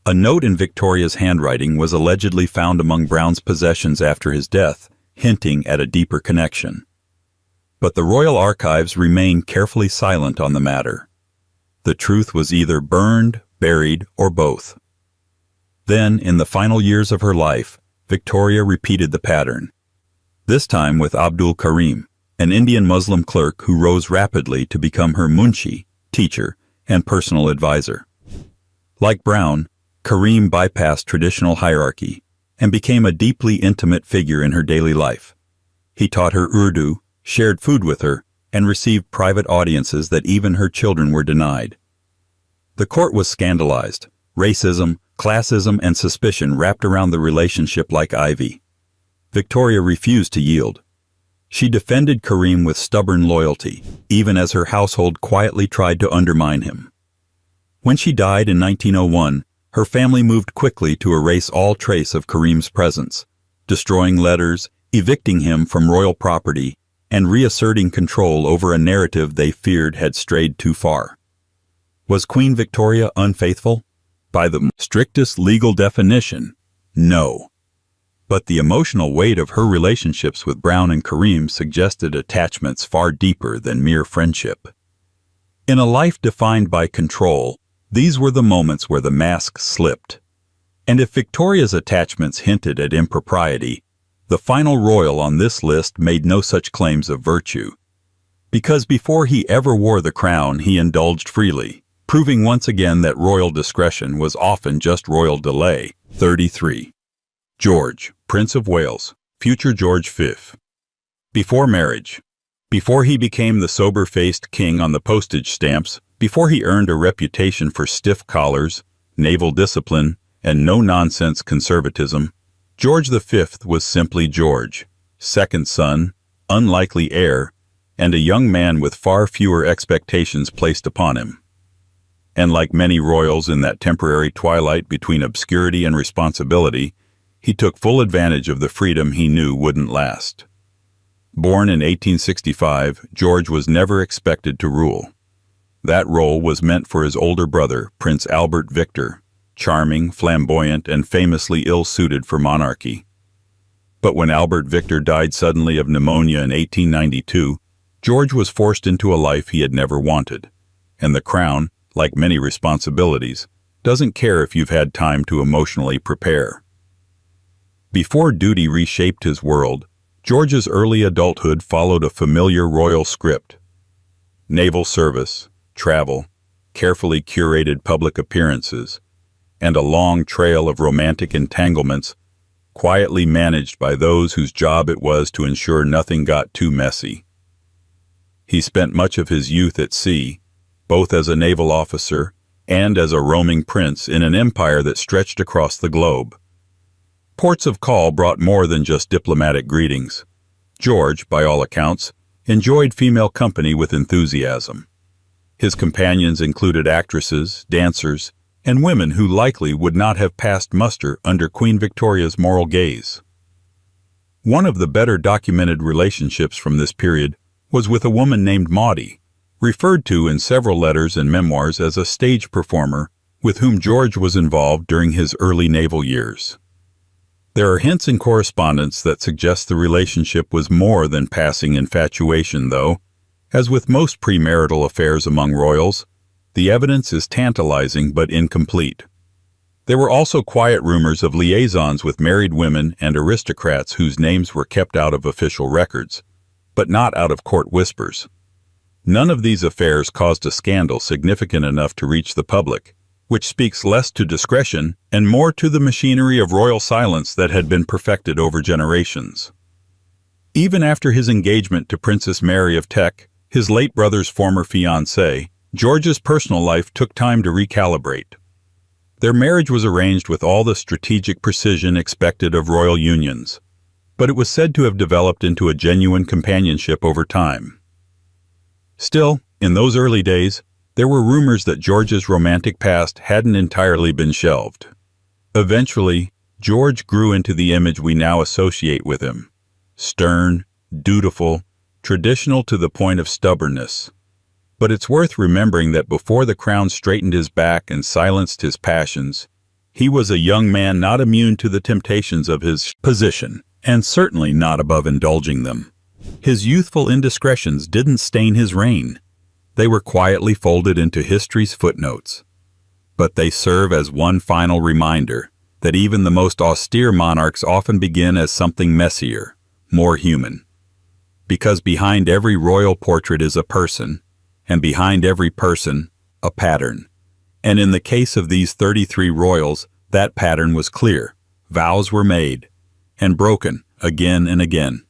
A note in Victoria's handwriting was allegedly found among Brown's possessions after his death, hinting at a deeper connection. But the royal archives remain carefully silent on the matter. The truth was either burned, buried, or both. Then, in the final years of her life, Victoria repeated the pattern, this time with Abdul Karim, an Indian Muslim clerk who rose rapidly to become her munshi, teacher, and personal advisor. Like Brown, Karim bypassed traditional hierarchy and became a deeply intimate figure in her daily life. He taught her Urdu, shared food with her, and received private audiences that even her children were denied. The court was scandalized. Racism, classism, and suspicion wrapped around the relationship like ivy. Victoria refused to yield. She defended Karim with stubborn loyalty, even as her household quietly tried to undermine him. When she died in 1901, her family moved quickly to erase all trace of Karim's presence, destroying letters, evicting him from royal property, and reasserting control over a narrative they feared had strayed too far. Was Queen Victoria unfaithful? By the strictest legal definition, no. But the emotional weight of her relationships with Brown and Kareem suggested attachments far deeper than mere friendship. In a life defined by control, these were the moments where the mask slipped. And if Victoria's attachments hinted at impropriety, the final royal on this list made no such claims of virtue. Because before he ever wore the crown, he indulged freely, proving once again that royal discretion was often just royal delay. 33. George, Prince of Wales, future George V. Before marriage. Before he became the sober-faced king on the postage stamps, before he earned a reputation for stiff collars, naval discipline, and no-nonsense conservatism, George V was simply George, second son, unlikely heir, and a young man with far fewer expectations placed upon him. And like many royals in that temporary twilight between obscurity and responsibility, he took full advantage of the freedom he knew wouldn't last. Born in 1865, George was never expected to rule. That role was meant for his older brother, Prince Albert Victor, charming, flamboyant, and famously ill-suited for monarchy. But when Albert Victor died suddenly of pneumonia in 1892, George was forced into a life he had never wanted. And the crown, like many responsibilities, doesn't care if you've had time to emotionally prepare. Before duty reshaped his world, George's early adulthood followed a familiar royal script. Naval service, travel, carefully curated public appearances, and a long trail of romantic entanglements, quietly managed by those whose job it was to ensure nothing got too messy. He spent much of his youth at sea, both as a naval officer and as a roaming prince in an empire that stretched across the globe. Ports of call brought more than just diplomatic greetings. George, by all accounts, enjoyed female company with enthusiasm. His companions included actresses, dancers, and women who likely would not have passed muster under Queen Victoria's moral gaze. One of the better documented relationships from this period was with a woman named Maudie, referred to in several letters and memoirs as a stage performer with whom George was involved during his early naval years. There are hints in correspondence that suggest the relationship was more than passing infatuation, though, as with most premarital affairs among royals, the evidence is tantalizing but incomplete. There were also quiet rumors of liaisons with married women and aristocrats whose names were kept out of official records, but not out of court whispers. None of these affairs caused a scandal significant enough to reach the public, which speaks less to discretion and more to the machinery of royal silence that had been perfected over generations. Even after his engagement to Princess Mary of Teck, his late brother's former fiancée, George's personal life took time to recalibrate. Their marriage was arranged with all the strategic precision expected of royal unions, but it was said to have developed into a genuine companionship over time. Still, in those early days, there were rumors that George's romantic past hadn't entirely been shelved. Eventually, George grew into the image we now associate with him: stern, dutiful, traditional to the point of stubbornness. But it's worth remembering that before the crown straightened his back and silenced his passions, he was a young man not immune to the temptations of his position, and certainly not above indulging them. His youthful indiscretions didn't stain his reign. They were quietly folded into history's footnotes. But they serve as one final reminder that even the most austere monarchs often begin as something messier, more human. Because behind every royal portrait is a person, and behind every person, a pattern. And in the case of these 33 royals, that pattern was clear. Vows were made, and broken again and again.